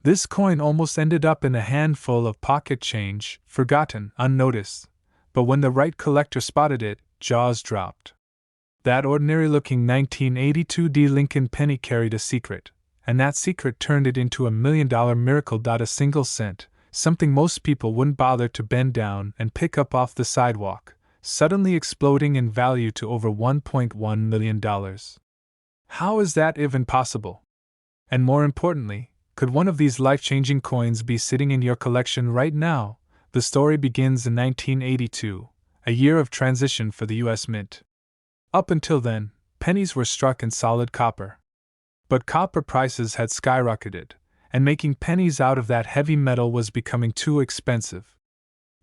This coin almost ended up in a handful of pocket change, forgotten, unnoticed, but when the right collector spotted it, jaws dropped. That ordinary-looking 1982 D Lincoln penny carried a secret, and that secret turned it into $1 million miracle. A single cent, something most people wouldn't bother to bend down and pick up off the sidewalk, suddenly exploding in value to over $1.1 million. How is that even possible? And more importantly, could one of these life-changing coins be sitting in your collection right now? The story begins in 1982, a year of transition for the U.S. Mint. Up until then, pennies were struck in solid copper. But copper prices had skyrocketed, and making pennies out of that heavy metal was becoming too expensive.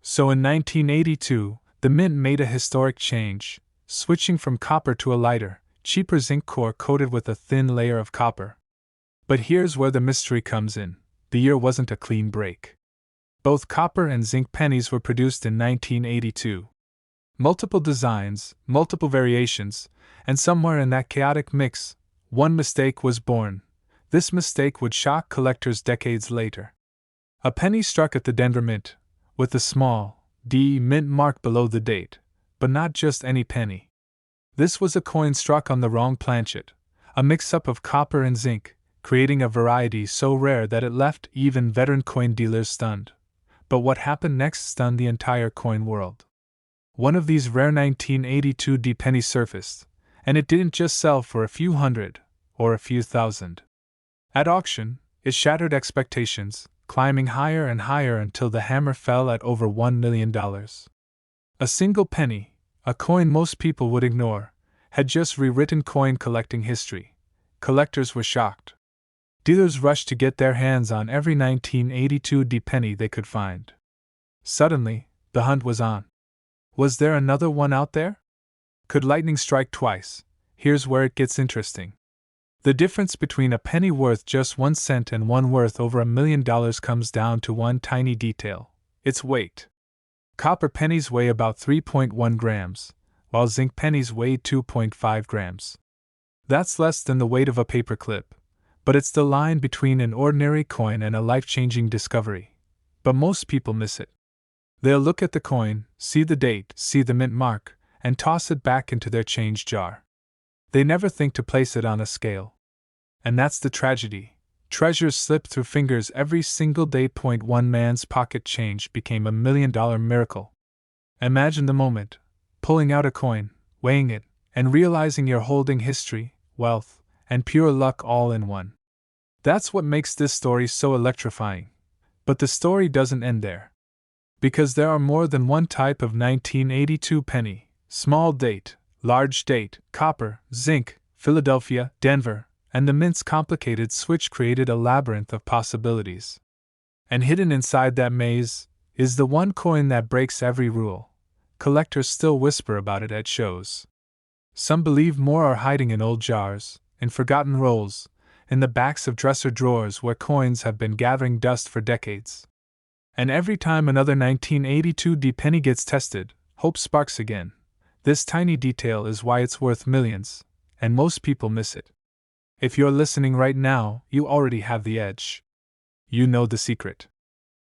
So in 1982, the Mint made a historic change, switching from copper to a lighter, cheaper zinc core coated with a thin layer of copper. But here's where the mystery comes in. The year wasn't a clean break. Both copper and zinc pennies were produced in 1982. Multiple designs, multiple variations, and somewhere in that chaotic mix, one mistake was born. This mistake would shock collectors decades later. A penny struck at the Denver Mint, with the small D mint mark below the date, but not just any penny. This was a coin struck on the wrong planchet, a mix-up of copper and zinc, creating a variety so rare that it left even veteran coin dealers stunned. But what happened next stunned the entire coin world. One of these rare 1982 D pennies surfaced, and it didn't just sell for a few hundred, or a few thousand. At auction, it shattered expectations, climbing higher and higher until the hammer fell at over $1 million. A single penny, a coin most people would ignore, had just rewritten coin collecting history. Collectors were shocked. Dealers rushed to get their hands on every 1982 D penny they could find. Suddenly, the hunt was on. Was there another one out there? Could lightning strike twice? Here's where it gets interesting. The difference between a penny worth just 1 cent and one worth over $1 million comes down to one tiny detail: its weight. Copper pennies weigh about 3.1 grams, while zinc pennies weigh 2.5 grams. That's less than the weight of a paperclip, but it's the line between an ordinary coin and a life-changing discovery. But most people miss it. They'll look at the coin, see the date, see the mint mark, and toss it back into their change jar. They never think to place it on a scale. And that's the tragedy. Treasures slip through fingers every single day. One man's pocket change became $1 million miracle. Imagine the moment, pulling out a coin, weighing it, and realizing you're holding history, wealth, and pure luck all in one. That's what makes this story so electrifying. But the story doesn't end there. Because there are more than one type of 1982 penny: small date, large date, copper, zinc, Philadelphia, Denver, and the Mint's complicated switch created a labyrinth of possibilities. And hidden inside that maze is the one coin that breaks every rule. Collectors still whisper about it at shows. Some believe more are hiding in old jars, in forgotten rolls, in the backs of dresser drawers where coins have been gathering dust for decades. And every time another 1982 D penny gets tested, hope sparks again. This tiny detail is why it's worth millions, and most people miss it. If you're listening right now, you already have the edge. You know the secret.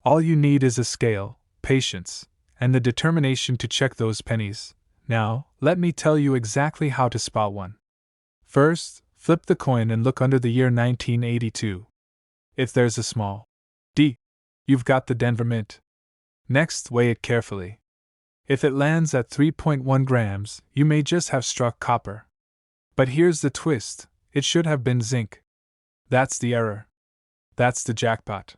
All you need is a scale, patience, and the determination to check those pennies. Now, let me tell you exactly how to spot one. First, flip the coin and look under the year 1982. If there's a small D, you've got the Denver Mint. Next, weigh it carefully. If it lands at 3.1 grams, you may just have struck copper. But here's the twist: it should have been zinc. That's the error. That's the jackpot.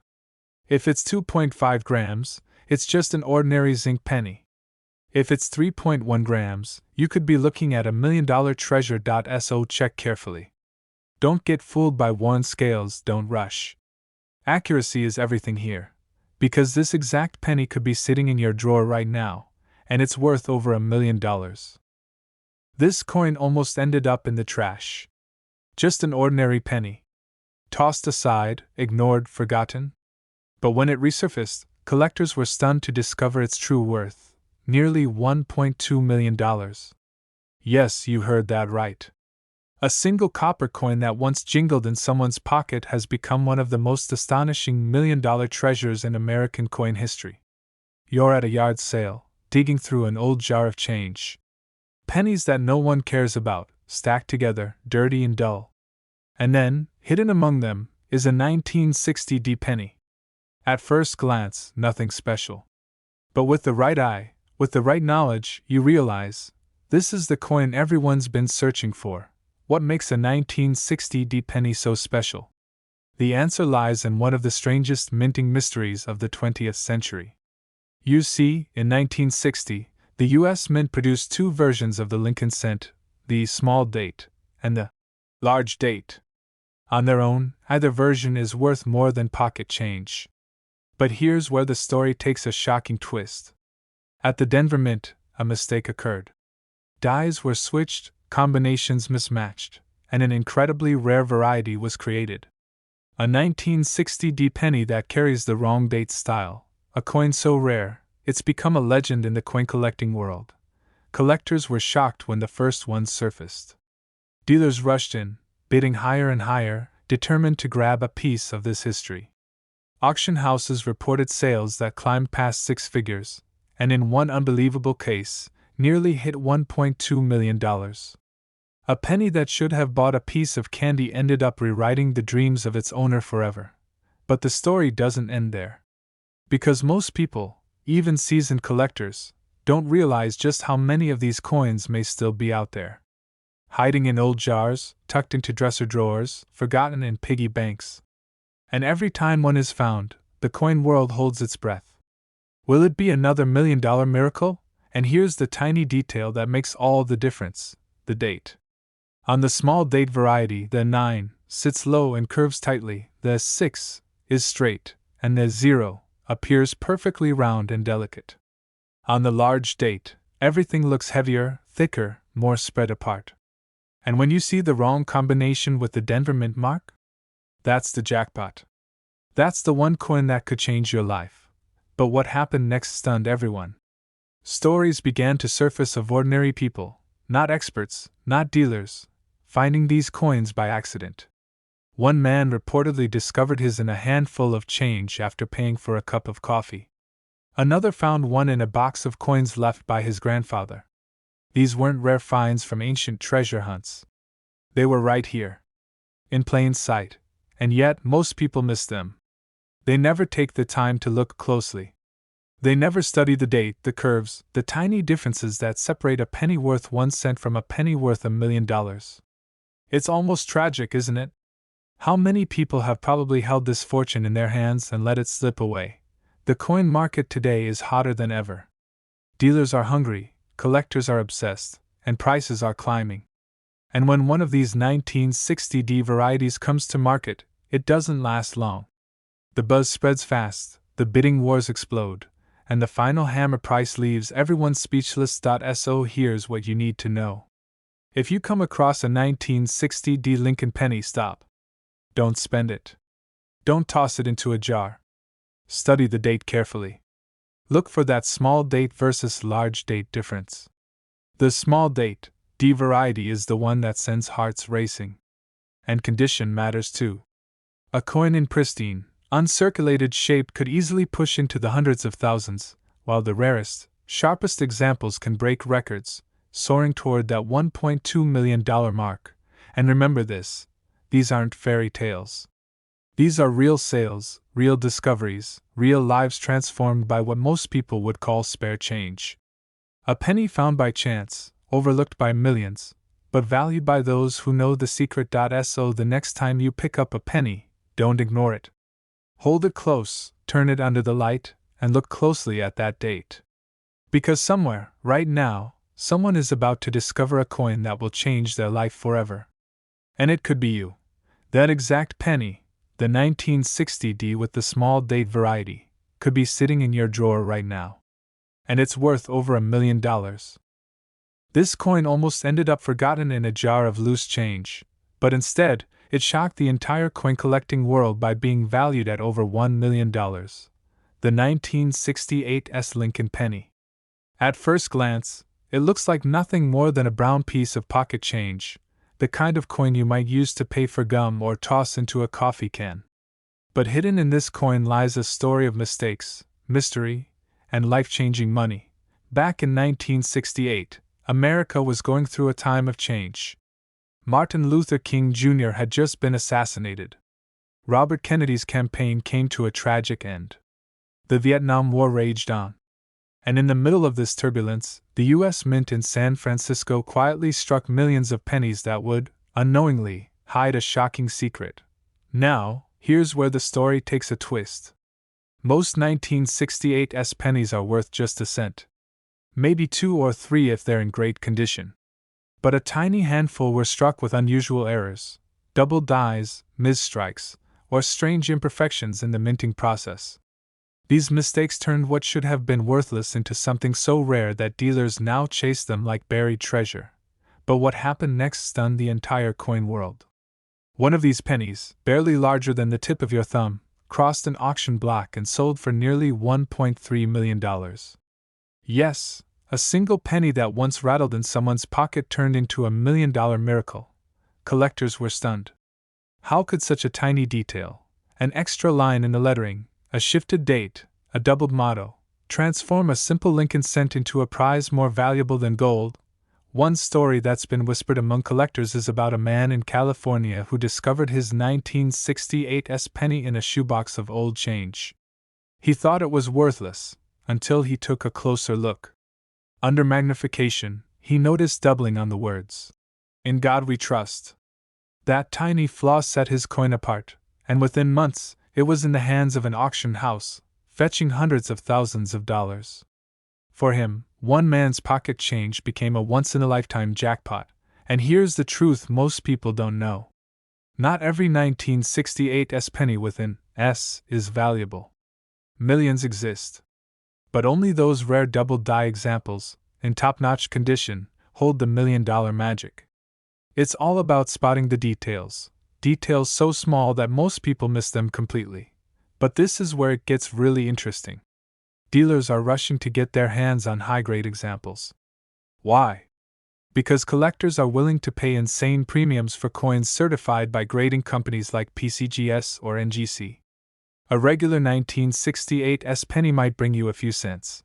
If it's 2.5 grams, it's just an ordinary zinc penny. If it's 3.1 grams, you could be looking at $1 million treasure. So check carefully. Don't get fooled by worn scales, don't rush. Accuracy is everything here. Because this exact penny could be sitting in your drawer right now, and it's worth over $1 million. This coin almost ended up in the trash. Just an ordinary penny. Tossed aside, ignored, forgotten. But when it resurfaced, collectors were stunned to discover its true worth: nearly $1.2 million. Yes, you heard that right. A single copper coin that once jingled in someone's pocket has become one of the most astonishing $1 million treasures in American coin history. You're at a yard sale, digging through an old jar of change. Pennies that no one cares about, stacked together, dirty and dull. And then, hidden among them, is a 1960 penny. At first glance, nothing special. But with the right eye, with the right knowledge, you realize this is the coin everyone's been searching for. What makes a 1960 penny so special? The answer lies in one of the strangest minting mysteries of the 20th century. You see, in 1960, the U.S. Mint produced two versions of the Lincoln cent, the small date and the large date. On their own, either version is worth more than pocket change. But here's where the story takes a shocking twist. At the Denver Mint, a mistake occurred. Dies were switched, combinations mismatched, and an incredibly rare variety was created. A 1960 penny that carries the wrong date style, a coin so rare, it's become a legend in the coin collecting world. Collectors were shocked when the first ones surfaced. Dealers rushed in, bidding higher and higher, determined to grab a piece of this history. Auction houses reported sales that climbed past six figures, and in one unbelievable case, nearly hit $1.2 million. A penny that should have bought a piece of candy ended up rewriting the dreams of its owner forever. But the story doesn't end there. Because most people, even seasoned collectors, don't realize just how many of these coins may still be out there. Hiding in old jars, tucked into dresser drawers, forgotten in piggy banks. And every time one is found, the coin world holds its breath. Will it be another $1 million miracle? And here's the tiny detail that makes all the difference: the date. On the small date variety, the 9 sits low and curves tightly, the 6 is straight, and the 0 appears perfectly round and delicate. On the large date, everything looks heavier, thicker, more spread apart. And when you see the wrong combination with the Denver Mint mark? That's the jackpot. That's the one coin that could change your life. But what happened next stunned everyone. Stories began to surface of ordinary people, not experts, not dealers, finding these coins by accident. One man reportedly discovered his in a handful of change after paying for a cup of coffee. Another found one in a box of coins left by his grandfather. These weren't rare finds from ancient treasure hunts. They were right here, in plain sight, and yet most people miss them. They never take the time to look closely. They never study the date, the curves, the tiny differences that separate a penny worth 1 cent from a penny worth $1 million. It's almost tragic, isn't it? How many people have probably held this fortune in their hands and let it slip away? The coin market today is hotter than ever. Dealers are hungry, collectors are obsessed, and prices are climbing. And when one of these 1960 varieties comes to market, it doesn't last long. The buzz spreads fast, the bidding wars explode, and the final hammer price leaves everyone speechless. So here's what you need to know. If you come across a 1960 Lincoln penny, stop. Don't spend it. Don't toss it into a jar. Study the date carefully. Look for that small date versus large date difference. The small date, D variety, is the one that sends hearts racing. And condition matters too. A coin in pristine, uncirculated shape could easily push into the hundreds of thousands, while the rarest, sharpest examples can break records, soaring toward that $1.2 million mark. And remember this: these aren't fairy tales. These are real sales, real discoveries, real lives transformed by what most people would call spare change. A penny found by chance, overlooked by millions, but valued by those who know the secret. So the next time you pick up a penny, don't ignore it. Hold it close, turn it under the light, and look closely at that date. Because somewhere, right now, someone is about to discover a coin that will change their life forever. And it could be you. That exact penny, the 1960 with the small date variety, could be sitting in your drawer right now. And it's worth over $1 million. This coin almost ended up forgotten in a jar of loose change, but instead, it shocked the entire coin collecting world by being valued at over $1 million. The 1968 Lincoln penny. At first glance, it looks like nothing more than a brown piece of pocket change, the kind of coin you might use to pay for gum or toss into a coffee can. But hidden in this coin lies a story of mistakes, mystery, and life-changing money. Back in 1968, America was going through a time of change. Martin Luther King Jr. had just been assassinated. Robert Kennedy's campaign came to a tragic end. The Vietnam War raged on. And in the middle of this turbulence, the U.S. Mint in San Francisco quietly struck millions of pennies that would, unknowingly, hide a shocking secret. Now, here's where the story takes a twist. Most 1968's pennies are worth just a cent. Maybe 2 or 3 if they're in great condition. But a tiny handful were struck with unusual errors, double dies, misstrikes, or strange imperfections in the minting process. These mistakes turned what should have been worthless into something so rare that dealers now chase them like buried treasure. But what happened next stunned the entire coin world. One of these pennies, barely larger than the tip of your thumb, crossed an auction block and sold for nearly $1.3 million. Yes, a single penny that once rattled in someone's pocket turned into $1 million miracle. Collectors were stunned. How could such a tiny detail, an extra line in the lettering, a shifted date, a doubled motto, transform a simple Lincoln cent into a prize more valuable than gold? One story that's been whispered among collectors is about a man in California who discovered his 1968's penny in a shoebox of old change. He thought it was worthless, until he took a closer look. Under magnification, he noticed doubling on the words, "In God We Trust." That tiny flaw set his coin apart, and within months, it was in the hands of an auction house, fetching hundreds of thousands of dollars. For him, one man's pocket change became a once-in-a-lifetime jackpot, and here's the truth most people don't know. Not every 1968's penny with an S is valuable. Millions exist. But only those rare double-die examples, in top-notch condition, hold the million-dollar magic. It's all about spotting the details so small that most people miss them completely. But this is where it gets really interesting. Dealers are rushing to get their hands on high-grade examples. Why? Because collectors are willing to pay insane premiums for coins certified by grading companies like PCGS or NGC. A regular 1968's penny might bring you a few cents.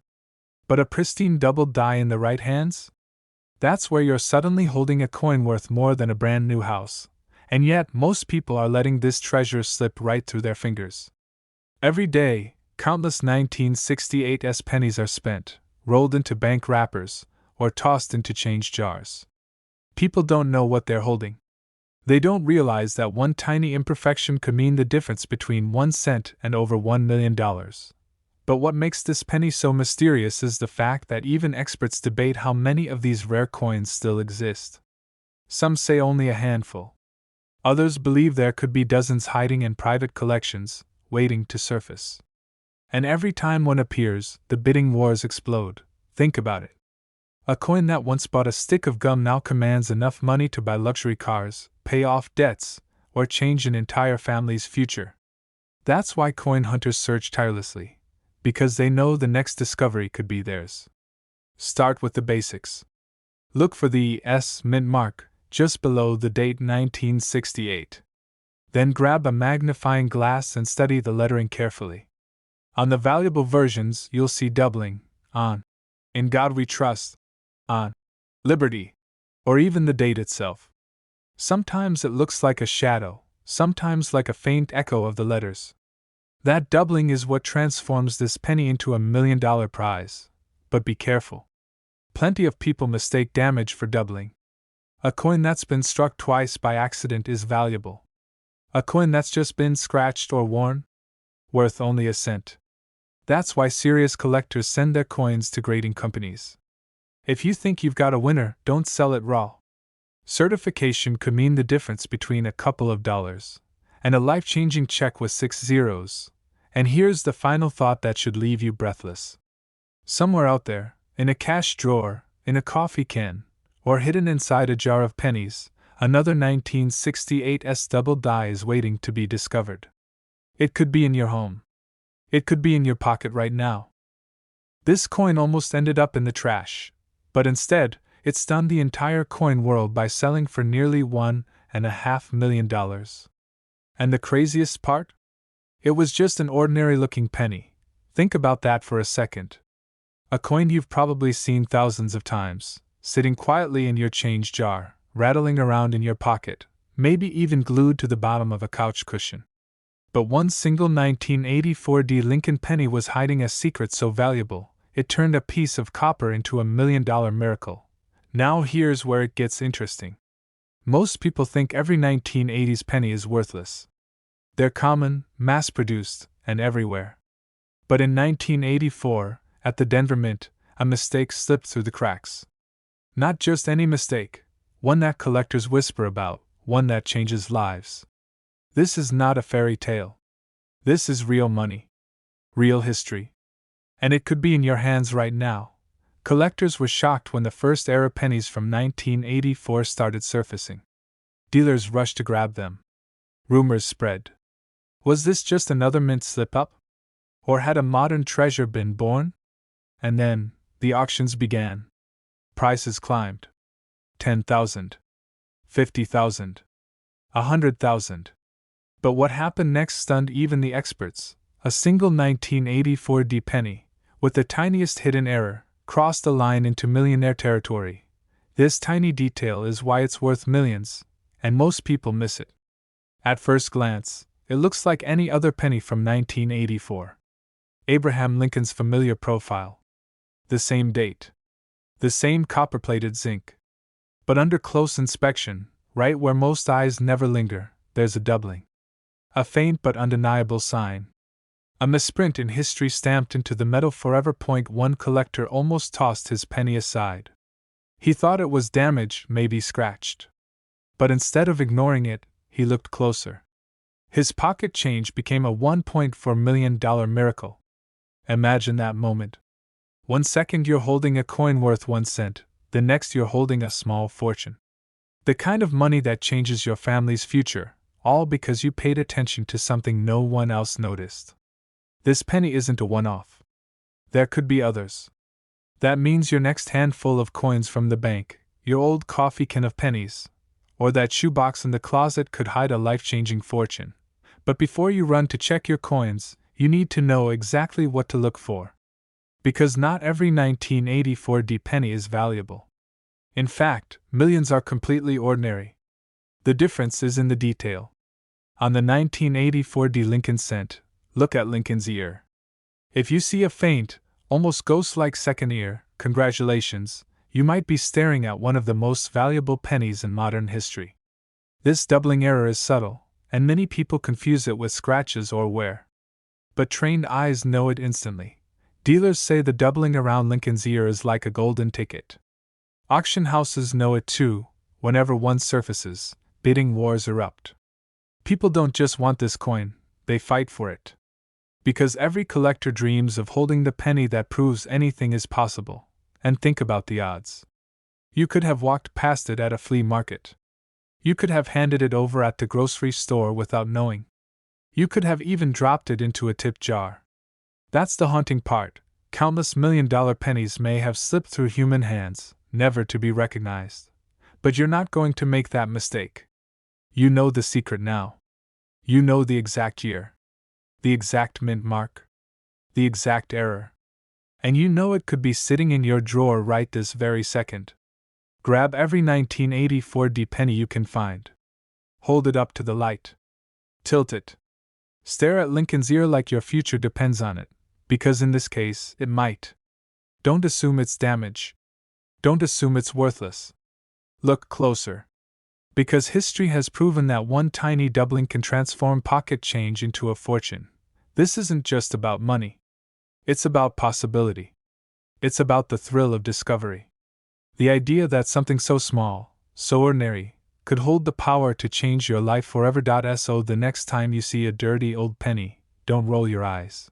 But a pristine double die in the right hands? That's where you're suddenly holding a coin worth more than a brand new house. And yet, most people are letting this treasure slip right through their fingers. Every day, countless 1968's pennies are spent, rolled into bank wrappers, or tossed into change jars. People don't know what they're holding. They don't realize that one tiny imperfection could mean the difference between 1 cent and over $1 million. But what makes this penny so mysterious is the fact that even experts debate how many of these rare coins still exist. Some say only a handful. Others believe there could be dozens hiding in private collections, waiting to surface. And every time one appears, the bidding wars explode. Think about it. A coin that once bought a stick of gum now commands enough money to buy luxury cars, pay off debts, or change an entire family's future. That's why coin hunters search tirelessly, because they know the next discovery could be theirs. Start with the basics. Look for the S mint mark, just below the date 1968. Then grab a magnifying glass and study the lettering carefully. On the valuable versions, you'll see doubling, on "In God We Trust," on "Liberty," or even the date itself. Sometimes it looks like a shadow, sometimes like a faint echo of the letters. That doubling is what transforms this penny into $1 million prize. But be careful. Plenty of people mistake damage for doubling. A coin that's been struck twice by accident is valuable. A coin that's just been scratched or worn? Worth only a cent. That's why serious collectors send their coins to grading companies. If you think you've got a winner, don't sell it raw. Certification could mean the difference between a couple of dollars and a life-changing check with 6 zeros. And here's the final thought that should leave you breathless. Somewhere out there, in a cash drawer, in a coffee can, or hidden inside a jar of pennies, another 1968's double die is waiting to be discovered. It could be in your home. It could be in your pocket right now. This coin almost ended up in the trash, but instead, It stunned the entire coin world by selling for nearly $1.5 million. And the craziest part? It was just an ordinary-looking penny. Think about that for a second. A coin you've probably seen thousands of times, sitting quietly in your change jar, rattling around in your pocket, maybe even glued to the bottom of a couch cushion. But one single 1984 Lincoln penny was hiding a secret so valuable, it turned a piece of copper into a $1 million miracle. Now here's where it gets interesting. Most people think every 1980s penny is worthless. They're common, mass-produced, and everywhere. But in 1984, at the Denver Mint, a mistake slipped through the cracks. Not just any mistake, one that collectors whisper about, one that changes lives. This is not a fairy tale. This is real money. Real history. And it could be in your hands right now. Collectors were shocked when the first era pennies from 1984 started surfacing. Dealers rushed to grab them. Rumors spread. Was this just another mint slip-up? Or had a modern treasure been born? And then, the auctions began. Prices climbed. 10,000. 50,000. 100,000. But what happened next stunned even the experts. A single 1984 penny, with the tiniest hidden error, crossed the line into millionaire territory. This tiny detail is why it's worth millions, and most people miss it. At first glance, it looks like any other penny from 1984. Abraham Lincoln's familiar profile. The same date. The same copper-plated zinc. But under close inspection, right where most eyes never linger, there's a doubling. A faint but undeniable sign. A misprint in history stamped into the metal forever. One collector almost tossed his penny aside. He thought it was damaged, maybe scratched. But instead of ignoring it, he looked closer. His pocket change became a $1.4 million miracle. Imagine that moment. 1 second you're holding a coin worth 1 cent, the next you're holding a small fortune. The kind of money that changes your family's future, all because you paid attention to something no one else noticed. This penny isn't a one-off. There could be others. That means your next handful of coins from the bank, your old coffee can of pennies, or that shoebox in the closet could hide a life-changing fortune. But before you run to check your coins, you need to know exactly what to look for. Because not every 1984 penny is valuable. In fact, millions are completely ordinary. The difference is in the detail. On the 1984 Lincoln cent, look at Lincoln's ear. If you see a faint, almost ghost-like second ear, congratulations, you might be staring at one of the most valuable pennies in modern history. This doubling error is subtle, and many people confuse it with scratches or wear. But trained eyes know it instantly. Dealers say the doubling around Lincoln's ear is like a golden ticket. Auction houses know it too. Whenever one surfaces, bidding wars erupt. People don't just want this coin, they fight for it. Because every collector dreams of holding the penny that proves anything is possible. And think about the odds. You could have walked past it at a flea market. You could have handed it over at the grocery store without knowing. You could have even dropped it into a tip jar. That's the haunting part. Countless million-dollar pennies may have slipped through human hands, never to be recognized. But you're not going to make that mistake. You know the secret now. You know the exact year. The exact mint mark. The exact error. And you know it could be sitting in your drawer right this very second. Grab every 1984 penny you can find. Hold it up to the light. Tilt it. Stare at Lincoln's ear like your future depends on it, because in this case, it might. Don't assume it's damaged. Don't assume it's worthless. Look closer. Because history has proven that one tiny doubling can transform pocket change into a fortune. This isn't just about money. It's about possibility. It's about the thrill of discovery. The idea that something so small, so ordinary, could hold the power to change your life forever. So the next time you see a dirty old penny, don't roll your eyes.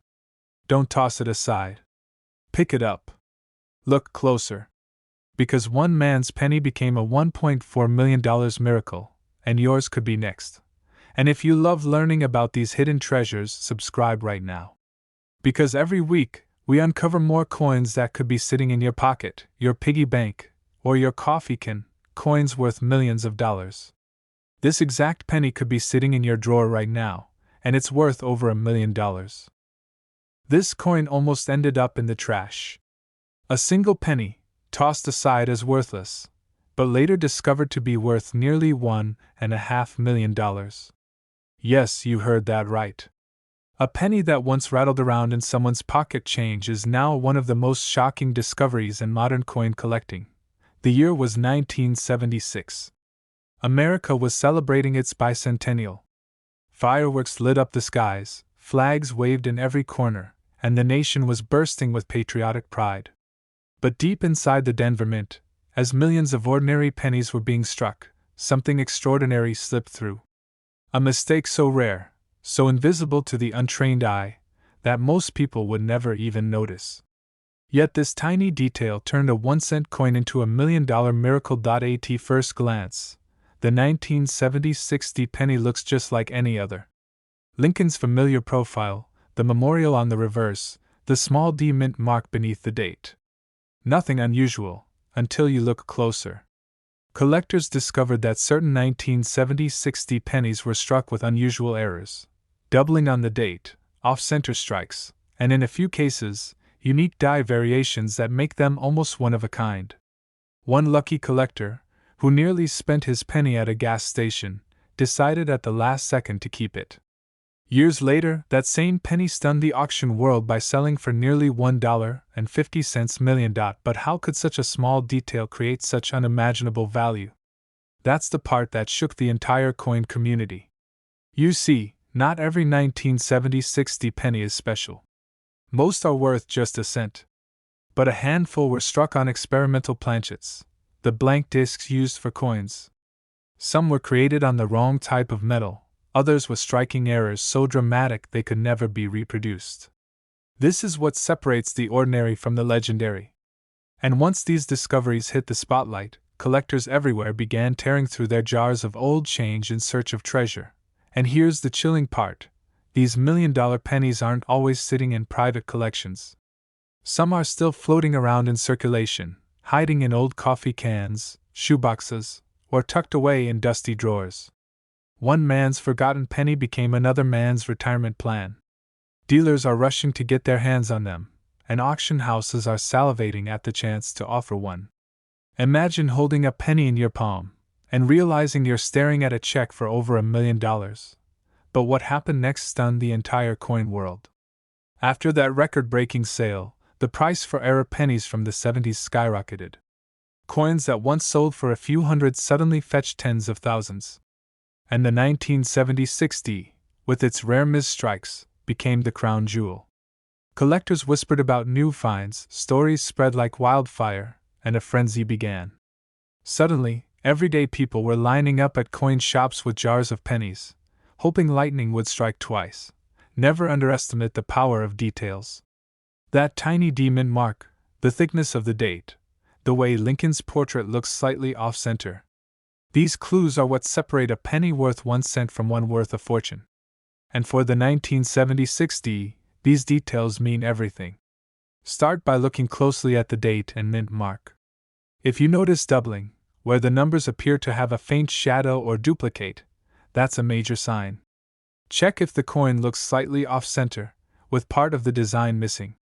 Don't toss it aside. Pick it up. Look closer. Because one man's penny became a $1.4 million miracle, and yours could be next. And if you love learning about these hidden treasures, subscribe right now. Because every week, we uncover more coins that could be sitting in your pocket, your piggy bank, or your coffee can, coins worth millions of dollars. This exact penny could be sitting in your drawer right now, and it's worth over $1 million. This coin almost ended up in the trash. A single penny, tossed aside as worthless, but later discovered to be worth nearly $1.5 million. Yes, you heard that right. A penny that once rattled around in someone's pocket change is now one of the most shocking discoveries in modern coin collecting. The year was 1976. America was celebrating its bicentennial. Fireworks lit up the skies, flags waved in every corner, and the nation was bursting with patriotic pride. But deep inside the Denver Mint, as millions of ordinary pennies were being struck, something extraordinary slipped through. A mistake so rare, so invisible to the untrained eye, that most people would never even notice. Yet this tiny detail turned a 1-cent coin into $1 million miracle. At first glance, the 1976 penny looks just like any other. Lincoln's familiar profile, the memorial on the reverse, the small D mint mark beneath the date. Nothing unusual, until you look closer. Collectors discovered that certain 1976 pennies were struck with unusual errors, doubling on the date, off-center strikes, and in a few cases, unique die variations that make them almost one of a kind. One lucky collector, who nearly spent his penny at a gas station, decided at the last second to keep it. Years later, that same penny stunned the auction world by selling for nearly $1.50 million. But how could such a small detail create such unimaginable value? That's the part that shook the entire coin community. You see, not every 1976 penny is special. Most are worth just a cent. But a handful were struck on experimental planchets, the blank discs used for coins. Some were created on the wrong type of metal, others with striking errors so dramatic they could never be reproduced. This is what separates the ordinary from the legendary. And once these discoveries hit the spotlight, collectors everywhere began tearing through their jars of old change in search of treasure. And here's the chilling part: these $1 million pennies aren't always sitting in private collections. Some are still floating around in circulation, hiding in old coffee cans, shoeboxes, or tucked away in dusty drawers. One man's forgotten penny became another man's retirement plan. Dealers are rushing to get their hands on them, and auction houses are salivating at the chance to offer one. Imagine holding a penny in your palm and realizing you're staring at a check for over $1 million. But what happened next stunned the entire coin world. After that record-breaking sale, the price for era pennies from the 70s skyrocketed. Coins that once sold for a few hundred suddenly fetched tens of thousands. And the 1976 with its rare misstrikes, became the crown jewel. Collectors whispered about new finds, stories spread like wildfire, and a frenzy began. Suddenly, everyday people were lining up at coin shops with jars of pennies, hoping lightning would strike twice. Never underestimate the power of details. That tiny D mint mark, the thickness of the date, the way Lincoln's portrait looks slightly off-center. These clues are what separate a penny worth 1 cent from one worth a fortune. And for the 1976 these details mean everything. Start by looking closely at the date and mint mark. If you notice doubling, where the numbers appear to have a faint shadow or duplicate, that's a major sign. Check if the coin looks slightly off-center, with part of the design missing.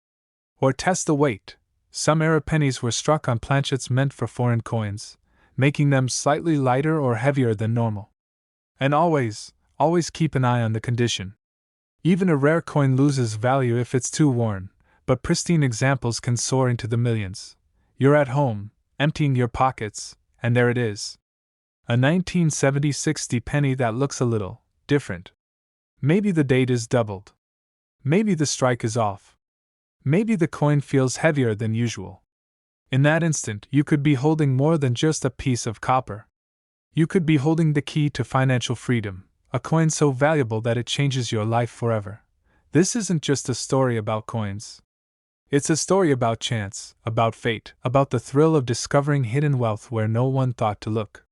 Or test the weight. Some era pennies were struck on planchets meant for foreign coins, making them slightly lighter or heavier than normal. And always keep an eye on the condition. Even a rare coin loses value if it's too worn, but pristine examples can soar into the millions. You're at home, emptying your pockets, and there it is. A 1976 penny that looks a little different. Maybe the date is doubled. Maybe the strike is off. Maybe the coin feels heavier than usual. In that instant, you could be holding more than just a piece of copper. You could be holding the key to financial freedom, a coin so valuable that it changes your life forever. This isn't just a story about coins. It's a story about chance, about fate, about the thrill of discovering hidden wealth where no one thought to look.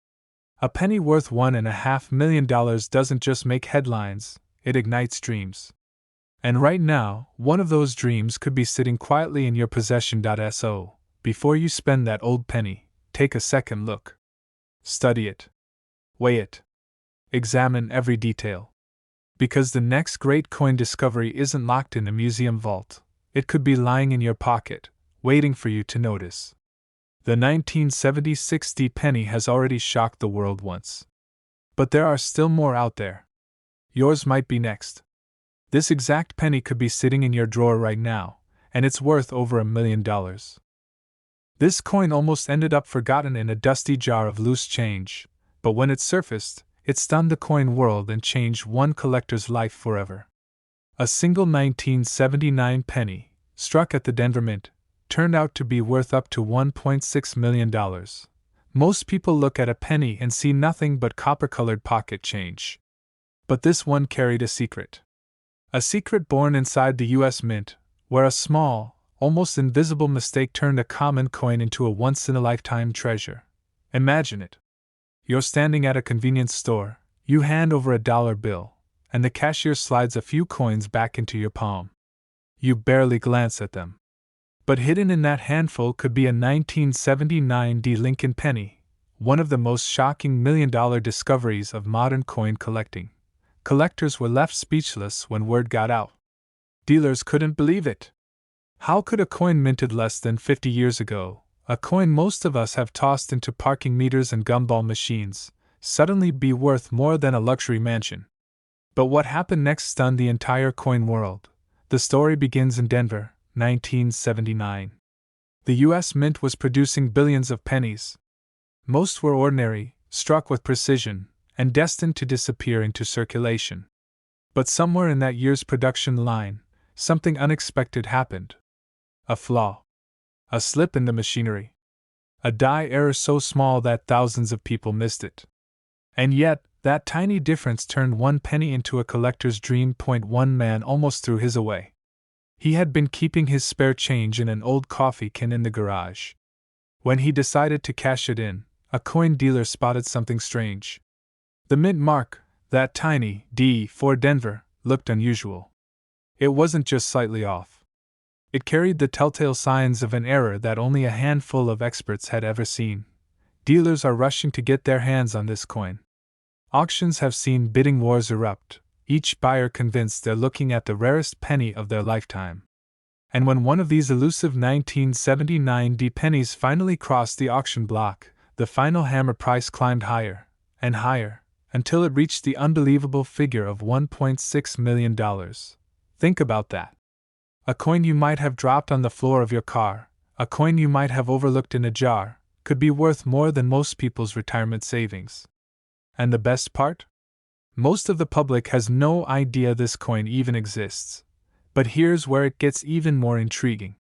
A penny worth $1.5 million doesn't just make headlines, it ignites dreams. And right now, one of those dreams could be sitting quietly in your possession. So, before you spend that old penny, take a second look. Study it. Weigh it. Examine every detail. Because the next great coin discovery isn't locked in a museum vault. It could be lying in your pocket, waiting for you to notice. The 1976 penny has already shocked the world once. But there are still more out there. Yours might be next. This exact penny could be sitting in your drawer right now, and it's worth over $1 million. This coin almost ended up forgotten in a dusty jar of loose change, but when it surfaced, it stunned the coin world and changed one collector's life forever. A single 1979 penny, struck at the Denver Mint, turned out to be worth up to $1.6 million. Most people look at a penny and see nothing but copper-colored pocket change. But this one carried a secret. A secret born inside the U.S. Mint, where a small, almost invisible mistake turned a common coin into a once-in-a-lifetime treasure. Imagine it. You're standing at a convenience store, you hand over a dollar bill, and the cashier slides a few coins back into your palm. You barely glance at them. But hidden in that handful could be a 1979 Lincoln penny, one of the most shocking million-dollar discoveries of modern coin collecting. Collectors were left speechless when word got out. Dealers couldn't believe it. How could a coin minted less than 50 years ago, a coin most of us have tossed into parking meters and gumball machines, suddenly be worth more than a luxury mansion? But what happened next stunned the entire coin world. The story begins in Denver, 1979. The U.S. Mint was producing billions of pennies. Most were ordinary, struck with precision, and destined to disappear into circulation. But somewhere in that year's production line, something unexpected happened. A flaw. A slip in the machinery. A die error so small that thousands of people missed it. And yet, that tiny difference turned one penny into a collector's dream. One man almost threw his away. He had been keeping his spare change in an old coffee can in the garage. When he decided to cash it in, a coin dealer spotted something strange. The mint mark, that tiny D for Denver, looked unusual. It wasn't just slightly off. It carried the telltale signs of an error that only a handful of experts had ever seen. Dealers are rushing to get their hands on this coin. Auctions have seen bidding wars erupt, each buyer convinced they're looking at the rarest penny of their lifetime. And when one of these elusive 1979 pennies finally crossed the auction block, the final hammer price climbed higher and higher, until it reached the unbelievable figure of $1.6 million. Think about that. A coin you might have dropped on the floor of your car, a coin you might have overlooked in a jar, could be worth more than most people's retirement savings. And the best part? Most of the public has no idea this coin even exists. But here's where it gets even more intriguing.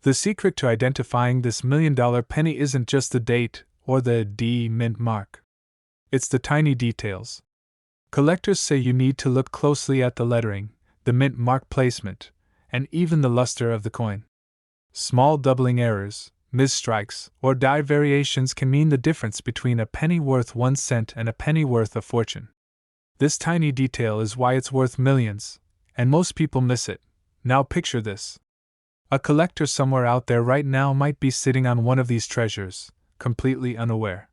The secret to identifying this million-dollar penny isn't just the date or the D mint mark. It's the tiny details. Collectors say you need to look closely at the lettering, the mint mark placement, and even the luster of the coin. Small doubling errors, misstrikes, or die variations can mean the difference between a penny worth 1 cent and a penny worth a fortune. This tiny detail is why it's worth millions, and most people miss it. Now picture this. A collector somewhere out there right now might be sitting on one of these treasures, completely unaware.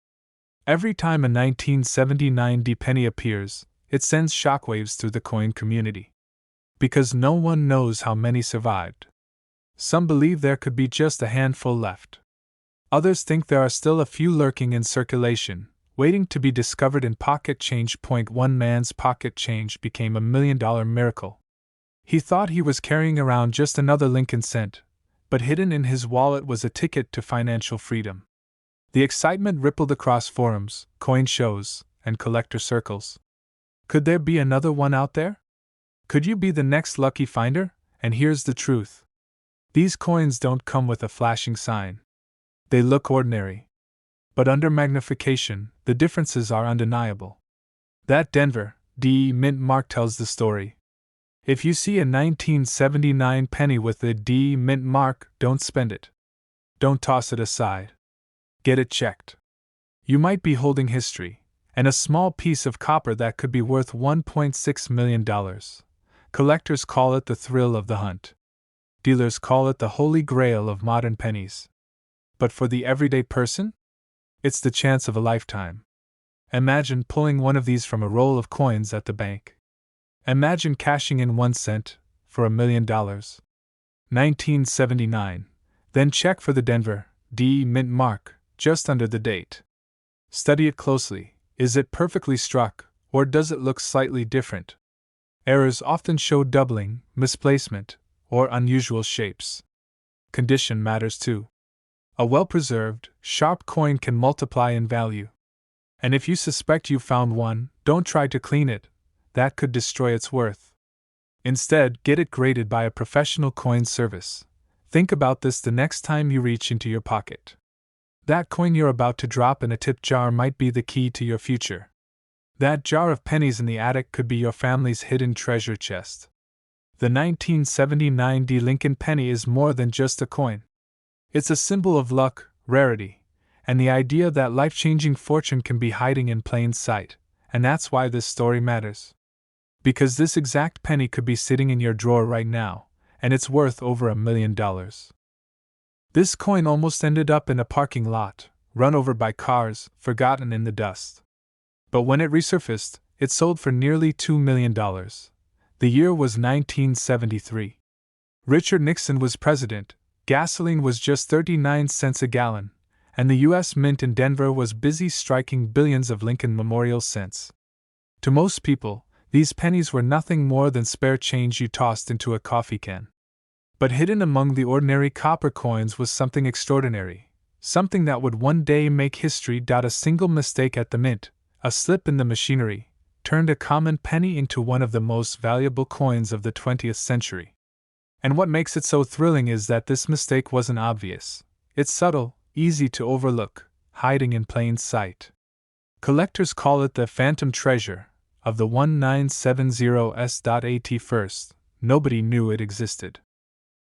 Every time a 1979 penny appears, it sends shockwaves through the coin community. Because no one knows how many survived. Some believe there could be just a handful left. Others think there are still a few lurking in circulation, waiting to be discovered in pocket change. One man's pocket change became $1 million miracle. He thought he was carrying around just another Lincoln cent, but hidden in his wallet was a ticket to financial freedom. The excitement rippled across forums, coin shows, and collector circles. Could there be another one out there? Could you be the next lucky finder? And here's the truth. These coins don't come with a flashing sign. They look ordinary. But under magnification, the differences are undeniable. That Denver D mint mark tells the story. If you see a 1979 penny with the D mint mark, don't spend it. Don't toss it aside. Get it checked. You might be holding history, and a small piece of copper that could be worth $1.6 million. Collectors call it the thrill of the hunt. Dealers call it the holy grail of modern pennies. But for the everyday person? It's the chance of a lifetime. Imagine pulling one of these from a roll of coins at the bank. Imagine cashing in 1 cent for $1 million. 1979. Then check for the Denver D mint mark just under the date. Study it closely. Is it perfectly struck, or does it look slightly different? Errors often show doubling, misplacement, or unusual shapes. Condition matters too. A well-preserved, sharp coin can multiply in value. And if you suspect you found one, don't try to clean it. That could destroy its worth. Instead, get it graded by a professional coin service. Think about this the next time you reach into your pocket. That coin you're about to drop in a tip jar might be the key to your future. That jar of pennies in the attic could be your family's hidden treasure chest. The 1979 D Lincoln penny is more than just a coin. It's a symbol of luck, rarity, and the idea that life-changing fortune can be hiding in plain sight, and that's why this story matters. Because this exact penny could be sitting in your drawer right now, and it's worth over $1 million. This coin almost ended up in a parking lot, run over by cars, forgotten in the dust. But when it resurfaced, it sold for nearly $2 million. The year was 1973. Richard Nixon was president, gasoline was just 39 cents a gallon, and the U.S. Mint in Denver was busy striking billions of Lincoln Memorial cents. To most people, these pennies were nothing more than spare change you tossed into a coffee can. But hidden among the ordinary copper coins was something extraordinary, something that would one day make history. A single mistake at the mint, a slip in the machinery, turned a common penny into one of the most valuable coins of the 20th century. And what makes it so thrilling is that this mistake wasn't obvious. It's subtle, easy to overlook, hiding in plain sight. Collectors call it the phantom treasure of the 1970s. At first, nobody knew it existed.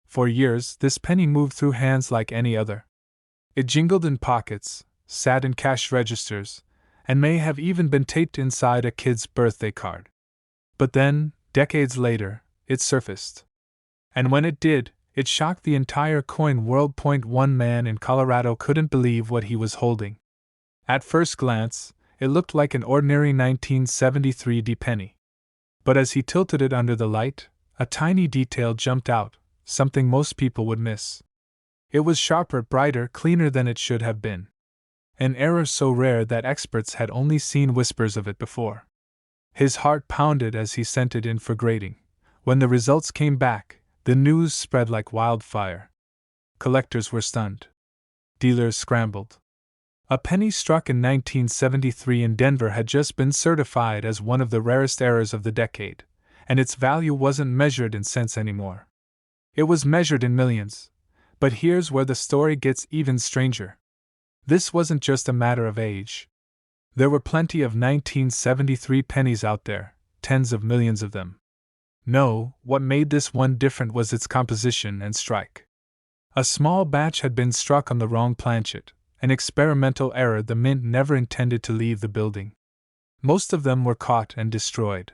For years, this penny moved through hands like any other. It jingled in pockets, sat in cash registers, and may have even been taped inside a kid's birthday card. But then, decades later, it surfaced. And when it did, it shocked the entire coin world. One man in Colorado couldn't believe what he was holding. At first glance, it looked like an ordinary 1973 D penny. But as he tilted it under the light, a tiny detail jumped out, something most people would miss. It was sharper, brighter, cleaner than it should have been. An error so rare that experts had only seen whispers of it before. His heart pounded as he sent it in for grading. When the results came back, the news spread like wildfire. Collectors were stunned. Dealers scrambled. A penny struck in 1973 in Denver had just been certified as one of the rarest errors of the decade, and its value wasn't measured in cents anymore. It was measured in millions. But here's where the story gets even stranger. This wasn't just a matter of age. There were plenty of 1973 pennies out there, tens of millions of them. No, what made this one different was its composition and strike. A small batch had been struck on the wrong planchet, an experimental error the mint never intended to leave the building. Most of them were caught and destroyed.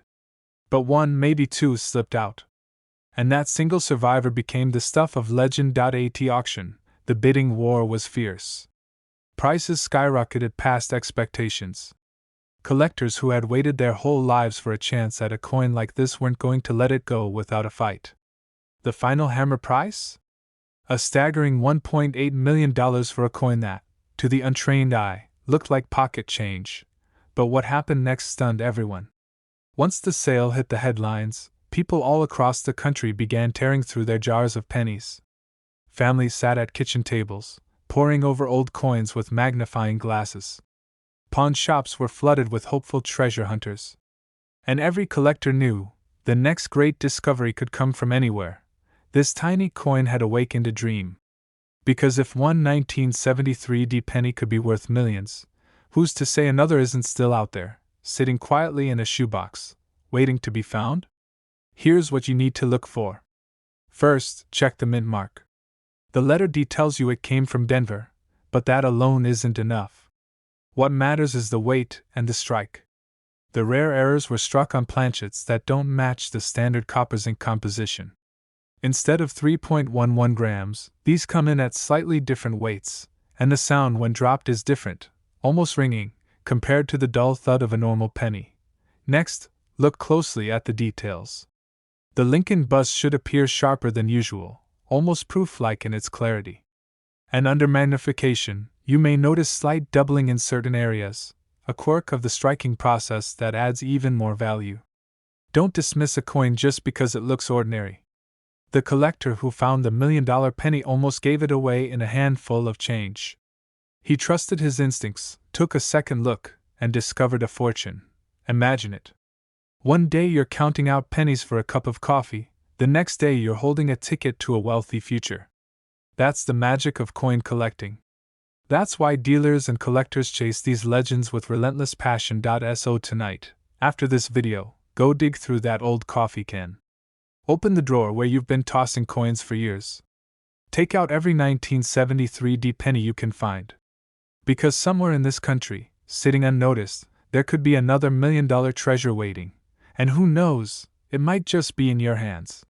But one, maybe two, slipped out. And that single survivor became the stuff of legend. At auction, the bidding war was fierce. Prices skyrocketed past expectations. Collectors who had waited their whole lives for a chance at a coin like this weren't going to let it go without a fight. The final hammer price? A staggering $1.8 million for a coin that, to the untrained eye, looked like pocket change. But what happened next stunned everyone. Once the sale hit the headlines, people all across the country began tearing through their jars of pennies. Families sat at kitchen tables, poring over old coins with magnifying glasses. Pawn shops were flooded with hopeful treasure hunters. And every collector knew, the next great discovery could come from anywhere. This tiny coin had awakened a dream. Because if one 1973 D penny could be worth millions, who's to say another isn't still out there, sitting quietly in a shoebox, waiting to be found? Here's what you need to look for. First, check the mint mark. The letter D tells you it came from Denver, but that alone isn't enough. What matters is the weight and the strike. The rare errors were struck on planchets that don't match the standard copper zinc composition. Instead of 3.11 grams, these come in at slightly different weights, and the sound when dropped is different, almost ringing, compared to the dull thud of a normal penny. Next, look closely at the details. The Lincoln bust should appear sharper than usual, almost proof-like in its clarity. And under magnification, you may notice slight doubling in certain areas, a quirk of the striking process that adds even more value. Don't dismiss a coin just because it looks ordinary. The collector who found the $1 million penny almost gave it away in a handful of change. He trusted his instincts, took a second look, and discovered a fortune. Imagine it. One day you're counting out pennies for a cup of coffee, the next day you're holding a ticket to a wealthy future. That's the magic of coin collecting. That's why dealers and collectors chase these legends with relentless passion. So tonight, after this video, go dig through that old coffee can. Open the drawer where you've been tossing coins for years. Take out every 1973 penny you can find. Because somewhere in this country, sitting unnoticed, there could be another $1 million treasure waiting. And who knows, it might just be in your hands.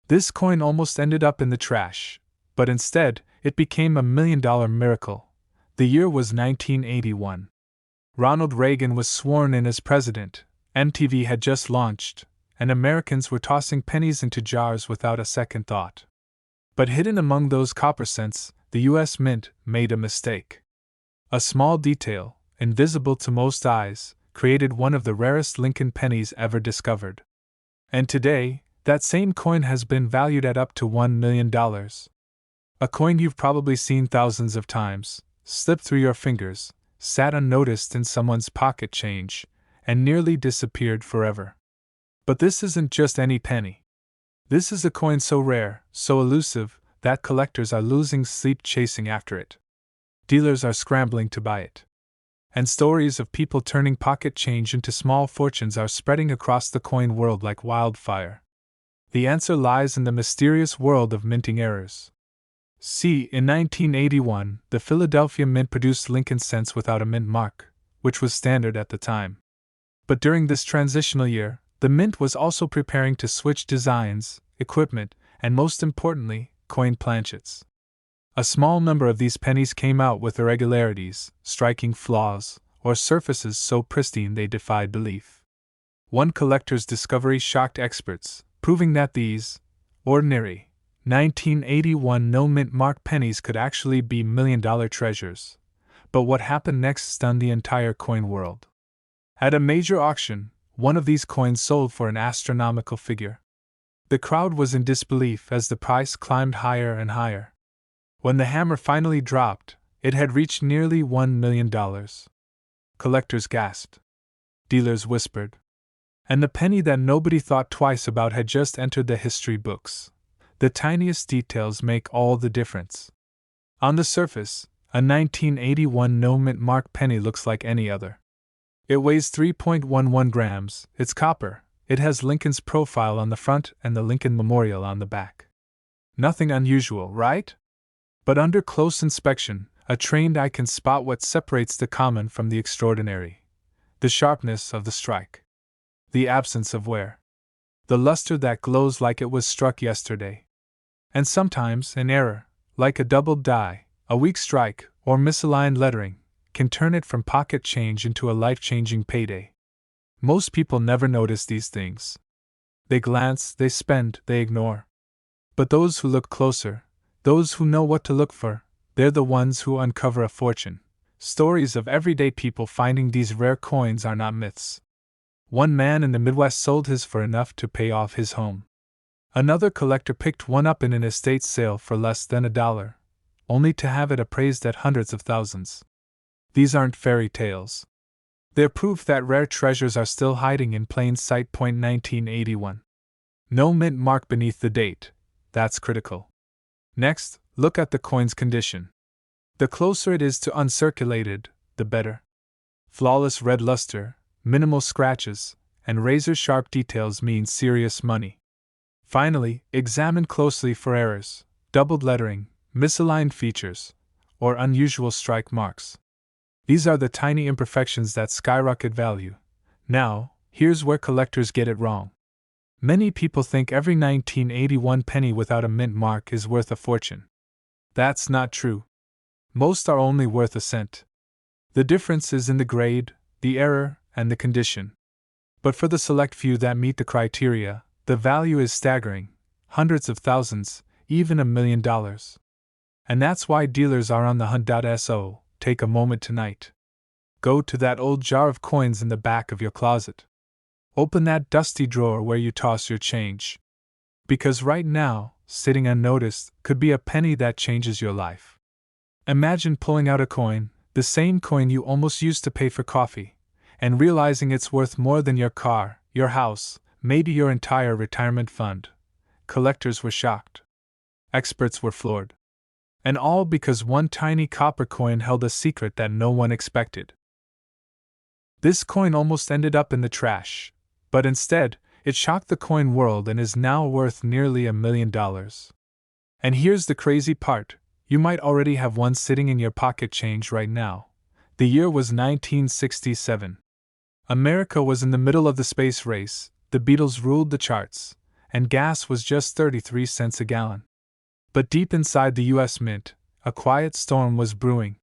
This coin almost ended up in the trash, but instead, it became a $1 million miracle. The year was 1981. Ronald Reagan was sworn in as president, MTV had just launched, and Americans were tossing pennies into jars without a second thought. But hidden among those copper cents, the U.S. Mint made a mistake. A small detail, invisible to most eyes, created one of the rarest Lincoln pennies ever discovered. And today, that same coin has been valued at up to $1 million. A coin you've probably seen thousands of times, slipped through your fingers, sat unnoticed in someone's pocket change, and nearly disappeared forever. But this isn't just any penny. This is a coin so rare, so elusive, that collectors are losing sleep chasing after it. Dealers are scrambling to buy it. And stories of people turning pocket change into small fortunes are spreading across the coin world like wildfire. The answer lies in the mysterious world of minting errors. See, in 1981, the Philadelphia Mint produced Lincoln cents without a mint mark, which was standard at the time. But during this transitional year, the Mint was also preparing to switch designs, equipment, and most importantly, coin planchets. A small number of these pennies came out with irregularities, striking flaws, or surfaces so pristine they defied belief. One collector's discovery shocked experts, proving that these ordinary 1981 no-mint mark pennies could actually be $1 million treasures. But what happened next stunned the entire coin world. At a major auction, one of these coins sold for an astronomical figure. The crowd was in disbelief as the price climbed higher and higher. When the hammer finally dropped, it had reached nearly $1 million. Collectors gasped. Dealers whispered. And the penny that nobody thought twice about had just entered the history books. The tiniest details make all the difference. On the surface, a 1981 no-mint mark penny looks like any other. It weighs 3.11 grams, it's copper, it has Lincoln's profile on the front and the Lincoln Memorial on the back. Nothing unusual, right? But under close inspection, a trained eye can spot what separates the common from the extraordinary. The sharpness of the strike. The absence of wear. The luster that glows like it was struck yesterday. And sometimes an error, like a doubled die, a weak strike, or misaligned lettering, can turn it from pocket change into a life-changing payday. Most people never notice these things. They glance, they spend, they ignore. But those who look closer, those who know what to look for, they're the ones who uncover a fortune. Stories of everyday people finding these rare coins are not myths. One man in the Midwest sold his for enough to pay off his home. Another collector picked one up in an estate sale for less than $1, only to have it appraised at hundreds of thousands. These aren't fairy tales. They're proof that rare treasures are still hiding in plain sight. 1981. No mint mark beneath the date. That's critical. Next, look at the coin's condition. The closer it is to uncirculated, the better. Flawless red luster, minimal scratches, and razor-sharp details mean serious money. Finally, examine closely for errors, doubled lettering, misaligned features, or unusual strike marks. These are the tiny imperfections that skyrocket value. Now, here's where collectors get it wrong. Many people think every 1981 penny without a mint mark is worth a fortune. That's not true. Most are only worth a cent. The difference is in the grade, the error, and the condition. But for the select few that meet the criteria, the value is staggering, hundreds of thousands, even $1 million. And that's why dealers are on the hunt. So, take a moment tonight. Go to that old jar of coins in the back of your closet. Open that dusty drawer where you toss your change. Because right now, sitting unnoticed, could be a penny that changes your life. Imagine pulling out a coin, the same coin you almost used to pay for coffee, and realizing it's worth more than your car, your house, maybe your entire retirement fund. Collectors were shocked. Experts were floored. And all because one tiny copper coin held a secret that no one expected. This coin almost ended up in the trash, but instead, it shocked the coin world and is now worth nearly $1 million. And here's the crazy part. You might already have one sitting in your pocket change right now. The year was 1967. America was in the middle of the space race, the Beatles ruled the charts, and gas was just 33 cents a gallon. But deep inside the U.S. Mint, a quiet storm was brewing.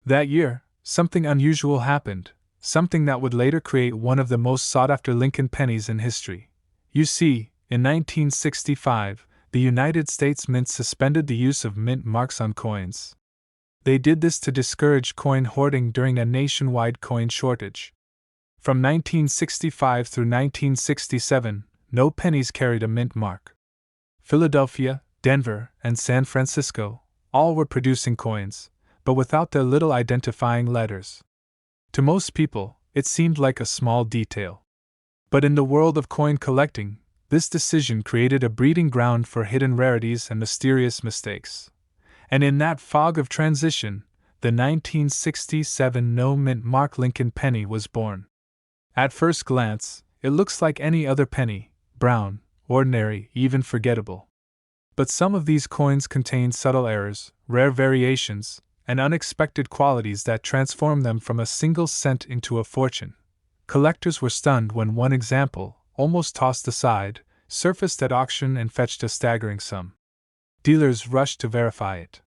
That year, something unusual happened, something that would later create one of the most sought-after Lincoln pennies in history. You see, in 1965, the United States Mint suspended the use of mint marks on coins. They did this to discourage coin hoarding during a nationwide coin shortage. From 1965 through 1967, no pennies carried a mint mark. Philadelphia, Denver, and San Francisco, all were producing coins, but without their little identifying letters. To most people, it seemed like a small detail. But in the world of coin collecting, this decision created a breeding ground for hidden rarities and mysterious mistakes. And in that fog of transition, the 1967 no mint mark Lincoln penny was born. At first glance, it looks like any other penny, brown, ordinary, even forgettable. But some of these coins contain subtle errors, rare variations, and unexpected qualities that transform them from a single cent into a fortune. Collectors were stunned when one example, almost tossed aside, surfaced at auction and fetched a staggering sum. Dealers rushed to verify it.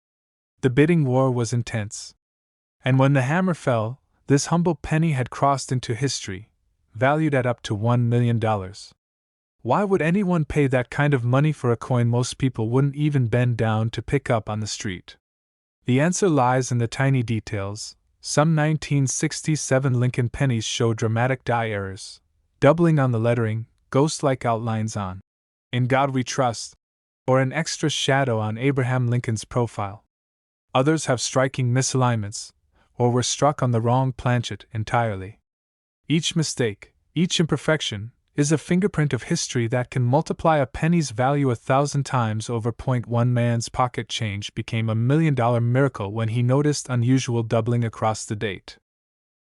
The bidding war was intense. And when the hammer fell, this humble penny had crossed into history, valued at up to $1 million. Why would anyone pay that kind of money for a coin most people wouldn't even bend down to pick up on the street? The answer lies in the tiny details. Some 1967 Lincoln pennies show dramatic die errors, doubling on the lettering, ghost-like outlines on "In God We Trust," or an extra shadow on Abraham Lincoln's profile. Others have striking misalignments, or were struck on the wrong planchet entirely. Each mistake, each imperfection, is a fingerprint of history that can multiply a penny's value 1,000 times over. One man's pocket change became $1 million miracle when he noticed unusual doubling across the date.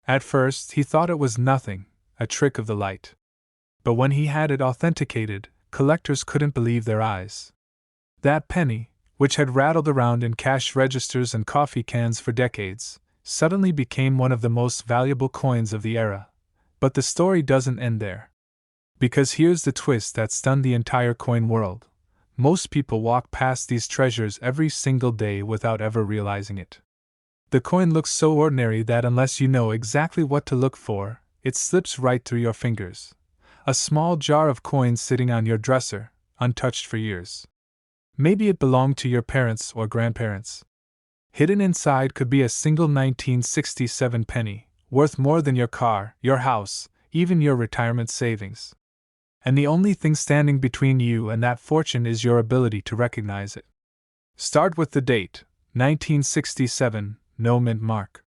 At first, he thought it was nothing, a trick of the light. But when he had it authenticated, collectors couldn't believe their eyes. That penny, which had rattled around in cash registers and coffee cans for decades, suddenly became one of the most valuable coins of the era. But the story doesn't end there. Because here's the twist that stunned the entire coin world. Most people walk past these treasures every single day without ever realizing it. The coin looks so ordinary that unless you know exactly what to look for, it slips right through your fingers. A small jar of coins sitting on your dresser, untouched for years. Maybe it belonged to your parents or grandparents. Hidden inside could be a single 1967 penny, worth more than your car, your house, even your retirement savings. And the only thing standing between you and that fortune is your ability to recognize it. Start with the date, 1967, no mint mark.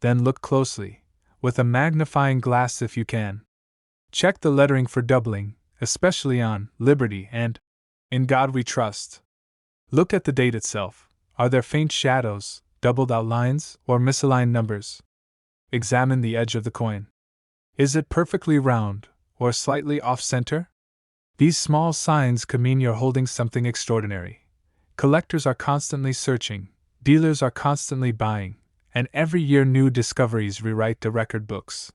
Then look closely, with a magnifying glass if you can. Check the lettering for doubling, especially on Liberty and In God We Trust. Look at the date itself. Are there faint shadows, doubled outlines, or misaligned numbers? Examine the edge of the coin. Is it perfectly round, or slightly off-center? These small signs could mean you're holding something extraordinary. Collectors are constantly searching, dealers are constantly buying, and every year new discoveries rewrite the record books.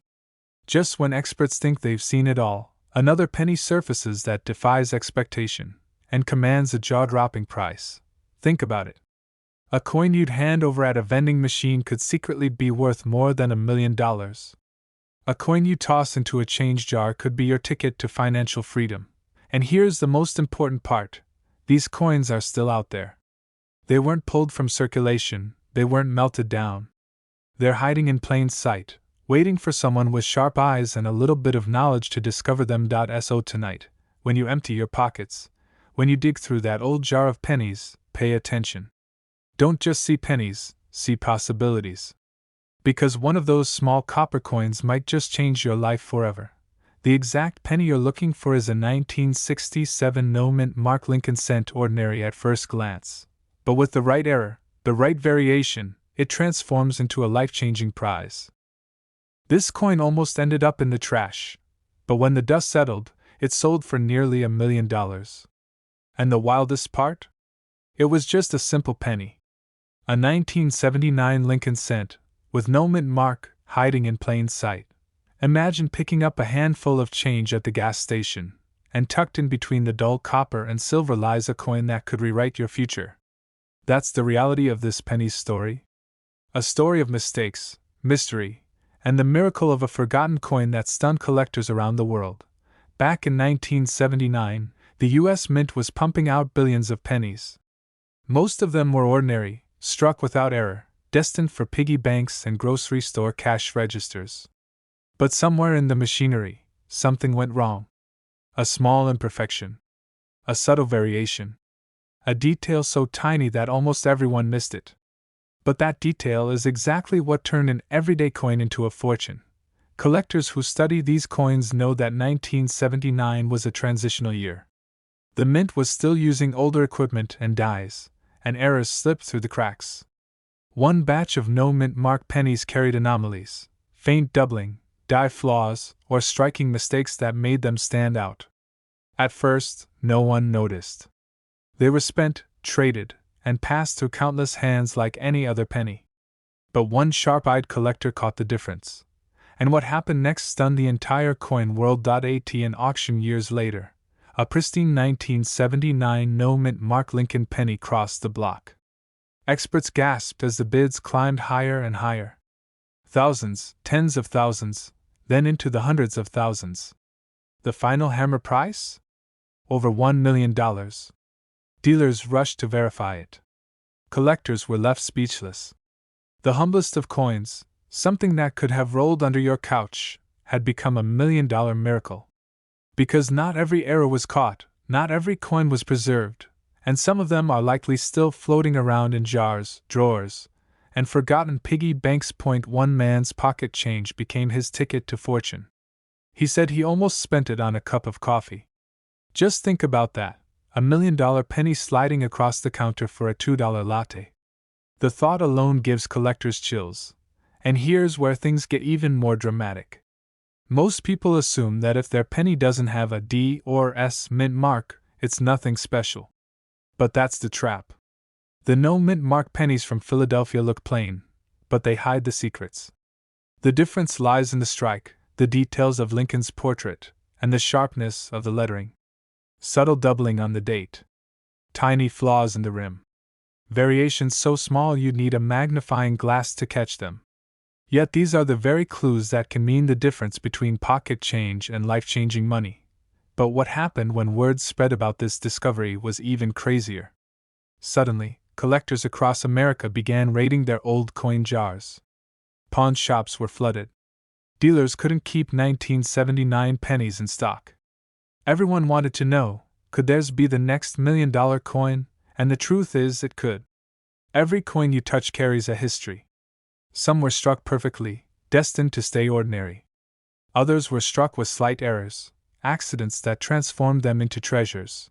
Just when experts think they've seen it all, another penny surfaces that defies expectation and commands a jaw-dropping price. Think about it. A coin you'd hand over at a vending machine could secretly be worth more than $1 million. A coin you toss into a change jar could be your ticket to financial freedom. And here's the most important part: these coins are still out there. They weren't pulled from circulation, they weren't melted down. They're hiding in plain sight, waiting for someone with sharp eyes and a little bit of knowledge to discover them. So tonight, when you empty your pockets, when you dig through that old jar of pennies, pay attention. Don't just see pennies, see possibilities. Because one of those small copper coins might just change your life forever. The exact penny you're looking for is a 1967 no-mint mark Lincoln cent, ordinary at first glance. But with the right error, the right variation, it transforms into a life-changing prize. This coin almost ended up in the trash, but when the dust settled, it sold for nearly $1 million. And the wildest part? It was just a simple penny. A 1979 Lincoln cent, with no mint mark, hiding in plain sight. Imagine picking up a handful of change at the gas station, and tucked in between the dull copper and silver lies a coin that could rewrite your future. That's the reality of this penny's story. A story of mistakes, mystery, and the miracle of a forgotten coin that stunned collectors around the world. Back in 1979, the U.S. Mint was pumping out billions of pennies. Most of them were ordinary, struck without error, destined for piggy banks and grocery store cash registers. But somewhere in the machinery, something went wrong. A small imperfection. A subtle variation. A detail so tiny that almost everyone missed it. But that detail is exactly what turned an everyday coin into a fortune. Collectors who study these coins know that 1979 was a transitional year. The mint was still using older equipment and dies, and errors slipped through the cracks. One batch of no-mint mark pennies carried anomalies, faint doubling, die flaws, or striking mistakes that made them stand out. At first, no one noticed. They were spent, traded, and passed through countless hands like any other penny. But one sharp-eyed collector caught the difference. And what happened next stunned the entire coin world. At an auction years later, a pristine 1979 no-mint mark Lincoln penny crossed the block. Experts gasped as the bids climbed higher and higher. Thousands, tens of thousands, then into the hundreds of thousands. The final hammer price? Over $1 million. Dealers rushed to verify it. Collectors were left speechless. The humblest of coins, something that could have rolled under your couch, had become $1 million miracle. Because not every error was caught, not every coin was preserved, and some of them are likely still floating around in jars, drawers, and forgotten piggy banks. One man's pocket change became his ticket to fortune. He said he almost spent it on a cup of coffee. Just think about that, $1 million penny sliding across the counter for a $2 latte. The thought alone gives collectors chills. And here's where things get even more dramatic. Most people assume that if their penny doesn't have a D or S mint mark, it's nothing special. But that's the trap. The no mint mark pennies from Philadelphia look plain, but they hide the secrets. The difference lies in the strike, the details of Lincoln's portrait, and the sharpness of the lettering. Subtle doubling on the date. Tiny flaws in the rim. Variations so small you'd need a magnifying glass to catch them. Yet these are the very clues that can mean the difference between pocket change and life-changing money. But what happened when word spread about this discovery was even crazier. Suddenly, collectors across America began raiding their old coin jars. Pawn shops were flooded. Dealers couldn't keep 1979 pennies in stock. Everyone wanted to know, could theirs be the next $1 million coin? And the truth is, it could. Every coin you touch carries a history. Some were struck perfectly, destined to stay ordinary. Others were struck with slight errors, accidents that transformed them into treasures.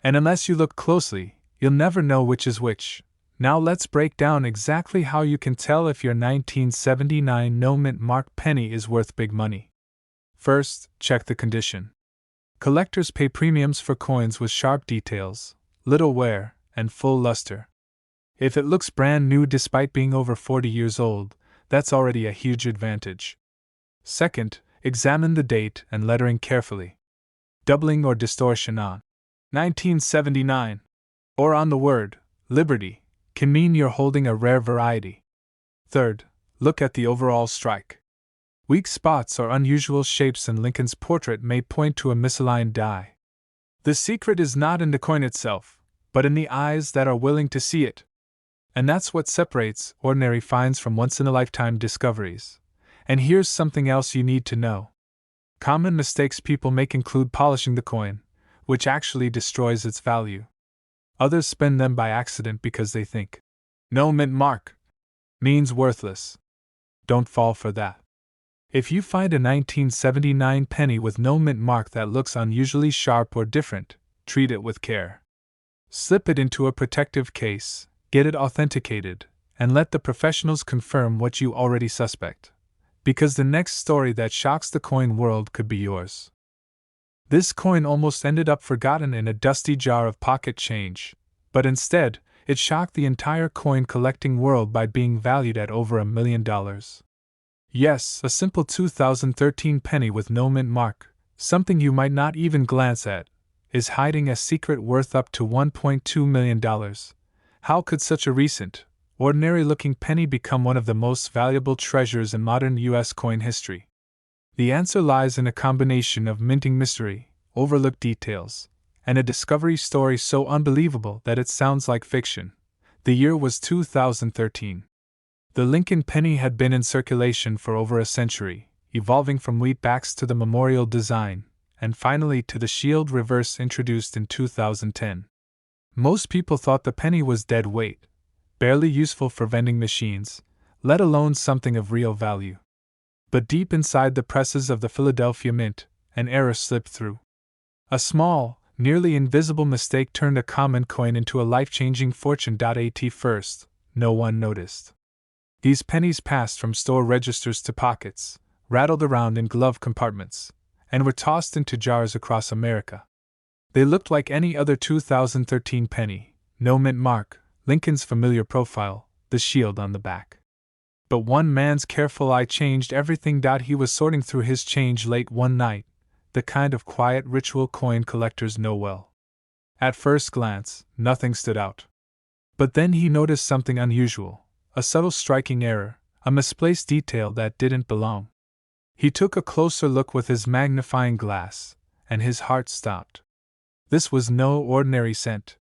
And unless you look closely, you'll never know which is which. Now let's break down exactly how you can tell if your 1979 no-mint mark penny is worth big money. First, check the condition. Collectors pay premiums for coins with sharp details, little wear, and full luster. If it looks brand new despite being over 40 years old, that's already a huge advantage. Second, examine the date and lettering carefully. Doubling or distortion on 1979, or on the word Liberty, can mean you're holding a rare variety. Third, look at the overall strike. Weak spots or unusual shapes in Lincoln's portrait may point to a misaligned die. The secret is not in the coin itself, but in the eyes that are willing to see it. And that's what separates ordinary finds from once-in-a-lifetime discoveries. And here's something else you need to know. Common mistakes people make include polishing the coin, which actually destroys its value. Others spend them by accident because they think, "No mint mark means worthless." Don't fall for that. If you find a 1979 penny with no mint mark that looks unusually sharp or different, treat it with care. Slip it into a protective case, get it authenticated, and let the professionals confirm what you already suspect. Because the next story that shocks the coin world could be yours. This coin almost ended up forgotten in a dusty jar of pocket change, but instead, it shocked the entire coin collecting world by being valued at over $1 million. Yes, a simple 2013 penny with no mint mark, something you might not even glance at, is hiding a secret worth up to $1.2 million. How could such a recent, ordinary-looking penny become one of the most valuable treasures in modern U.S. coin history? The answer lies in a combination of minting mystery, overlooked details, and a discovery story so unbelievable that it sounds like fiction. The year was 2013. The Lincoln penny had been in circulation for over a century, evolving from wheatbacks to the memorial design, and finally to the shield reverse introduced in 2010. Most people thought the penny was dead weight, barely useful for vending machines, let alone something of real value. But deep inside the presses of the Philadelphia Mint, an error slipped through. A small, nearly invisible mistake turned a common coin into a life-changing fortune. At first, no one noticed. These pennies passed from store registers to pockets, rattled around in glove compartments, and were tossed into jars across America. They looked like any other 2013 penny, no mint mark, Lincoln's familiar profile, the shield on the back. But one man's careful eye changed everything. He was sorting through his change late one night, the kind of quiet ritual coin collectors know well. At first glance, nothing stood out. But then he noticed something unusual, a subtle striking error, a misplaced detail that didn't belong. He took a closer look with his magnifying glass, and his heart stopped. This was no ordinary cent.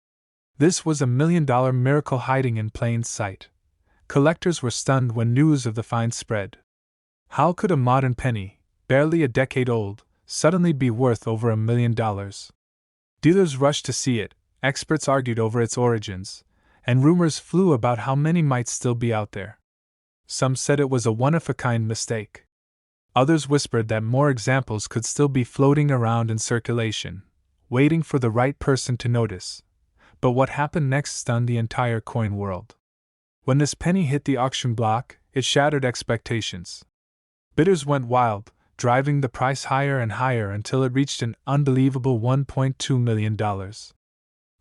This was $1 million miracle hiding in plain sight. Collectors were stunned when news of the find spread. How could a modern penny, barely a decade old, suddenly be worth over $1 million? Dealers rushed to see it, experts argued over its origins, and rumors flew about how many might still be out there. Some said it was a one-of-a-kind mistake. Others whispered that more examples could still be floating around in circulation, waiting for the right person to notice. But what happened next stunned the entire coin world. When this penny hit the auction block, it shattered expectations. Bidders went wild, driving the price higher and higher until it reached an unbelievable $1.2 million.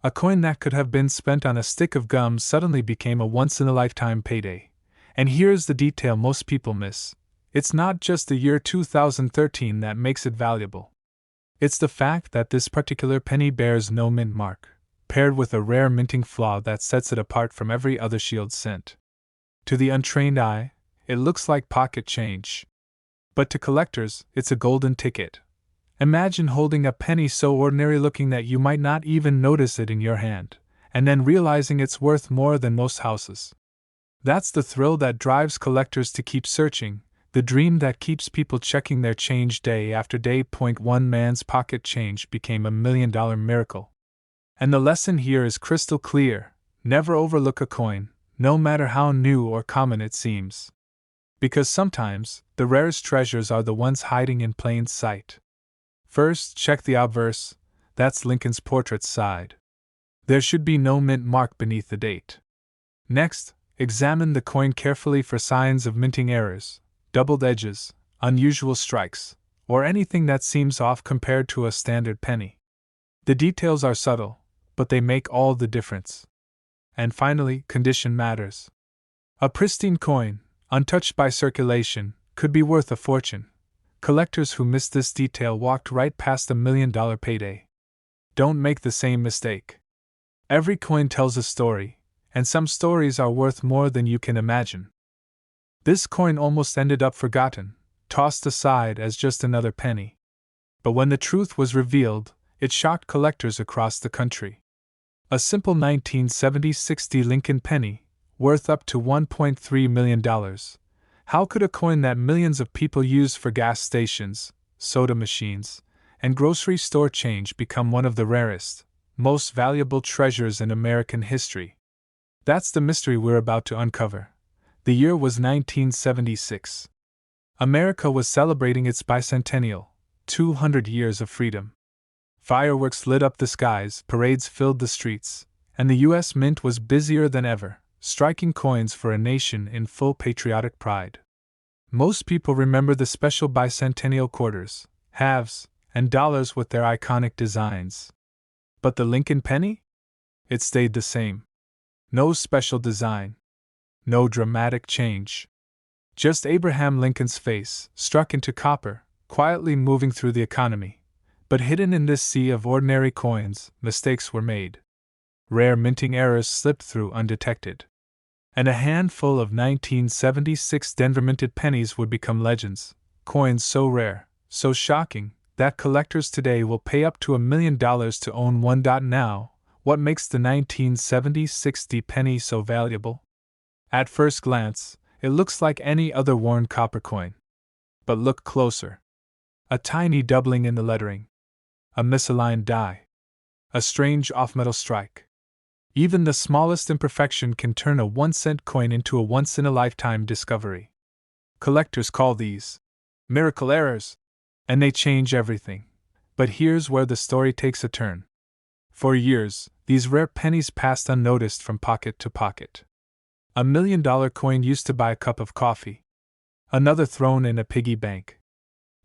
A coin that could have been spent on a stick of gum suddenly became a once-in-a-lifetime payday. And here's the detail most people miss. It's not just the year 2013 that makes it valuable. It's the fact that this particular penny bears no mint mark, paired with a rare minting flaw that sets it apart from every other shield cent. To the untrained eye, it looks like pocket change. But to collectors, it's a golden ticket. Imagine holding a penny so ordinary looking that you might not even notice it in your hand, and then realizing it's worth more than most houses. That's the thrill that drives collectors to keep searching, the dream that keeps people checking their change day after day. One man's pocket change became $1 million miracle. And the lesson here is crystal clear: never overlook a coin, no matter how new or common it seems. Because sometimes, the rarest treasures are the ones hiding in plain sight. First, check the obverse, that's Lincoln's portrait side. There should be no mint mark beneath the date. Next, examine the coin carefully for signs of minting errors, doubled edges, unusual strikes, or anything that seems off compared to a standard penny. The details are subtle, but they make all the difference. And finally, condition matters. A pristine coin, untouched by circulation, could be worth a fortune. Collectors who missed this detail walked right past $1 million payday. Don't make the same mistake. Every coin tells a story, and some stories are worth more than you can imagine. This coin almost ended up forgotten, tossed aside as just another penny. But when the truth was revealed, it shocked collectors across the country. A simple 1970-60 Lincoln penny, worth up to $1.3 million. How could a coin that millions of people use for gas stations, soda machines, and grocery store change become one of the rarest, most valuable treasures in American history? That's the mystery we're about to uncover. The year was 1976. America was celebrating its bicentennial, 200 years of freedom. Fireworks lit up the skies, parades filled the streets, and the U.S. Mint was busier than ever, striking coins for a nation in full patriotic pride. Most people remember the special bicentennial quarters, halves, and dollars with their iconic designs. But the Lincoln penny? It stayed the same. No special design. No dramatic change. Just Abraham Lincoln's face, struck into copper, quietly moving through the economy. But hidden in this sea of ordinary coins, mistakes were made. Rare minting errors slipped through undetected. And a handful of 1976 Denver minted pennies would become legends, coins so rare, so shocking, that collectors today will pay up to $1 million to own one. Now, what makes the 1970-60 penny so valuable? At first glance, it looks like any other worn copper coin. But look closer. A tiny doubling in the lettering. A misaligned die. A strange off-metal strike. Even the smallest imperfection can turn a 1-cent coin into a once-in-a-lifetime discovery. Collectors call these miracle errors, and they change everything. But here's where the story takes a turn. For years, these rare pennies passed unnoticed from pocket to pocket. $1 million coin used to buy a cup of coffee. Another thrown in a piggy bank.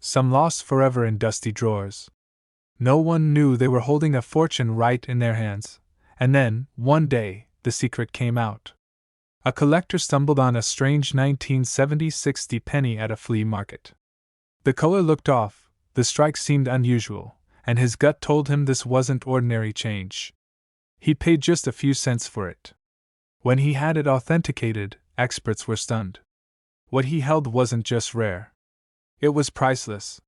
Some lost forever in dusty drawers. No one knew they were holding a fortune right in their hands. And then, one day, the secret came out. A collector stumbled on a strange 1970-60 penny at a flea market. The color looked off, the strike seemed unusual, and his gut told him this wasn't ordinary change. He paid just a few cents for it. When he had it authenticated, experts were stunned. What he held wasn't just rare. It was priceless.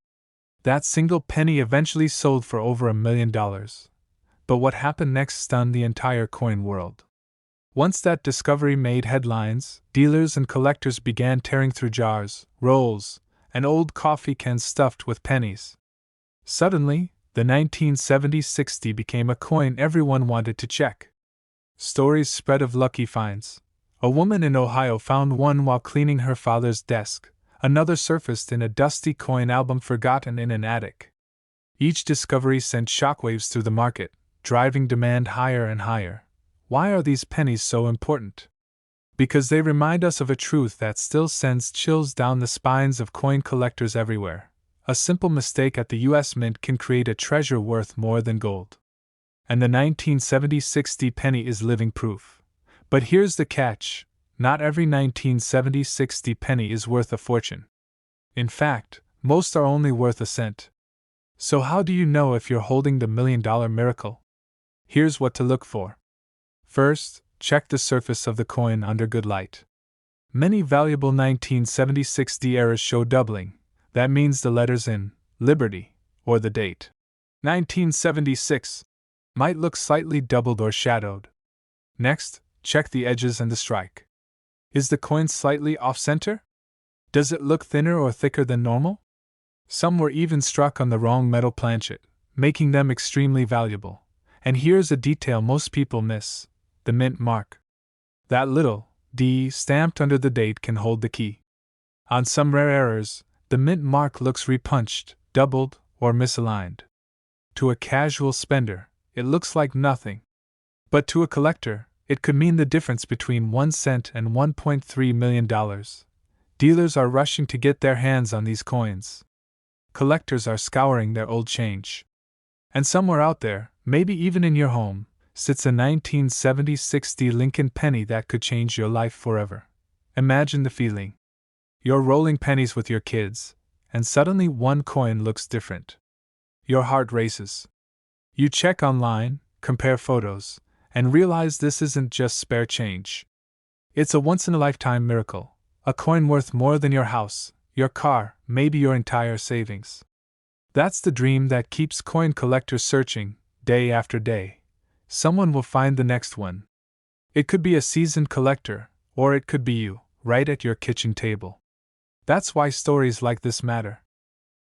That single penny eventually sold for over $1 million. But what happened next stunned the entire coin world. Once that discovery made headlines, dealers and collectors began tearing through jars, rolls, and old coffee cans stuffed with pennies. Suddenly, the 1970-60 became a coin everyone wanted to check. Stories spread of lucky finds. A woman in Ohio found one while cleaning her father's desk. Another surfaced in a dusty coin album forgotten in an attic. Each discovery sent shockwaves through the market, driving demand higher and higher. Why are these pennies so important? Because they remind us of a truth that still sends chills down the spines of coin collectors everywhere. A simple mistake at the U.S. Mint can create a treasure worth more than gold. And the 1970-60 penny is living proof. But here's the catch. Not every 1970-60 penny is worth a fortune. In fact, most are only worth a cent. So how do you know if you're holding the $1 million miracle? Here's what to look for. First, check the surface of the coin under good light. Many valuable 1970-60 errors show doubling. That means the letters in Liberty, or the date 1976, might look slightly doubled or shadowed. Next, check the edges and the strike. Is the coin slightly off-center? Does it look thinner or thicker than normal? Some were even struck on the wrong metal planchet, making them extremely valuable. And here's a detail most people miss: the mint mark. That little D stamped under the date can hold the key. On some rare errors, the mint mark looks repunched, doubled, or misaligned. To a casual spender, it looks like nothing. But to a collector, it could mean the difference between 1 cent and $1.3 million. Dealers are rushing to get their hands on these coins. Collectors are scouring their old change. And somewhere out there, maybe even in your home, sits a 1970-60 Lincoln penny that could change your life forever. Imagine the feeling. You're rolling pennies with your kids, and suddenly one coin looks different. Your heart races. You check online, compare photos, and realize this isn't just spare change. It's a once-in-a-lifetime miracle, a coin worth more than your house, your car, maybe your entire savings. That's the dream that keeps coin collectors searching, day after day. Someone will find the next one. It could be a seasoned collector, or it could be you, right at your kitchen table. That's why stories like this matter.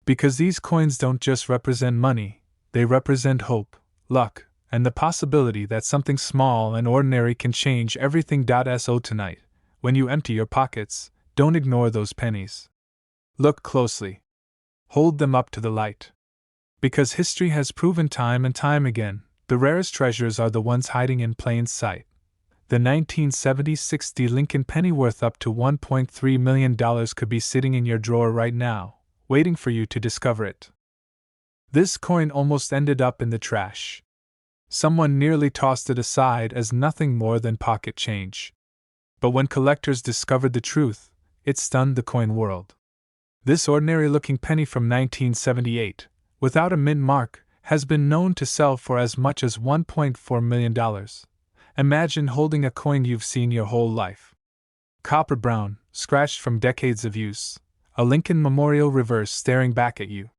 Because these coins don't just represent money, they represent hope, luck, and the possibility that something small and ordinary can change everything. So tonight, when you empty your pockets, don't ignore those pennies. Look closely. Hold them up to the light. Because history has proven time and time again, the rarest treasures are the ones hiding in plain sight. The 1976 Lincoln penny worth up to $1.3 million could be sitting in your drawer right now, waiting for you to discover it. This coin almost ended up in the trash. Someone nearly tossed it aside as nothing more than pocket change. But when collectors discovered the truth, it stunned the coin world. This ordinary-looking penny from 1978, without a mint mark, has been known to sell for as much as $1.4 million. Imagine holding a coin you've seen your whole life. Copper brown, scratched from decades of use, a Lincoln Memorial reverse staring back at you.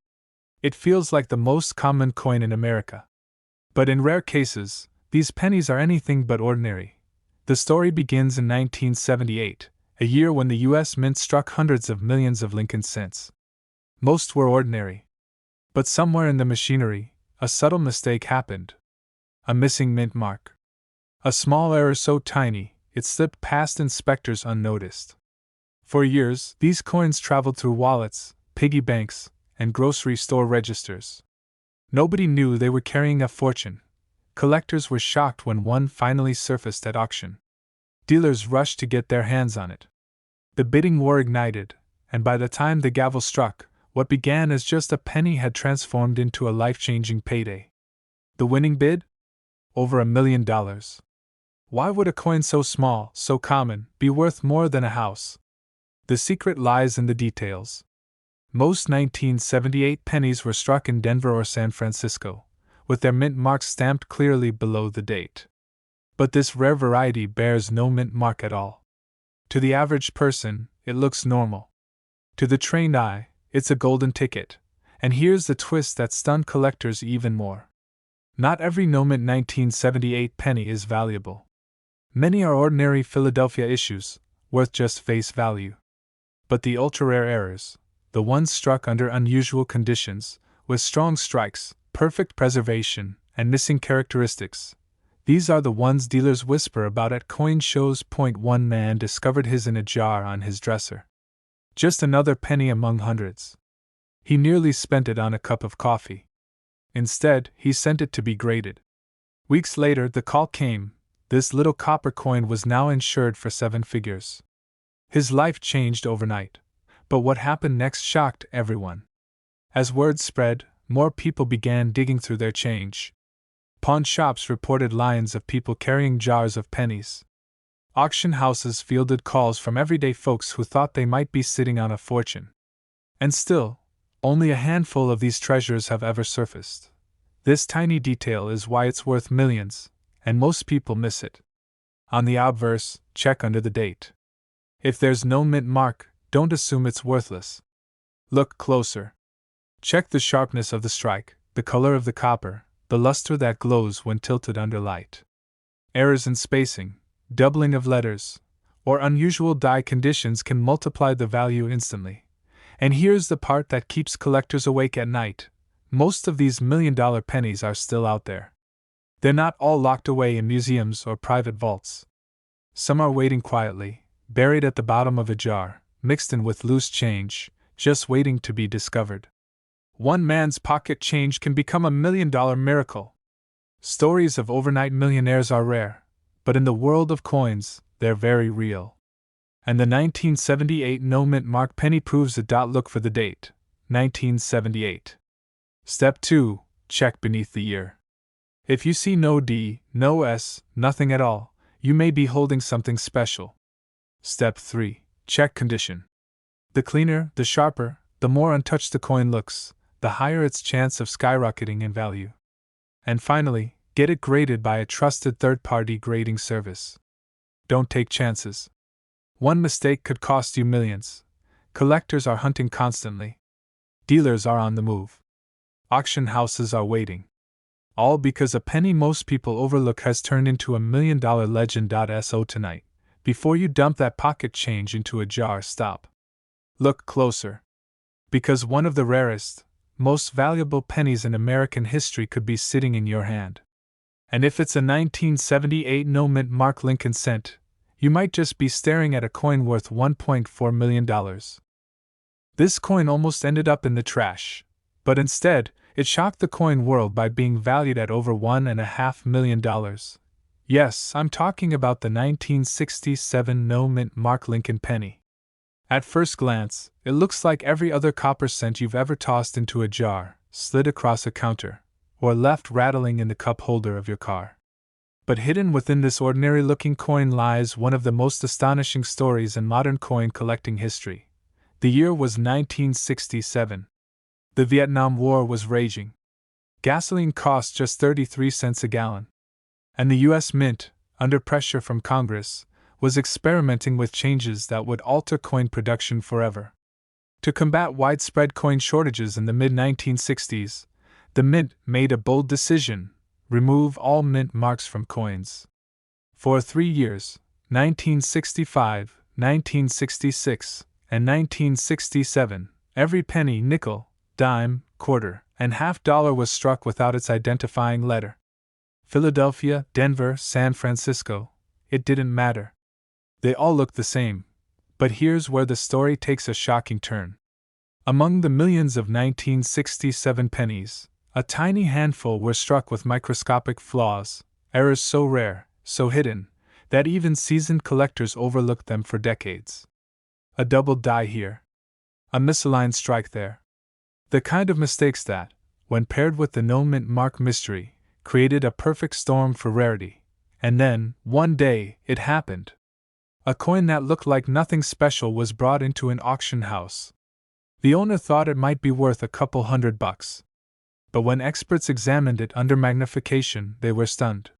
It feels like the most common coin in America. But in rare cases, these pennies are anything but ordinary. The story begins in 1978, a year when the U.S. Mint struck hundreds of millions of Lincoln cents. Most were ordinary. But somewhere in the machinery, a subtle mistake happened. A missing mint mark. A small error so tiny, it slipped past inspectors unnoticed. For years, these coins traveled through wallets, piggy banks, and grocery store registers. Nobody knew they were carrying a fortune. Collectors were shocked when one finally surfaced at auction. Dealers rushed to get their hands on it. The bidding war ignited, and by the time the gavel struck, what began as just a penny had transformed into a life-changing payday. The winning bid? Over $1 million. Why would a coin so small, so common, be worth more than a house? The secret lies in the details. Most 1978 pennies were struck in Denver or San Francisco, with their mint marks stamped clearly below the date. But this rare variety bears no mint mark at all. To the average person, it looks normal. To the trained eye, it's a golden ticket, and here's the twist that stunned collectors even more. Not every no-mint 1978 penny is valuable. Many are ordinary Philadelphia issues, worth just face value. But the ultra-rare errors, the ones struck under unusual conditions, with strong strikes, perfect preservation, and missing characteristics, these are the ones dealers whisper about at coin shows. One man discovered his in a jar on his dresser. Just another penny among hundreds. He nearly spent it on a cup of coffee. Instead, he sent it to be graded. Weeks later, the call came. This little copper coin was now insured for 7 figures. His life changed overnight. But what happened next shocked everyone. As word spread, more people began digging through their change. Pawn shops reported lines of people carrying jars of pennies. Auction houses fielded calls from everyday folks who thought they might be sitting on a fortune. And still, only a handful of these treasures have ever surfaced. This tiny detail is why it's worth millions, and most people miss it. On the obverse, check under the date. If there's no mint mark, don't assume it's worthless. Look closer. Check the sharpness of the strike, the color of the copper, the luster that glows when tilted under light. Errors in spacing, doubling of letters, or unusual die conditions can multiply the value instantly. And here's the part that keeps collectors awake at night. Most of these million-dollar pennies are still out there. They're not all locked away in museums or private vaults. Some are waiting quietly, buried at the bottom of a jar, mixed in with loose change, just waiting to be discovered. One man's pocket change can become $1 million miracle. Stories of overnight millionaires are rare, but in the world of coins, they're very real. And the 1978 no-mint mark penny proves it. Look for the date, 1978. Step 2. Check beneath the year. If you see no D, no S, nothing at all, you may be holding something special. Step 3. Check condition. The cleaner, the sharper, the more untouched the coin looks, the higher its chance of skyrocketing in value. And finally, Get it graded by a trusted third-party grading service. Don't take chances. One mistake could cost you millions. Collectors are hunting constantly. Dealers are on the move. Auction houses are waiting. All because a penny most people overlook has turned into $1 million legend. So tonight, before you dump that pocket change into a jar, stop. Look closer. Because one of the rarest, most valuable pennies in American history could be sitting in your hand. And if it's a 1978 no-mint mark Lincoln cent, you might just be staring at a coin worth $1.4 million. This coin almost ended up in the trash, but instead, it shocked the coin world by being valued at over $1.5 million. Yes, I'm talking about the 1967 no-mint mark Lincoln penny. At first glance, it looks like every other copper cent you've ever tossed into a jar, slid across a counter, or left rattling in the cup holder of your car. But hidden within this ordinary-looking coin lies one of the most astonishing stories in modern coin collecting history. The year was 1967. The Vietnam War was raging. Gasoline cost just 33 cents a gallon. And the U.S. Mint, under pressure from Congress, was experimenting with changes that would alter coin production forever. To combat widespread coin shortages in the mid-1960s, the Mint made a bold decision: remove all mint marks from coins. For 3 years, 1965, 1966, and 1967, every penny, nickel, dime, quarter, and half dollar was struck without its identifying letter. Philadelphia, Denver, San Francisco, it didn't matter. They all looked the same. But here's where the story takes a shocking turn. Among the millions of 1967 pennies, a tiny handful were struck with microscopic flaws, errors so rare, so hidden, that even seasoned collectors overlooked them for decades. A double die here. A misaligned strike there. The kind of mistakes that, when paired with the no-mint mark mystery, created a perfect storm for rarity. And then, one day, it happened. A coin that looked like nothing special was brought into an auction house. The owner thought it might be worth a couple $100. But when experts examined it under magnification, they were stunned.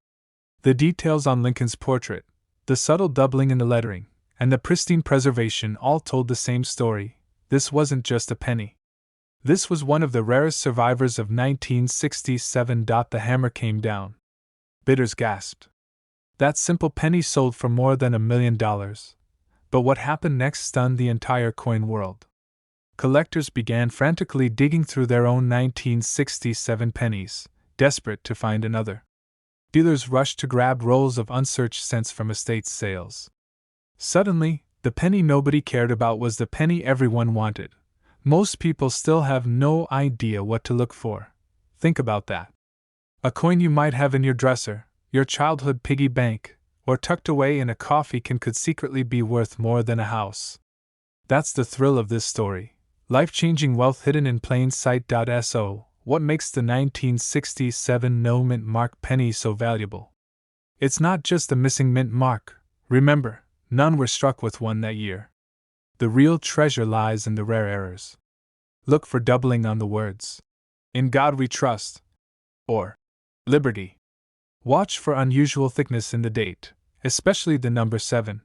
The details on Lincoln's portrait, the subtle doubling in the lettering, and the pristine preservation all told the same story. This wasn't just a penny. This was one of the rarest survivors of 1967. The hammer came down. Bidders gasped. That simple penny sold for more than $1 million. But what happened next stunned the entire coin world. Collectors began frantically digging through their own 1967 pennies, desperate to find another. Dealers rushed to grab rolls of unsearched cents from estate sales. Suddenly, the penny nobody cared about was the penny everyone wanted. Most people still have no idea what to look for. Think about that. A coin you might have in your dresser, your childhood piggy bank, or tucked away in a coffee can could secretly be worth more than a house. That's the thrill of this story. Life-changing wealth hidden in plain sight. So, what makes the 1967 no-mint mark penny so valuable? It's not just the missing mint mark. Remember, none were struck with one that year. The real treasure lies in the rare errors. Look for doubling on the words, "In God We Trust," or "Liberty." Watch for unusual thickness in the date, especially the number 7.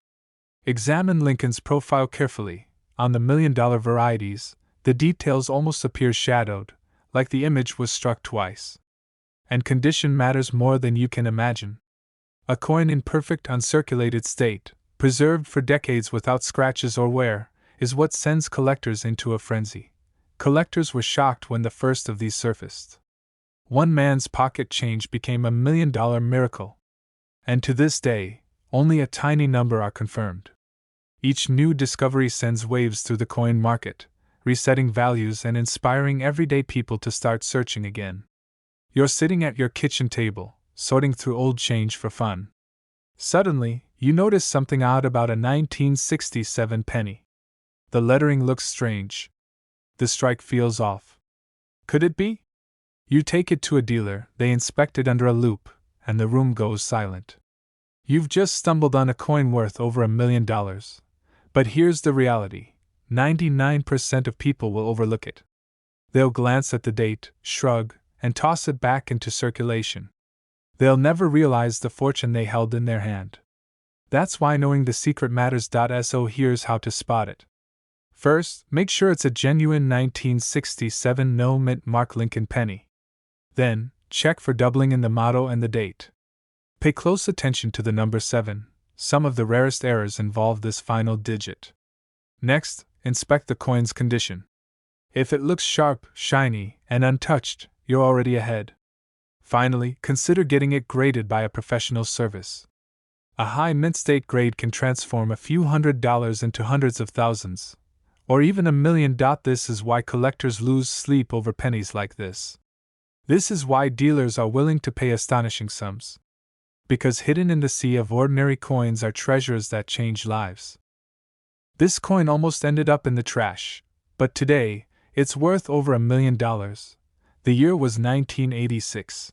Examine Lincoln's profile carefully. On the $1 million varieties, the details almost appear shadowed, like the image was struck twice. And condition matters more than you can imagine. A coin in perfect uncirculated state, preserved for decades without scratches or wear, is what sends collectors into a frenzy. Collectors were shocked when the first of these surfaced. One man's pocket change became $1 million miracle. And to this day, only a tiny number are confirmed. Each new discovery sends waves through the coin market, resetting values and inspiring everyday people to start searching again. You're sitting at your kitchen table, sorting through old change for fun. Suddenly, you notice something odd about a 1967 penny. The lettering looks strange. The strike feels off. Could it be? You take it to a dealer, they inspect it under a loupe, and the room goes silent. You've just stumbled on a coin worth over $1 million. But here's the reality: 99% of people will overlook it. They'll glance at the date, shrug, and toss it back into circulation. They'll never realize the fortune they held in their hand. That's why knowing the secret matters. So here's how to spot it. First, make sure it's a genuine 1967 no mint mark Lincoln penny. Then, check for doubling in the motto and the date. Pay close attention to the number 7. Some of the rarest errors involve this final digit. Next, inspect the coin's condition. If it looks sharp, shiny, and untouched, you're already ahead. Finally, consider getting it graded by a professional service. A high mint state grade can transform a few $100s into hundreds of thousands, or even $1 million. This is why collectors lose sleep over pennies like this. This is why dealers are willing to pay astonishing sums. Because hidden in the sea of ordinary coins are treasures that change lives. This coin almost ended up in the trash, but today, it's worth over $1 million. The year was 1986.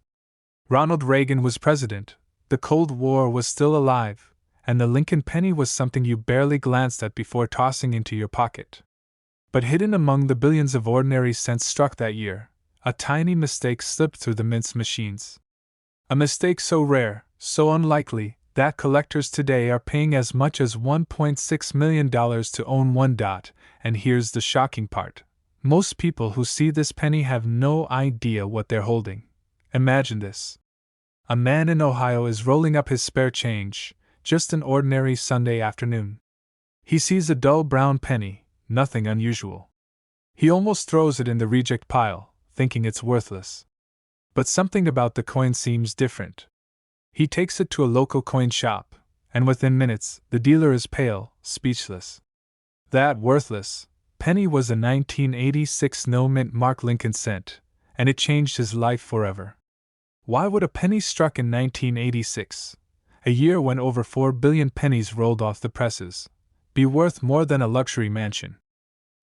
Ronald Reagan was president, the Cold War was still alive, and the Lincoln penny was something you barely glanced at before tossing into your pocket. But hidden among the billions of ordinary cents struck that year, a tiny mistake slipped through the mint's machines. A mistake so rare, so unlikely, that collectors today are paying as much as $1.6 million to own one. And here's the shocking part. Most people who see this penny have no idea what they're holding. Imagine this. A man in Ohio is rolling up his spare change, just an ordinary Sunday afternoon. He sees a dull brown penny, nothing unusual. He almost throws it in the reject pile, thinking it's worthless. But something about the coin seems different. He takes it to a local coin shop, and within minutes, the dealer is pale, speechless. That worthless penny was a 1986 no mint mark Lincoln cent, and it changed his life forever. Why would a penny struck in 1986, a year when over 4 billion pennies rolled off the presses, be worth more than a luxury mansion?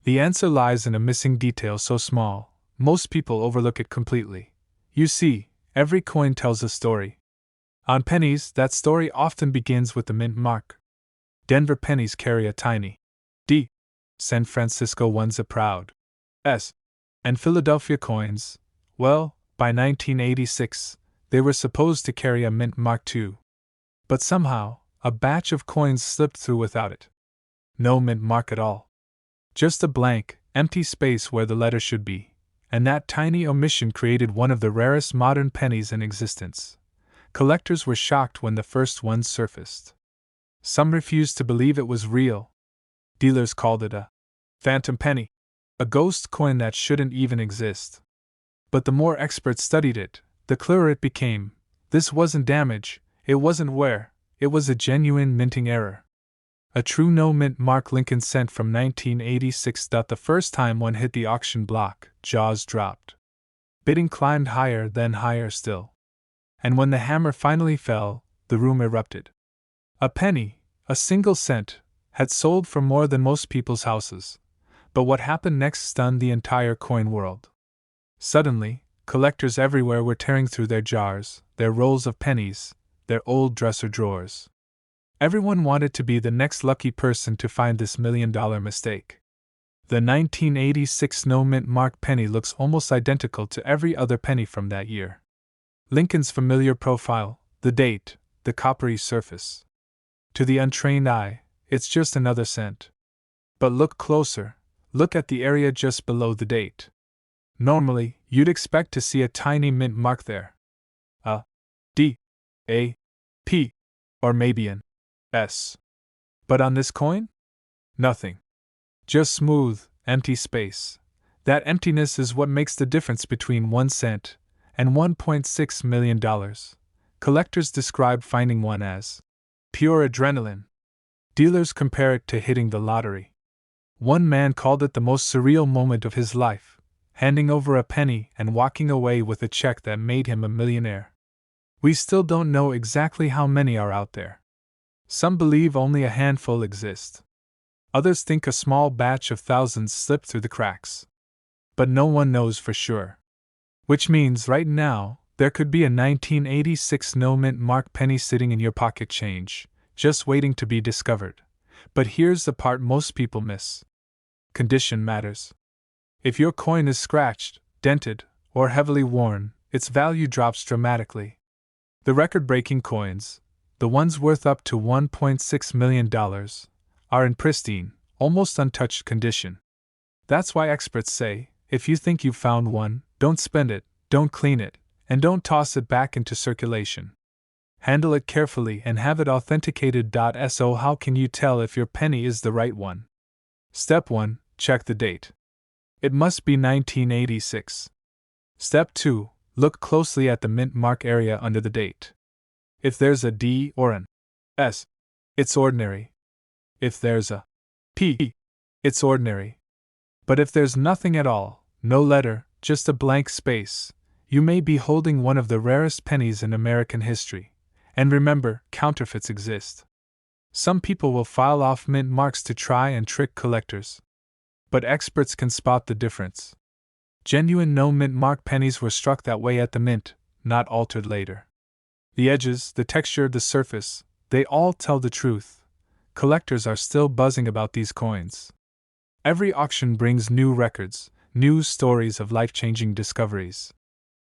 The answer lies in a missing detail so small, most people overlook it completely. You see, every coin tells a story. On pennies, that story often begins with the mint mark. Denver pennies carry a tiny D. San Francisco ones a proud S. And Philadelphia coins, well, by 1986, they were supposed to carry a mint mark too. But somehow, a batch of coins slipped through without it. No mint mark at all. Just a blank, empty space where the letter should be, and that tiny omission created one of the rarest modern pennies in existence. Collectors were shocked when the first ones surfaced. Some refused to believe it was real. Dealers called it a phantom penny, a ghost coin that shouldn't even exist. But the more experts studied it, the clearer it became. This wasn't damage, it wasn't wear, it was a genuine minting error. A true no mint mark Lincoln cent from 1986. The first time one hit the auction block, jaws dropped. Bidding climbed higher, then higher still. And when the hammer finally fell, the room erupted. A penny, a single cent, had sold for more than most people's houses. But what happened next stunned the entire coin world. Suddenly, collectors everywhere were tearing through their jars, their rolls of pennies, their old dresser drawers. Everyone wanted to be the next lucky person to find this $1 million mistake. The 1986 no mint mark penny looks almost identical to every other penny from that year. Lincoln's familiar profile, the date, the coppery surface. To the untrained eye, it's just another cent. But look closer, look at the area just below the date. Normally, you'd expect to see a tiny mint mark there. A D, A, P, or maybe an S. But on this coin? Nothing. Just smooth, empty space. That emptiness is what makes the difference between 1 cent and $1.6 million. Collectors describe finding one as pure adrenaline. Dealers compare it to hitting the lottery. One man called it the most surreal moment of his life, handing over a penny and walking away with a check that made him a millionaire. We still don't know exactly how many are out there. Some believe only a handful exist. Others think a small batch of thousands slipped through the cracks. But no one knows for sure. Which means right now, there could be a 1986 no mint mark penny sitting in your pocket change, just waiting to be discovered. But here's the part most people miss. Condition matters. If your coin is scratched, dented, or heavily worn, its value drops dramatically. The record-breaking coins, the ones worth up to $1.6 million, are in pristine, almost untouched condition. That's why experts say, if you think you've found one, don't spend it, don't clean it, and don't toss it back into circulation. Handle it carefully and have it authenticated. So how can you tell if your penny is the right one? Step 1. Check the date. It must be 1986. Step 2. Look closely at the mint mark area under the date. If there's a D or an S, it's ordinary. If there's a P, it's ordinary. But if there's nothing at all, no letter, just a blank space, you may be holding one of the rarest pennies in American history. And remember, counterfeits exist. Some people will file off mint marks to try and trick collectors. But experts can spot the difference. Genuine no-mint mark pennies were struck that way at the mint, not altered later. The edges, the texture, the surface, they all tell the truth. Collectors are still buzzing about these coins. Every auction brings new records, new stories of life-changing discoveries.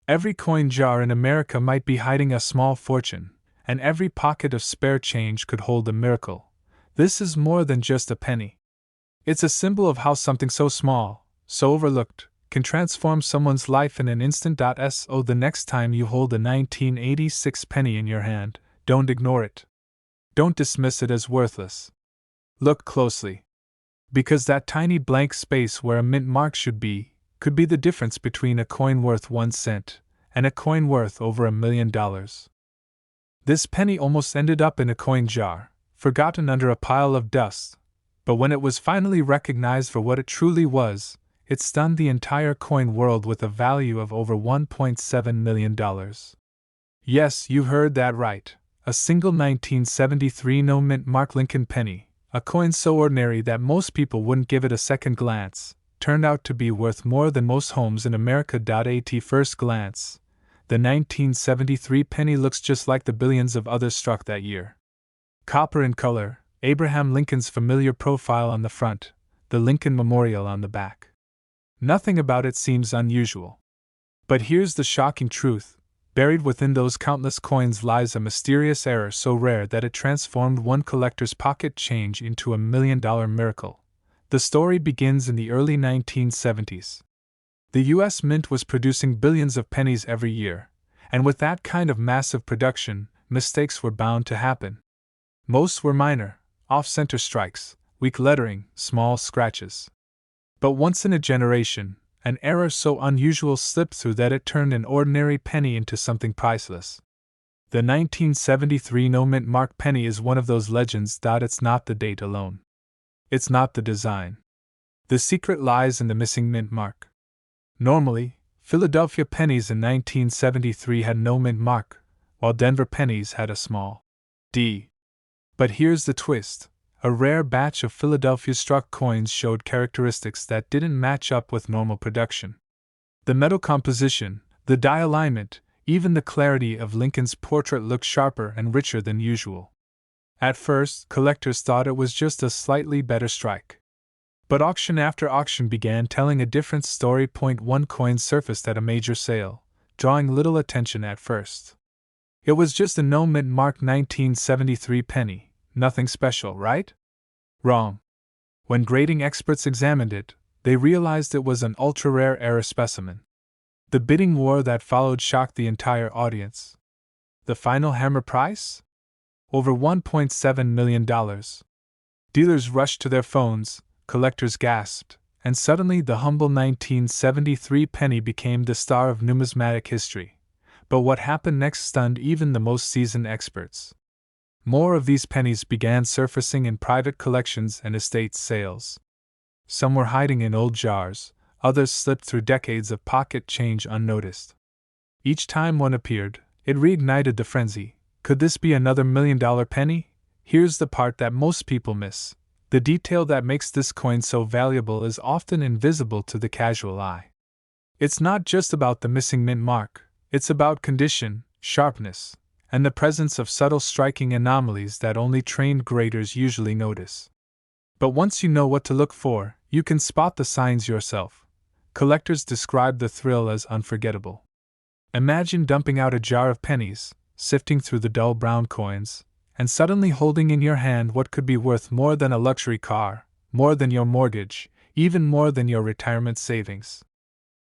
Every coin jar in America might be hiding a small fortune, and every pocket of spare change could hold a miracle. This is more than just a penny. It's a symbol of how something so small, so overlooked, can transform someone's life in an instant. So the next time you hold a 1986 penny in your hand, don't ignore it. Don't dismiss it as worthless. Look closely. Because that tiny blank space where a mint mark should be, could be the difference between a coin worth 1 cent and a coin worth over $1 million. This penny almost ended up in a coin jar, forgotten under a pile of dust, but when it was finally recognized for what it truly was, it stunned the entire coin world with a value of over $1.7 million. Yes, you heard that right. A single 1973 no-mint mark Lincoln penny, a coin so ordinary that most people wouldn't give it a second glance, turned out to be worth more than most homes in America. At first glance, the 1973 penny looks just like the billions of others struck that year. Copper in color, Abraham Lincoln's familiar profile on the front, the Lincoln Memorial on the back. Nothing about it seems unusual. But here's the shocking truth. Buried within those countless coins lies a mysterious error so rare that it transformed one collector's pocket change into $1 million miracle. The story begins in the early 1970s. The U.S. Mint was producing billions of pennies every year, and with that kind of massive production, mistakes were bound to happen. Most were minor, off-center strikes, weak lettering, small scratches. But once in a generation, an error so unusual slipped through that it turned an ordinary penny into something priceless. The 1973 no-mint mark penny is one of those legends. It's not the date alone. It's not the design. The secret lies in the missing mint mark. Normally, Philadelphia pennies in 1973 had no mint mark, while Denver pennies had a small D. But here's the twist. A rare batch of Philadelphia struck coins showed characteristics that didn't match up with normal production. The metal composition, the die alignment, even the clarity of Lincoln's portrait looked sharper and richer than usual. At first, collectors thought it was just a slightly better strike. But auction after auction began telling a different story. One coin surfaced at a major sale, drawing little attention at first. It was just a no-mint mark 1973 penny. Nothing special, right? Wrong. When grading experts examined it, they realized it was an ultra-rare error specimen. The bidding war that followed shocked the entire audience. The final hammer price? Over $1.7 million. Dealers rushed to their phones, collectors gasped, and suddenly the humble 1973 penny became the star of numismatic history. But what happened next stunned even the most seasoned experts. More of these pennies began surfacing in private collections and estate sales. Some were hiding in old jars, others slipped through decades of pocket change unnoticed. Each time one appeared, it reignited the frenzy. Could this be another $1 million penny? Here's the part that most people miss. The detail that makes this coin so valuable is often invisible to the casual eye. It's not just about the missing mint mark, it's about condition, sharpness, and the presence of subtle striking anomalies that only trained graders usually notice. But once you know what to look for, you can spot the signs yourself. Collectors describe the thrill as unforgettable. Imagine dumping out a jar of pennies, sifting through the dull brown coins, and suddenly holding in your hand what could be worth more than a luxury car, more than your mortgage, even more than your retirement savings.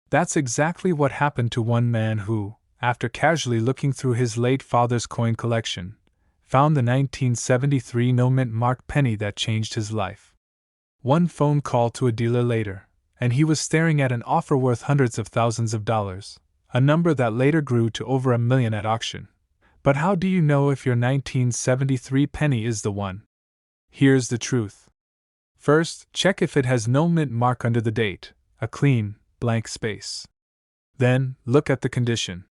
That's exactly what happened to one man who, after casually looking through his late father's coin collection, found the 1973 no-mint mark penny that changed his life. One phone call to a dealer later, and he was staring at an offer worth hundreds of thousands of dollars, a number that later grew to over $1 million at auction. But how do you know if your 1973 penny is the one? Here's the truth. First, check if it has no mint mark under the date, a clean, blank space. Then, look at the condition.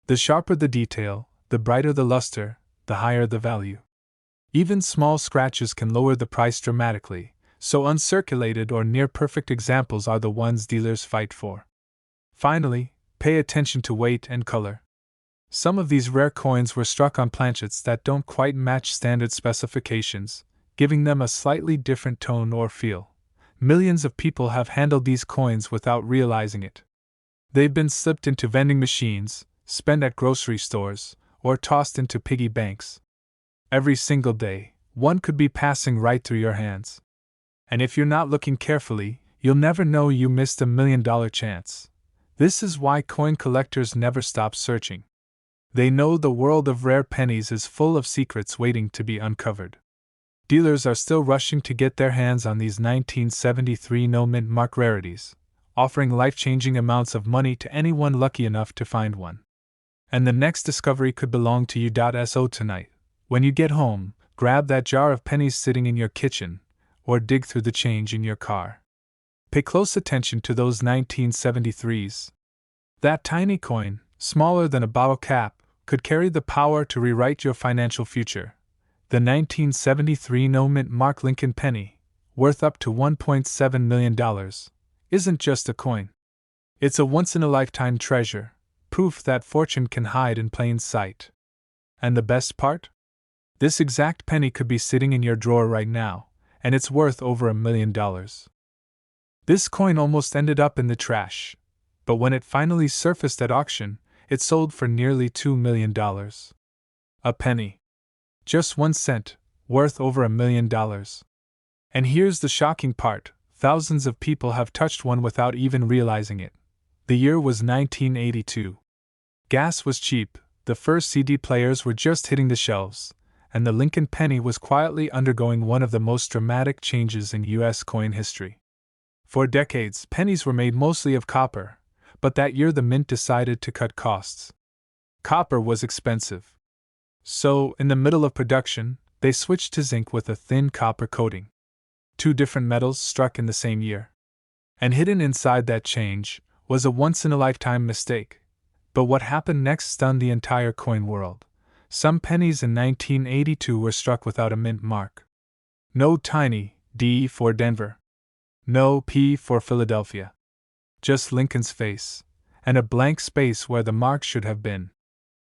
The sharper the detail, the brighter the luster, the higher the value. Even small scratches can lower the price dramatically, so uncirculated or near-perfect examples are the ones dealers fight for. Finally, pay attention to weight and color. Some of these rare coins were struck on planchets that don't quite match standard specifications, giving them a slightly different tone or feel. Millions of people have handled these coins without realizing it. They've been slipped into vending machines, spent at grocery stores, or tossed into piggy banks. Every single day, one could be passing right through your hands. And if you're not looking carefully, you'll never know you missed $1 million chance. This is why coin collectors never stop searching. They know the world of rare pennies is full of secrets waiting to be uncovered. Dealers are still rushing to get their hands on these 1973 no-mint mark rarities, offering life-changing amounts of money to anyone lucky enough to find one. And the next discovery could belong to you. So tonight, when you get home, grab that jar of pennies sitting in your kitchen, or dig through the change in your car. Pay close attention to those 1973s. That tiny coin, smaller than a bottle cap, could carry the power to rewrite your financial future. The 1973 no-mint mark Lincoln penny, worth up to $1.7 million, isn't just a coin. It's a once-in-a-lifetime treasure, proof that fortune can hide in plain sight. And the best part? This exact penny could be sitting in your drawer right now, and it's worth over $1 million. This coin almost ended up in the trash, but when it finally surfaced at auction, it sold for nearly $2 million. A penny. Just 1 cent, worth over $1 million. And here's the shocking part, thousands of people have touched one without even realizing it. The year was 1982. Gas was cheap, the first CD players were just hitting the shelves, and the Lincoln penny was quietly undergoing one of the most dramatic changes in U.S. coin history. For decades, pennies were made mostly of copper, but that year the mint decided to cut costs. Copper was expensive. So, in the middle of production, they switched to zinc with a thin copper coating. 2 different metals struck in the same year. And hidden inside that change was a once-in-a-lifetime mistake. But what happened next stunned the entire coin world. Some pennies in 1982 were struck without a mint mark. No tiny D for Denver. No P for Philadelphia. Just Lincoln's face, and a blank space where the mark should have been.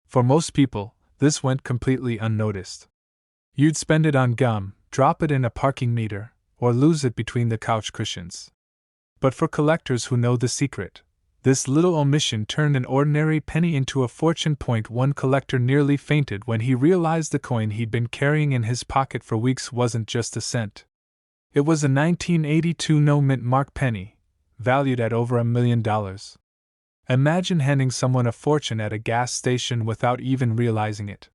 For most people, this went completely unnoticed. You'd spend it on gum, drop it in a parking meter, or lose it between the couch cushions. But for collectors who know the secret, this little omission turned an ordinary penny into a fortune. One collector nearly fainted when he realized the coin he'd been carrying in his pocket for weeks wasn't just a cent. It was a 1982 no-mint mark penny, valued at over $1 million. Imagine handing someone a fortune at a gas station without even realizing it.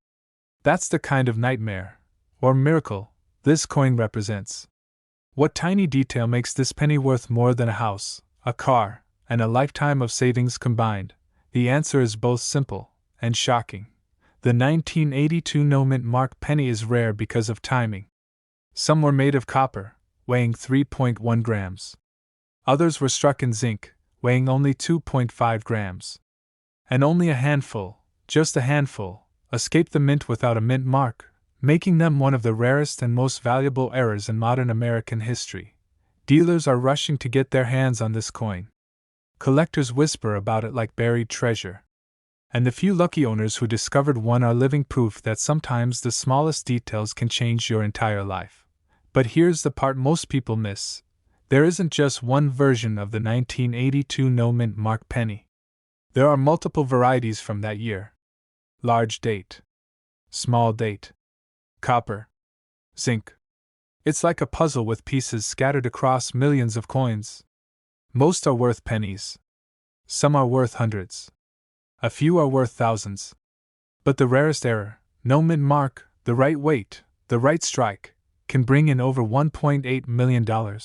That's the kind of nightmare, or miracle, this coin represents. What tiny detail makes this penny worth more than a house, a car, and a lifetime of savings combined? The answer is both simple and shocking. The 1982 no-mint mark penny is rare because of timing. Some were made of copper, weighing 3.1 grams. Others were struck in zinc, weighing only 2.5 grams. And only a handful, just a handful, escaped the mint without a mint mark, making them one of the rarest and most valuable errors in modern American history. Dealers are rushing to get their hands on this coin. Collectors whisper about it like buried treasure. And the few lucky owners who discovered one are living proof that sometimes the smallest details can change your entire life. But here's the part most people miss. There isn't just one version of the 1982 no-mint mark penny. There are multiple varieties from that year. Large date. small date, copper, zinc. It's like a puzzle with pieces scattered across millions of coins. Most are worth pennies. Some are worth hundreds. A few are worth thousands. But the rarest error, no mint mark, the right weight, the right strike, can bring in over $1.8 million.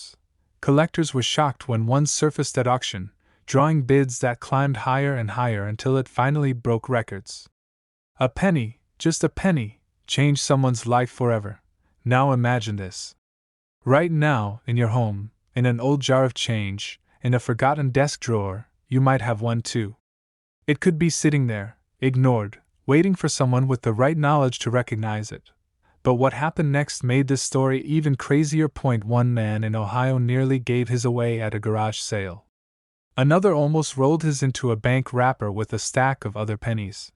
Collectors were shocked when one surfaced at auction, drawing bids that climbed higher and higher until it finally broke records. A penny, just a penny, changed someone's life forever. Now imagine this. Right now, in your home, in an old jar of change, in a forgotten desk drawer, you might have one too. It could be sitting there, ignored, waiting for someone with the right knowledge to recognize it. But what happened next made this story even crazier. One man in Ohio nearly gave his away at a garage sale. Another almost rolled his into a bank wrapper with a stack of other pennies.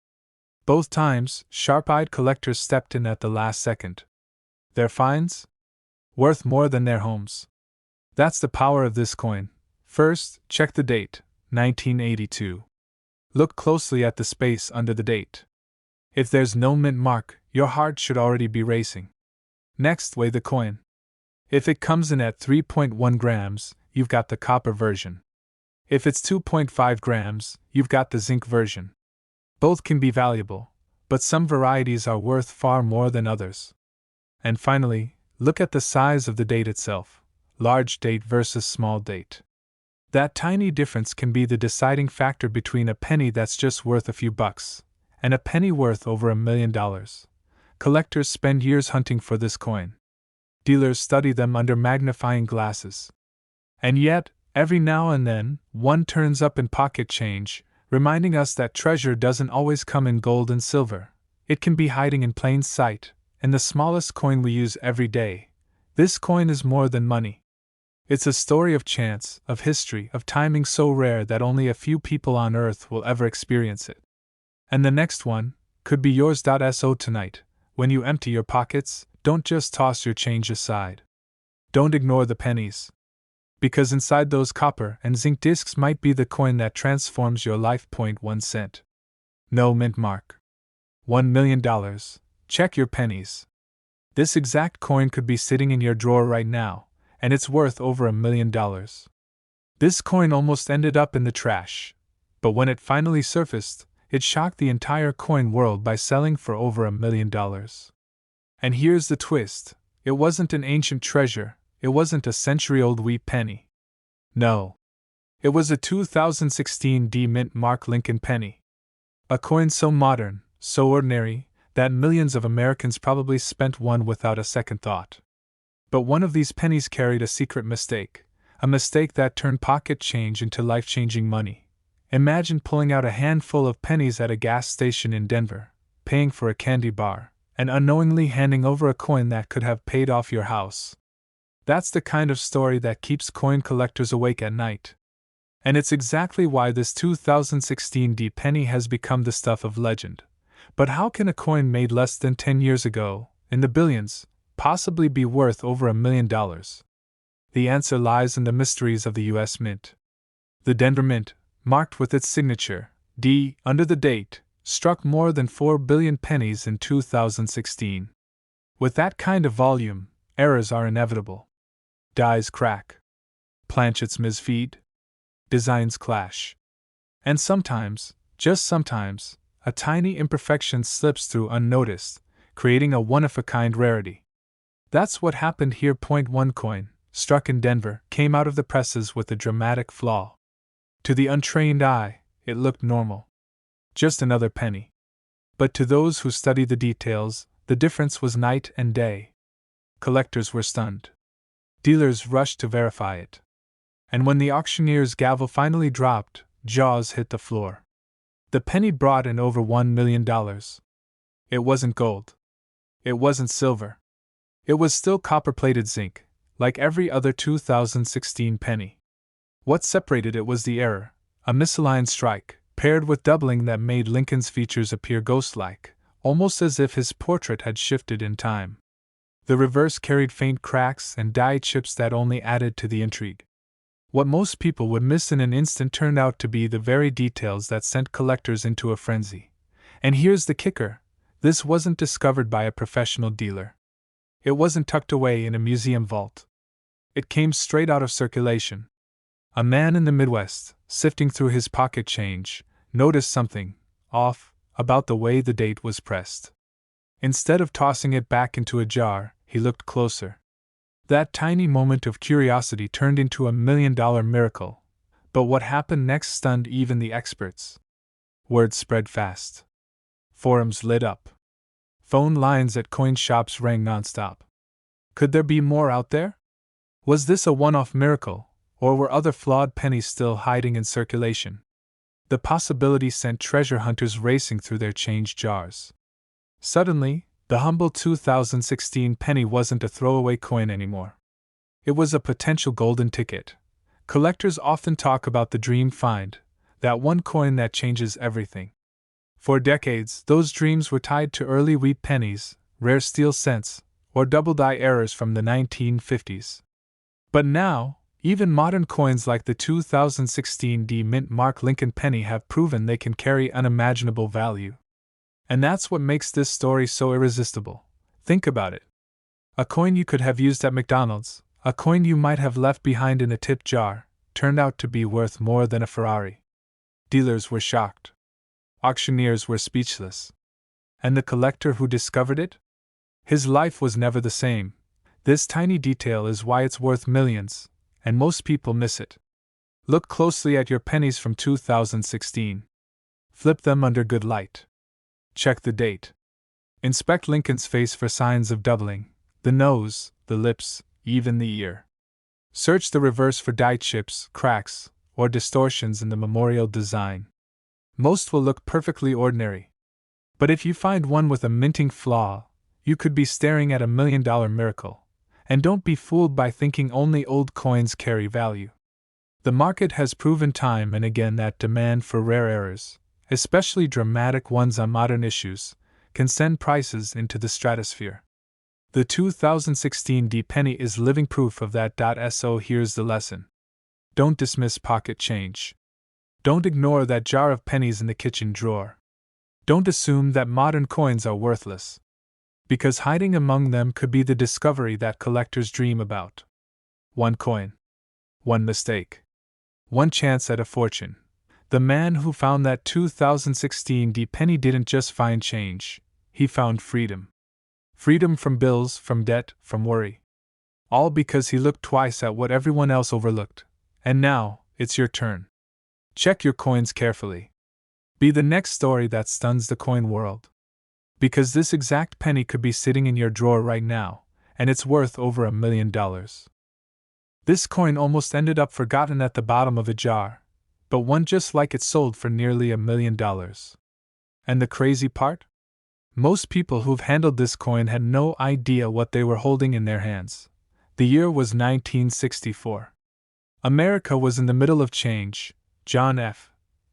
Both times, sharp-eyed collectors stepped in at the last second. Their finds? Worth more than their homes. That's the power of this coin. First, check the date, 1982. Look closely at the space under the date. If there's no mint mark, your heart should already be racing. Next, weigh the coin. If it comes in at 3.1 grams, you've got the copper version. If it's 2.5 grams, you've got the zinc version. Both can be valuable, but some varieties are worth far more than others. And finally, look at the size of the date itself, large date versus small date. That tiny difference can be the deciding factor between a penny that's just worth a few bucks and a penny worth over $1 million. Collectors spend years hunting for this coin. Dealers study them under magnifying glasses. And yet, every now and then, one turns up in pocket change, reminding us that treasure doesn't always come in gold and silver. It can be hiding in plain sight, in the smallest coin we use every day. This coin is more than money. It's a story of chance, of history, of timing so rare that only a few people on Earth will ever experience it. And the next one could be yours. So tonight, when you empty your pockets, don't just toss your change aside. Don't ignore the pennies. Because inside those copper and zinc discs might be the coin that transforms your life. 1 cent. No mint mark. $1 million. Check your pennies. This exact coin could be sitting in your drawer right now, and it's worth over $1 million. This coin almost ended up in the trash, but when it finally surfaced, it shocked the entire coin world by selling for over $1 million. And here's the twist: it wasn't an ancient treasure, it wasn't a century-old wheat penny. No. It was a 2016 D mint mark Lincoln penny. A coin so modern, so ordinary, that millions of Americans probably spent one without a second thought. But one of these pennies carried a secret mistake, a mistake that turned pocket change into life-changing money. Imagine pulling out a handful of pennies at a gas station in Denver, paying for a candy bar, and unknowingly handing over a coin that could have paid off your house. That's the kind of story that keeps coin collectors awake at night. And it's exactly why this 2016 D penny has become the stuff of legend. But how can a coin made less than 10 years ago, in the billions, possibly be worth over $1 million? The answer lies in the mysteries of the U.S. Mint. The Denver Mint, marked with its signature, D, under the date, struck more than 4 billion pennies in 2016. With that kind of volume, errors are inevitable. Dies crack. Planchets misfeed. Designs clash. And sometimes, just sometimes, a tiny imperfection slips through unnoticed, creating a one-of-a-kind rarity. That's what happened here. 1 coin, struck in Denver, came out of the presses with a dramatic flaw. To the untrained eye, it looked normal. Just another penny. But to those who study the details, the difference was night and day. Collectors were stunned. Dealers rushed to verify it. And when the auctioneer's gavel finally dropped, jaws hit the floor. The penny brought in over $1 million. It wasn't gold. It wasn't silver. It was still copper-plated zinc, like every other 2016 penny. What separated it was the error, a misaligned strike, paired with doubling that made Lincoln's features appear ghost-like, almost as if his portrait had shifted in time. The reverse carried faint cracks and dye chips that only added to the intrigue. What most people would miss in an instant turned out to be the very details that sent collectors into a frenzy. And here's the kicker: This wasn't discovered by a professional dealer. It wasn't tucked away in a museum vault. It came straight out of circulation. A man in the Midwest, sifting through his pocket change, noticed something off about the way the date was pressed. Instead of tossing it back into a jar, he looked closer. That tiny moment of curiosity turned into $1 million miracle. But what happened next stunned even the experts. Word spread fast. Forums lit up. Phone lines at coin shops rang nonstop. Could there be more out there? Was this a one-off miracle, or were other flawed pennies still hiding in circulation? The possibility sent treasure hunters racing through their change jars. Suddenly, the humble 2016 penny wasn't a throwaway coin anymore. It was a potential golden ticket. Collectors often talk about the dream find, that one coin that changes everything. For decades, those dreams were tied to early wheat pennies, rare steel cents, or double-die errors from the 1950s. But now, even modern coins like the 2016 D Mint Mark Lincoln penny have proven they can carry unimaginable value. And that's what makes this story so irresistible. Think about it. A coin you could have used at McDonald's, a coin you might have left behind in a tip jar, turned out to be worth more than a Ferrari. Dealers were shocked. Auctioneers were speechless. And the collector who discovered it? His life was never the same. This tiny detail is why it's worth millions, and most people miss it. Look closely at your pennies from 2016. Flip them under good light. Check the date. Inspect Lincoln's face for signs of doubling, the nose, the lips, even the ear. Search the reverse for die chips, cracks, or distortions in the memorial design. Most will look perfectly ordinary. But if you find one with a minting flaw, you could be staring at $1 million miracle. And don't be fooled by thinking only old coins carry value. The market has proven time and again that demand for rare errors, especially dramatic ones on modern issues, can send prices into the stratosphere. The 2016 D penny is living proof of that. So here's the lesson. Don't dismiss pocket change. Don't ignore that jar of pennies in the kitchen drawer. Don't assume that modern coins are worthless. Because hiding among them could be the discovery that collectors dream about. One coin. One mistake. One chance at a fortune. The man who found that 2016 D penny didn't just find change, he found freedom. Freedom from bills, from debt, from worry. All because he looked twice at what everyone else overlooked. And now, it's your turn. Check your coins carefully. Be the next story that stuns the coin world. Because this exact penny could be sitting in your drawer right now, and it's worth over $1 million. This coin almost ended up forgotten at the bottom of a jar, but one just like it sold for nearly $1 million. And the crazy part? Most people who've handled this coin had no idea what they were holding in their hands. The year was 1964. America was in the middle of change. John F.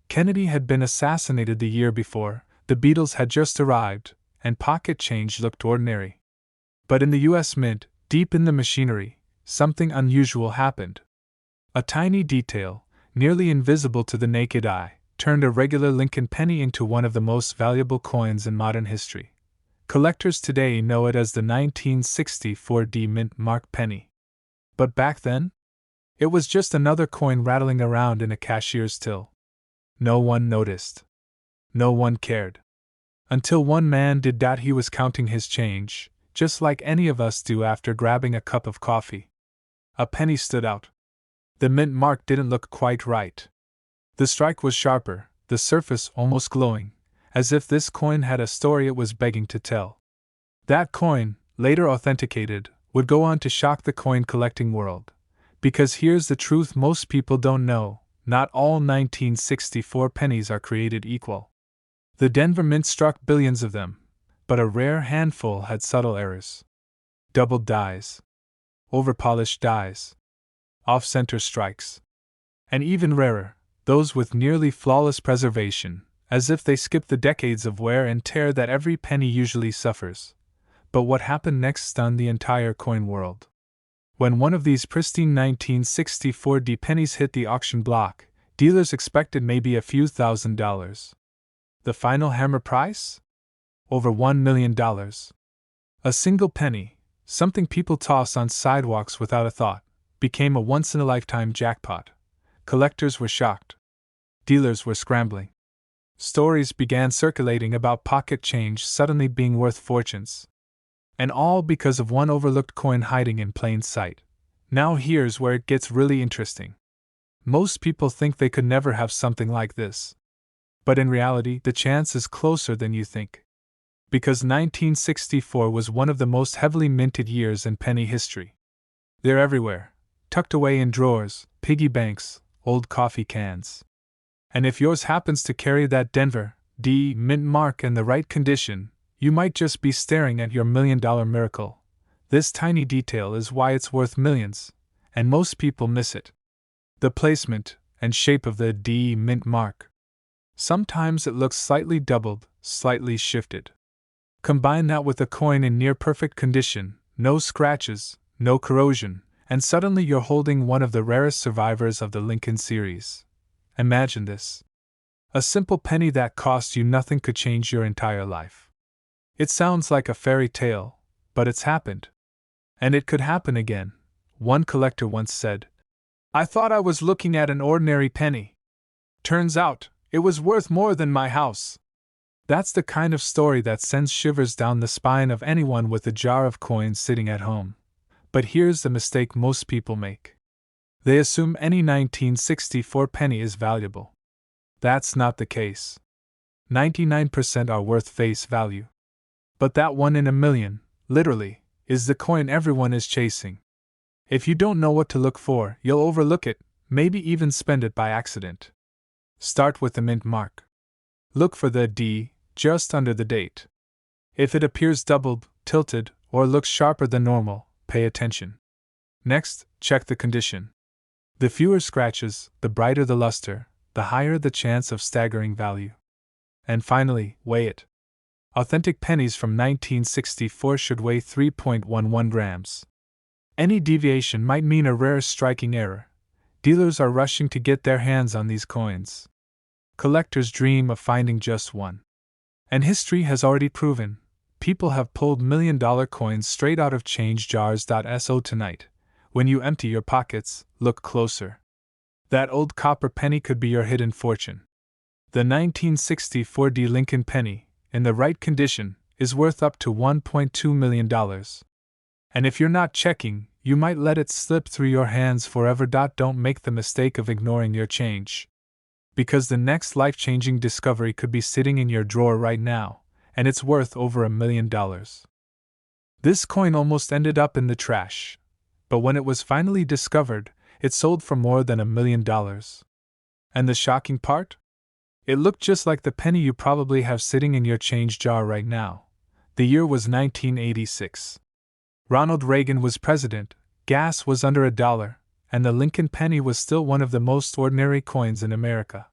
Kennedy had been assassinated the year before, the Beatles had just arrived, and pocket change looked ordinary. But in the U.S. Mint, deep in the machinery, something unusual happened. A tiny detail, nearly invisible to the naked eye, turned a regular Lincoln penny into one of the most valuable coins in modern history. Collectors today know it as the 1964 D Mint Mark penny. But back then? It was just another coin rattling around in a cashier's till. No one noticed. No one cared. Until one man did that. He was counting his change, just like any of us do after grabbing a cup of coffee. A penny stood out. The mint mark didn't look quite right. The strike was sharper, the surface almost glowing, as if this coin had a story it was begging to tell. That coin, later authenticated, would go on to shock the coin collecting world. Because here's the truth most people don't know, not all 1964 pennies are created equal. The Denver Mint struck billions of them, but a rare handful had subtle errors. Doubled dies. Overpolished dies. Off-center strikes. And even rarer, those with nearly flawless preservation, as if they skipped the decades of wear and tear that every penny usually suffers. But what happened next stunned the entire coin world. When one of these pristine 1964 D pennies hit the auction block, dealers expected maybe a few $1,000s. The final hammer price? over $1 million. A single penny, something people toss on sidewalks without a thought, became a once-in-a-lifetime jackpot. Collectors were shocked. Dealers were scrambling. Stories began circulating about pocket change suddenly being worth fortunes. And all because of one overlooked coin hiding in plain sight. Now here's where it gets really interesting. Most people think they could never have something like this. But in reality, the chance is closer than you think. Because 1964 was one of the most heavily minted years in penny history. They're everywhere, tucked away in drawers, piggy banks, old coffee cans. And if yours happens to carry that Denver D mint mark in the right condition, you might just be staring at your $1 million miracle. This tiny detail is why it's worth millions, and most people miss it. The placement and shape of the D mint mark. Sometimes it looks slightly doubled, slightly shifted. Combine that with a coin in near-perfect condition, no scratches, no corrosion, and suddenly you're holding one of the rarest survivors of the Lincoln series. Imagine this. A simple penny that cost you nothing could change your entire life. It sounds like a fairy tale, but it's happened. And it could happen again. One collector once said, "I thought I was looking at an ordinary penny. Turns out, it was worth more than my house." That's the kind of story that sends shivers down the spine of anyone with a jar of coins sitting at home. But here's the mistake most people make. They assume any 1964 penny is valuable. That's not the case. 99% are worth face value. But that one in a million, literally, is the coin everyone is chasing. If you don't know what to look for, you'll overlook it, maybe even spend it by accident. Start with the mint mark. Look for the D just under the date. If it appears doubled, tilted, or looks sharper than normal, pay attention. Next, check the condition. The fewer scratches, the brighter the luster, the higher the chance of staggering value. And finally, weigh it. Authentic pennies from 1964 should weigh 3.11 grams. Any deviation might mean a rare striking error. Dealers are rushing to get their hands on these coins. Collectors dream of finding just one. And history has already proven, people have pulled $1 million coins straight out of change jars. So tonight, when you empty your pockets, look closer. That old copper penny could be your hidden fortune. The 1964 D Lincoln penny, in the right condition, is worth up to $1.2 million. And if you're not checking, you might let it slip through your hands forever. Don't make the mistake of ignoring your change. Because the next life-changing discovery could be sitting in your drawer right now, and it's worth over $1 million. This coin almost ended up in the trash. But when it was finally discovered, it sold for more than $1 million. And the shocking part? It looked just like the penny you probably have sitting in your change jar right now. The year was 1986. Ronald Reagan was president, gas was under $1, and the Lincoln penny was still one of the most ordinary coins in America.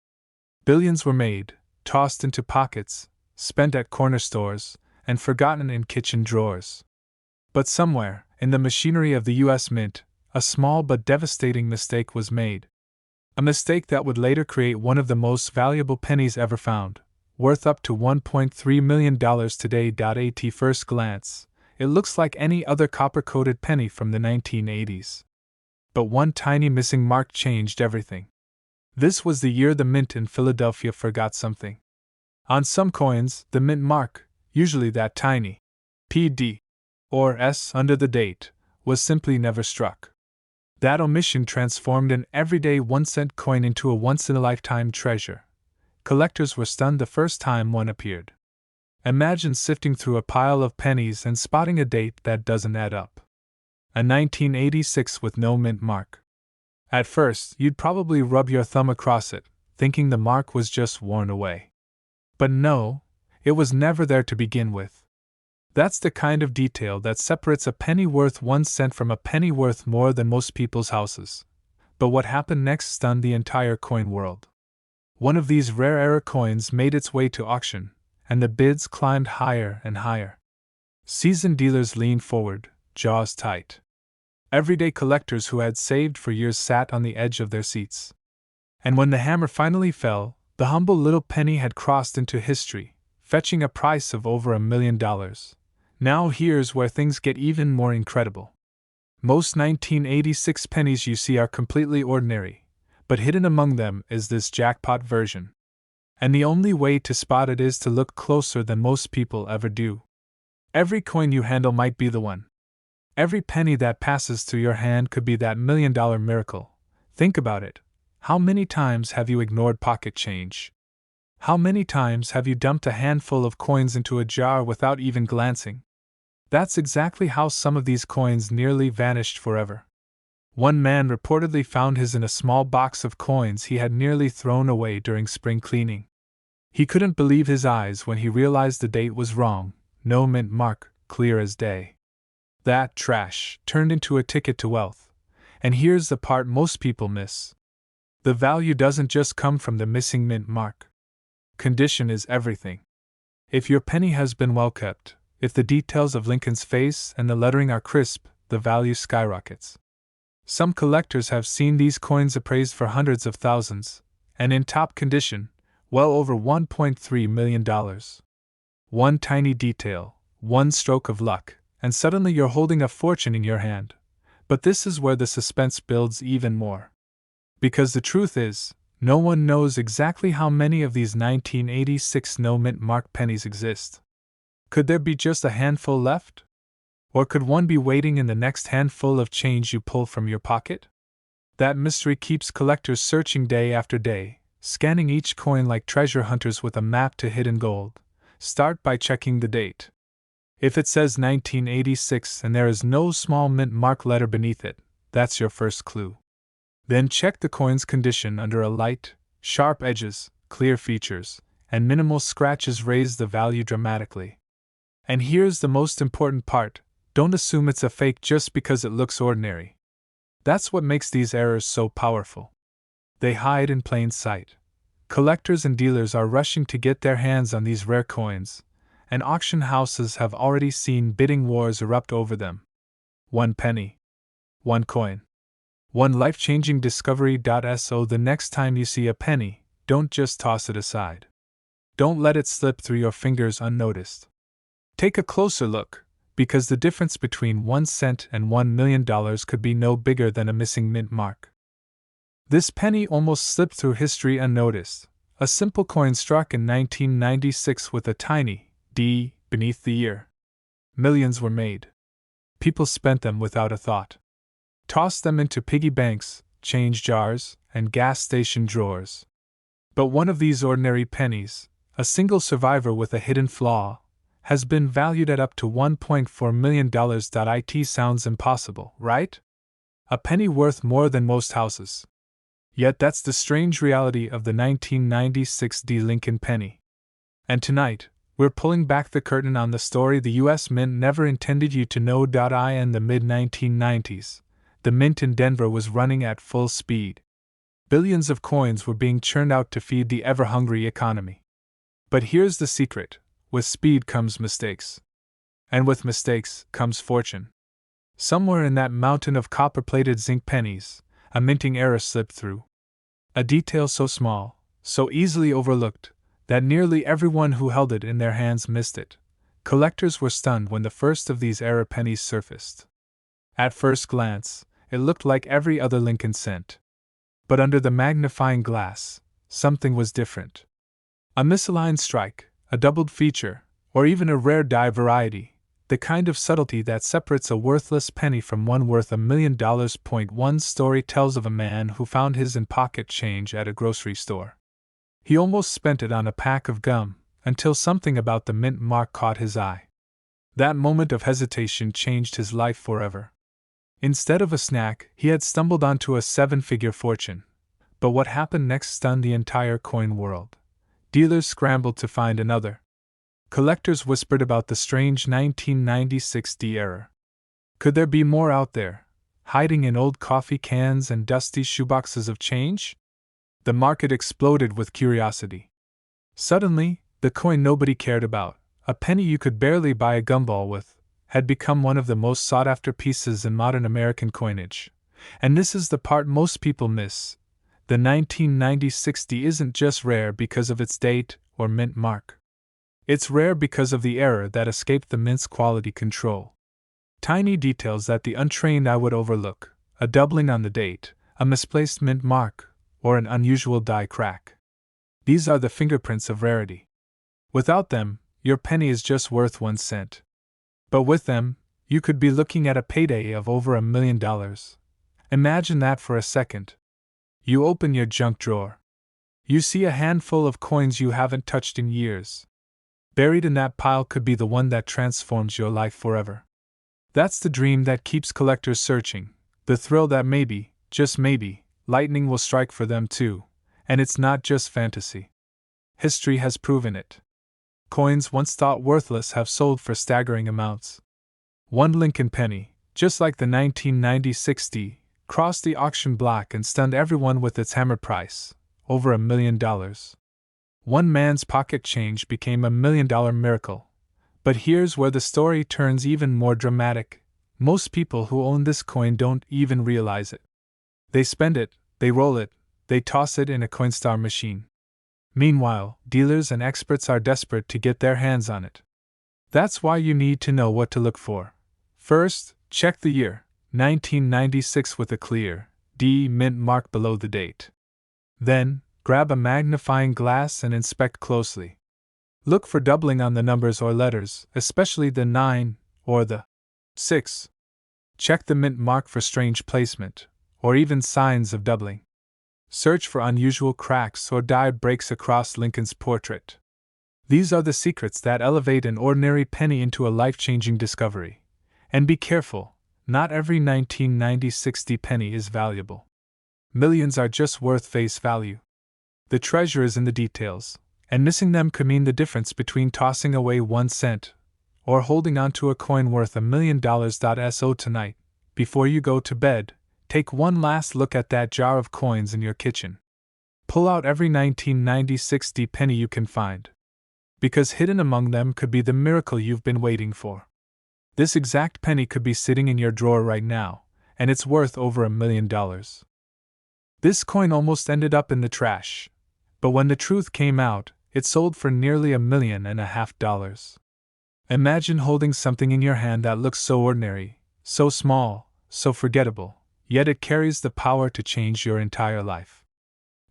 Billions were made, tossed into pockets, spent at corner stores, and forgotten in kitchen drawers. But somewhere, in the machinery of the U.S. Mint, a small but devastating mistake was made. A mistake that would later create one of the most valuable pennies ever found, worth up to $1.3 million today. At first glance, it looks like any other copper-coated penny from the 1980s. But one tiny missing mark changed everything. This was the year the mint in Philadelphia forgot something. On some coins, the mint mark, usually that tiny PD or S under the date, was simply never struck. That omission transformed an everyday 1-cent coin into a once-in-a-lifetime treasure. Collectors were stunned the first time one appeared. Imagine sifting through a pile of pennies and spotting a date that doesn't add up. A 1986 with no mint mark. At first, you'd probably rub your thumb across it, thinking the mark was just worn away. But no, it was never there to begin with. That's the kind of detail that separates a penny worth 1 cent from a penny worth more than most people's houses. But what happened next stunned the entire coin world. One of these rare era coins made its way to auction, and the bids climbed higher and higher. Seasoned dealers leaned forward, jaws tight. Everyday collectors who had saved for years sat on the edge of their seats. And when the hammer finally fell, the humble little penny had crossed into history, fetching a price of over $1 million. Now here's where things get even more incredible. Most 1986 pennies you see are completely ordinary, but hidden among them is this jackpot version. And the only way to spot it is to look closer than most people ever do. Every coin you handle might be the one. Every penny that passes through your hand could be that $1 million miracle. Think about it. How many times have you ignored pocket change? How many times have you dumped a handful of coins into a jar without even glancing? That's exactly how some of these coins nearly vanished forever. One man reportedly found his in a small box of coins he had nearly thrown away during spring cleaning. He couldn't believe his eyes when he realized the date was wrong, no mint mark, clear as day. That trash turned into a ticket to wealth. And here's the part most people miss. The value doesn't just come from the missing mint mark. Condition is everything. If your penny has been well kept, if the details of Lincoln's face and the lettering are crisp, the value skyrockets. Some collectors have seen these coins appraised for hundreds of thousands, and in top condition, well over $1.3 million. One tiny detail, one stroke of luck, and suddenly you're holding a fortune in your hand. But this is where the suspense builds even more. Because the truth is, no one knows exactly how many of these 1986 no-mint mark pennies exist. Could there be just a handful left? Or could one be waiting in the next handful of change you pull from your pocket? That mystery keeps collectors searching day after day, scanning each coin like treasure hunters with a map to hidden gold. Start by checking the date. If it says 1986 and there is no small mint mark letter beneath it, that's your first clue. Then check the coin's condition under a light, sharp edges, clear features, and minimal scratches raise the value dramatically. And here's the most important part, don't assume it's a fake just because it looks ordinary. That's what makes these errors so powerful. They hide in plain sight. Collectors and dealers are rushing to get their hands on these rare coins, and auction houses have already seen bidding wars erupt over them. One penny. One coin. One life-changing discovery. So the next time you see a penny, don't just toss it aside. Don't let it slip through your fingers unnoticed. Take a closer look, because the difference between 1 cent and $1 million could be no bigger than a missing mint mark. This penny almost slipped through history unnoticed, a simple coin struck in 1996 with a tiny D beneath the year. Millions were made. People spent them without a thought. Tossed them into piggy banks, change jars, and gas station drawers. But one of these ordinary pennies, a single survivor with a hidden flaw, has been valued at up to $1.4 million. It sounds impossible, right? A penny worth more than most houses. Yet that's the strange reality of the 1996 D. Lincoln penny. And tonight, we're pulling back the curtain on the story the U.S. Mint never intended you to know. In the mid-1990s, the mint in Denver was running at full speed. Billions of coins were being churned out to feed the ever-hungry economy. But here's the secret, with speed comes mistakes. And with mistakes comes fortune. Somewhere in that mountain of copper-plated zinc pennies, a minting error slipped through. A detail so small, so easily overlooked, that nearly everyone who held it in their hands missed it. Collectors were stunned when the first of these error pennies surfaced. At first glance, it looked like every other Lincoln cent. But under the magnifying glass, something was different. A misaligned strike, a doubled feature, or even a rare die variety, the kind of subtlety that separates a worthless penny from one worth $1 million. One story tells of a man who found his in pocket change at a grocery store. He almost spent it on a pack of gum, until something about the mint mark caught his eye. That moment of hesitation changed his life forever. Instead of a snack, he had stumbled onto a 7-figure fortune. But what happened next stunned the entire coin world. Dealers scrambled to find another. Collectors whispered about the strange 1996 D error. Could there be more out there, hiding in old coffee cans and dusty shoeboxes of change? The market exploded with curiosity. Suddenly, the coin nobody cared about, a penny you could barely buy a gumball with, had become one of the most sought-after pieces in modern American coinage. And this is the part most people miss. The 1996 D isn't just rare because of its date or mint mark. It's rare because of the error that escaped the mint's quality control. Tiny details that the untrained eye would overlook: a doubling on the date, a misplaced mint mark, or an unusual die crack. These are the fingerprints of rarity. Without them, your penny is just worth 1 cent. But with them, you could be looking at a payday of over $1 million. Imagine that for a second. You open your junk drawer. You see a handful of coins you haven't touched in years. Buried in that pile could be the one that transforms your life forever. That's the dream that keeps collectors searching, the thrill that maybe, just maybe, lightning will strike for them too, and it's not just fantasy. History has proven it. Coins once thought worthless have sold for staggering amounts. One Lincoln penny, just like the 1990-60, crossed the auction block and stunned everyone with its hammer price, over $1 million. One man's pocket change became $1 million miracle. But here's where the story turns even more dramatic. Most people who own this coin don't even realize it. They spend it, they roll it, they toss it in a Coinstar machine. Meanwhile, dealers and experts are desperate to get their hands on it. That's why you need to know what to look for. First, check the year, 1996, with a clear D mint mark below the date. Then, grab a magnifying glass and inspect closely. Look for doubling on the numbers or letters, especially the 9 or the 6. Check the mint mark for strange placement, or even signs of doubling. Search for unusual cracks or die breaks across Lincoln's portrait. These are the secrets that elevate an ordinary penny into a life-changing discovery. And be careful, not every 1990-60 penny is valuable. Millions are just worth face value. The treasure is in the details, and missing them could mean the difference between tossing away 1 cent or holding on to a coin worth $1 million. So tonight, before you go to bed, take one last look at that jar of coins in your kitchen. Pull out every 1990-60 penny you can find. Because hidden among them could be the miracle you've been waiting for. This exact penny could be sitting in your drawer right now, and it's worth over $1 million. This coin almost ended up in the trash. But when the truth came out, it sold for nearly $1.5 million. Imagine holding something in your hand that looks so ordinary, so small, so forgettable, yet it carries the power to change your entire life.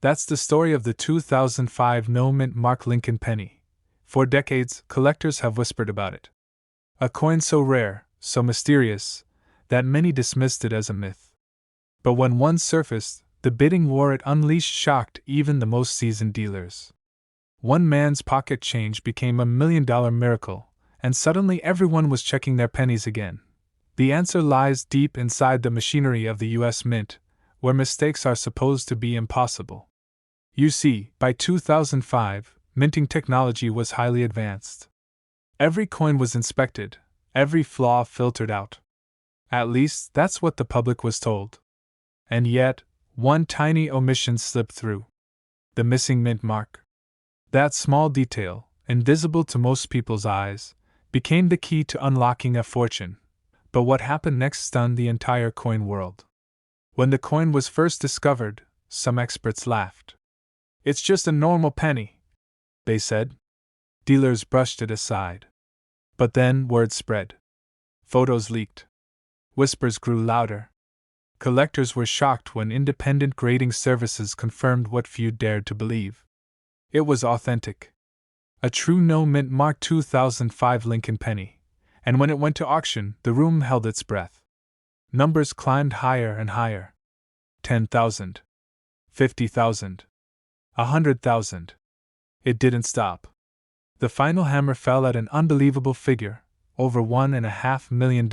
That's the story of the 2005 no mint mark Lincoln penny. For decades, collectors have whispered about it. A coin so rare, so mysterious, that many dismissed it as a myth. But when one surfaced, the bidding war it unleashed shocked even the most seasoned dealers. One man's pocket change became $1 million miracle, and suddenly everyone was checking their pennies again. The answer lies deep inside the machinery of the U.S. Mint, where mistakes are supposed to be impossible. You see, by 2005, minting technology was highly advanced. Every coin was inspected, every flaw filtered out. At least, that's what the public was told. And yet, one tiny omission slipped through. The missing mint mark. That small detail, invisible to most people's eyes, became the key to unlocking a fortune. But what happened next stunned the entire coin world. When the coin was first discovered, some experts laughed. "It's just a normal penny," they said. Dealers brushed it aside. But then word spread. Photos leaked. Whispers grew louder. Collectors were shocked when independent grading services confirmed what few dared to believe. It was authentic. A true no mint mark 2005 Lincoln penny. And when it went to auction, the room held its breath. Numbers climbed higher and higher. 10,000. 50,000. 100,000. It didn't stop. The final hammer fell at an unbelievable figure, over $1.5 million.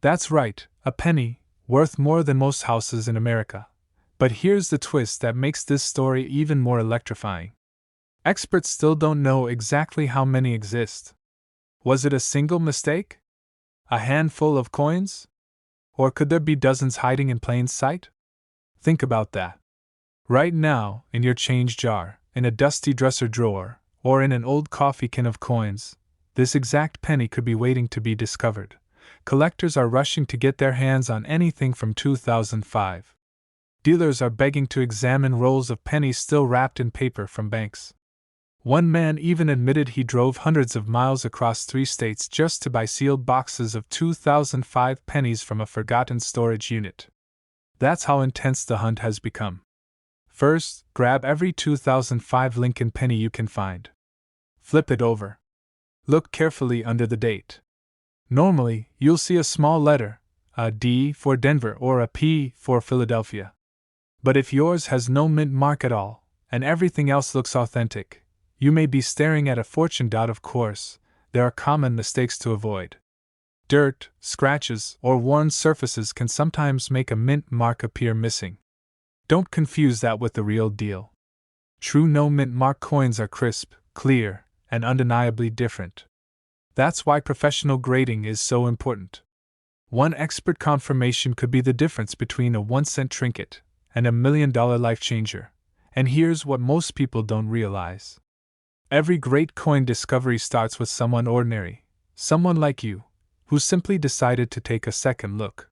That's right, a penny, worth more than most houses in America. But here's the twist that makes this story even more electrifying. Experts still don't know exactly how many exist. Was it a single mistake? A handful of coins? Or could there be dozens hiding in plain sight? Think about that. Right now, in your change jar, in a dusty dresser drawer, or in an old coffee can of coins, this exact penny could be waiting to be discovered. Collectors are rushing to get their hands on anything from 2005. Dealers are begging to examine rolls of pennies still wrapped in paper from banks. One man even admitted he drove hundreds of miles across 3 states just to buy sealed boxes of 2005 pennies from a forgotten storage unit. That's how intense the hunt has become. First, grab every 2005 Lincoln penny you can find. Flip it over. Look carefully under the date. Normally, you'll see a small letter, a D for Denver or a P for Philadelphia. But if yours has no mint mark at all, and everything else looks authentic, you may be staring at a fortune. Of course, there are common mistakes to avoid. Dirt, scratches, or worn surfaces can sometimes make a mint mark appear missing. Don't confuse that with the real deal. True no mint mark coins are crisp, clear, and undeniably different. That's why professional grading is so important. One expert confirmation could be the difference between a 1-cent trinket and a $1 million life changer, and here's what most people don't realize. Every great coin discovery starts with someone ordinary, someone like you, who simply decided to take a second look.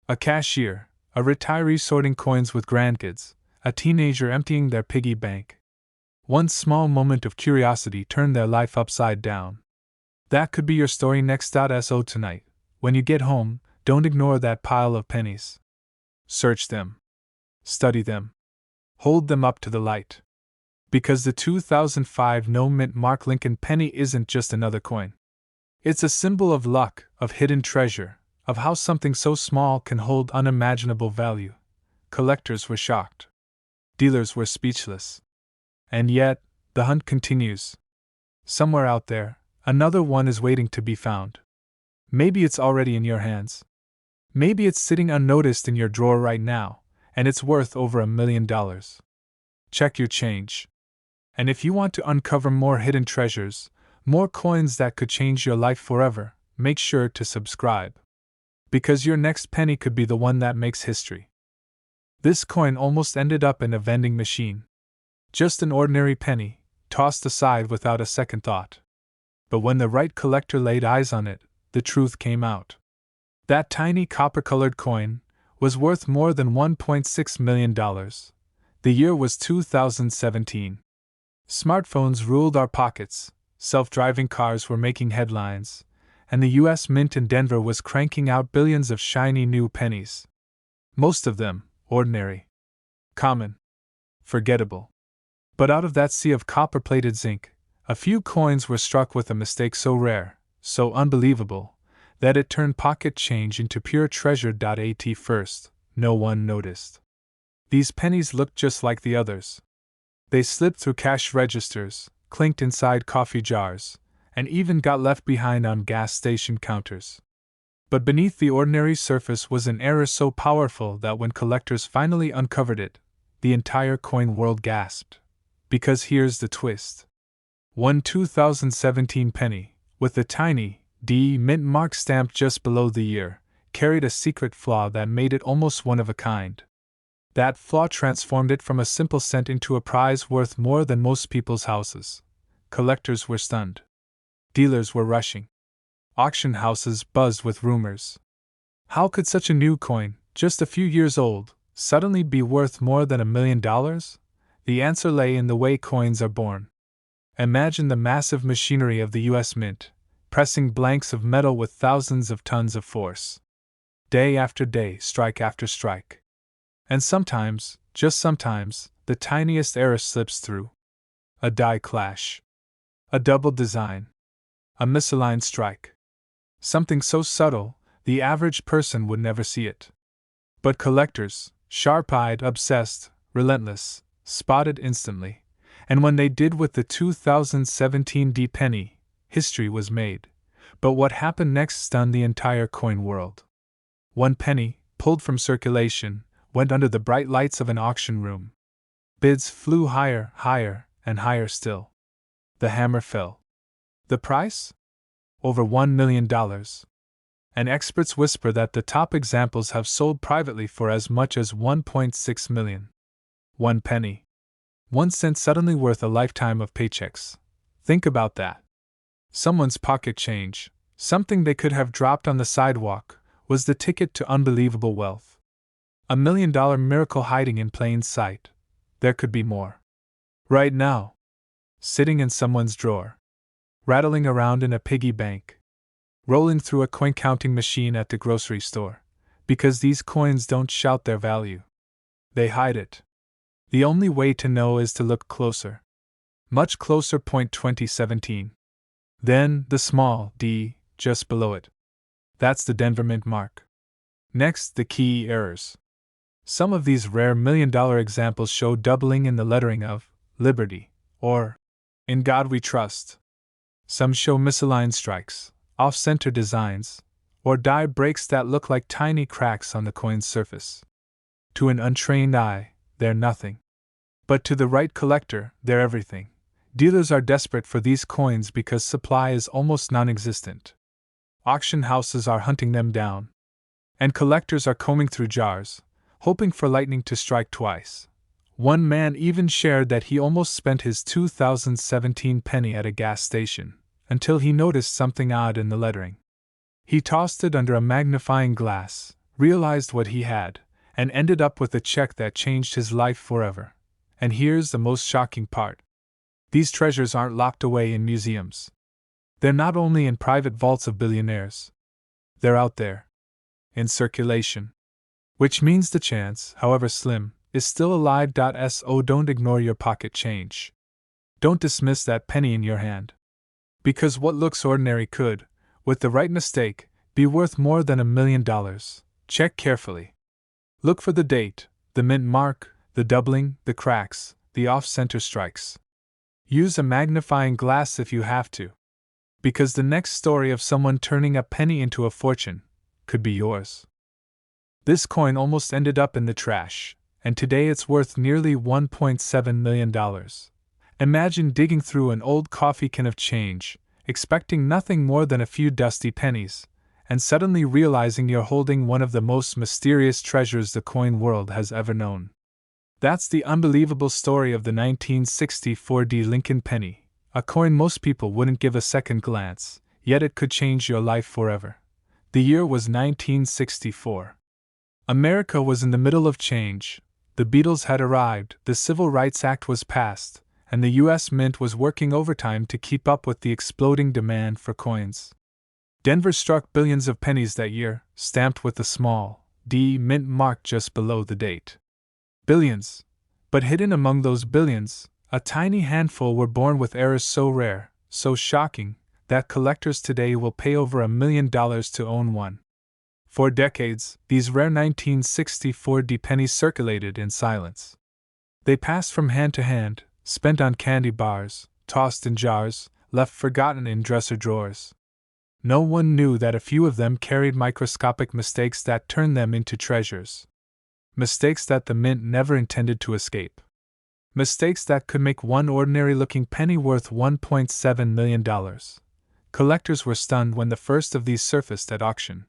A cashier, a retiree sorting coins with grandkids, a teenager emptying their piggy bank. One small moment of curiosity turned their life upside down. That could be your story next. So tonight, when you get home, don't ignore that pile of pennies. Search them. Study them. Hold them up to the light. Because the 2005 no mint mark Lincoln penny isn't just another coin. It's a symbol of luck, of hidden treasure, of how something so small can hold unimaginable value. Collectors were shocked. Dealers were speechless. And yet, the hunt continues. Somewhere out there, another one is waiting to be found. Maybe it's already in your hands. Maybe it's sitting unnoticed in your drawer right now, and it's worth over $1 million. Check your change. And if you want to uncover more hidden treasures, more coins that could change your life forever, make sure to subscribe. Because your next penny could be the one that makes history. This coin almost ended up in a vending machine. Just an ordinary penny, tossed aside without a second thought. But when the right collector laid eyes on it, the truth came out. That tiny copper-colored coin was worth more than $1.6 million. The year was 2017. Smartphones ruled our pockets, self-driving cars were making headlines, and the U.S. Mint in Denver was cranking out billions of shiny new pennies. Most of them ordinary, common, forgettable. But out of that sea of copper-plated zinc, a few coins were struck with a mistake so rare, so unbelievable, that it turned pocket change into pure treasure. At first, no one noticed. These pennies looked just like the others. They slipped through cash registers, clinked inside coffee jars, and even got left behind on gas station counters. But beneath the ordinary surface was an error so powerful that when collectors finally uncovered it, the entire coin world gasped. Because here's the twist. One 2017 penny, with the tiny D mint mark stamped just below the year, carried a secret flaw that made it almost one of a kind. That flaw transformed it from a simple cent into a prize worth more than most people's houses. Collectors were stunned. Dealers were rushing. Auction houses buzzed with rumors. How could such a new coin, just a few years old, suddenly be worth more than $1 million? The answer lay in the way coins are born. Imagine the massive machinery of the U.S. Mint, pressing blanks of metal with thousands of tons of force. Day after day, strike after strike. And sometimes, just sometimes, the tiniest error slips through. A die clash. A double design. A misaligned strike. Something so subtle, the average person would never see it. But collectors, sharp-eyed, obsessed, relentless, spotted instantly, and when they did with the 2017 D penny, history was made. But what happened next stunned the entire coin world. One penny, pulled from circulation, went under the bright lights of an auction room. Bids flew higher, higher, and higher still. The hammer fell. The price? Over $1 million. And experts whisper that the top examples have sold privately for as much as $1.6 million. One penny. 1 cent suddenly worth a lifetime of paychecks. Think about that. Someone's pocket change, something they could have dropped on the sidewalk, was the ticket to unbelievable wealth. $1 million miracle hiding in plain sight. There could be more. Right now. sitting in someone's drawer, rattling around in a piggy bank, rolling through a coin counting machine at the grocery store, because these coins don't shout their value. They hide it. The only way to know is to look closer. Much closer. 2017. Then, the small d, just below it. That's the Denver Mint mark. Next, the key errors. Some of these rare $1,000,000 examples show doubling in the lettering of Liberty, or In God We Trust. Some show misaligned strikes, off-center designs, or die breaks that look like tiny cracks on the coin's surface. To an untrained eye, they're nothing. But to the right collector, they're everything. Dealers are desperate for these coins because supply is almost non-existent. Auction houses are hunting them down. And collectors are combing through jars, hoping for lightning to strike twice. One man even shared that he almost spent his 2017 penny at a gas station, until he noticed something odd in the lettering. He tossed it under a magnifying glass, realized what he had, and ended up with a check that changed his life forever. And here's the most shocking part. These treasures aren't locked away in museums. They're not only in private vaults of billionaires. They're out there, in circulation. Which means the chance, however slim, is still alive. So don't ignore your pocket change. Don't dismiss that penny in your hand. Because what looks ordinary could, with the right mistake, be worth more than $1,000,000. Check carefully. Look for the date, the mint mark, the doubling, the cracks, the off-center strikes. Use a magnifying glass if you have to. Because the next story of someone turning a penny into a fortune could be yours. This coin almost ended up in the trash, and today it's worth nearly $1.7 million. Imagine digging through an old coffee can of change, expecting nothing more than a few dusty pennies, and suddenly realizing you're holding one of the most mysterious treasures the coin world has ever known. That's the unbelievable story of the 1964 D. Lincoln penny, a coin most people wouldn't give a second glance, yet it could change your life forever. The year was 1964. America was in the middle of change. The Beatles had arrived, the Civil Rights Act was passed, and the U.S. Mint was working overtime to keep up with the exploding demand for coins. Denver struck billions of pennies that year, stamped with the small D mint mark just below the date. Billions. But hidden among those billions, a tiny handful were born with errors so rare, so shocking, that collectors today will pay over $1,000,000 to own one. For decades, these rare 1964 D pennies circulated in silence. They passed from hand to hand, spent on candy bars, tossed in jars, left forgotten in dresser drawers. No one knew that a few of them carried microscopic mistakes that turned them into treasures. Mistakes that the mint never intended to escape. Mistakes that could make one ordinary-looking penny worth $1.7 million. Collectors were stunned when the first of these surfaced at auction.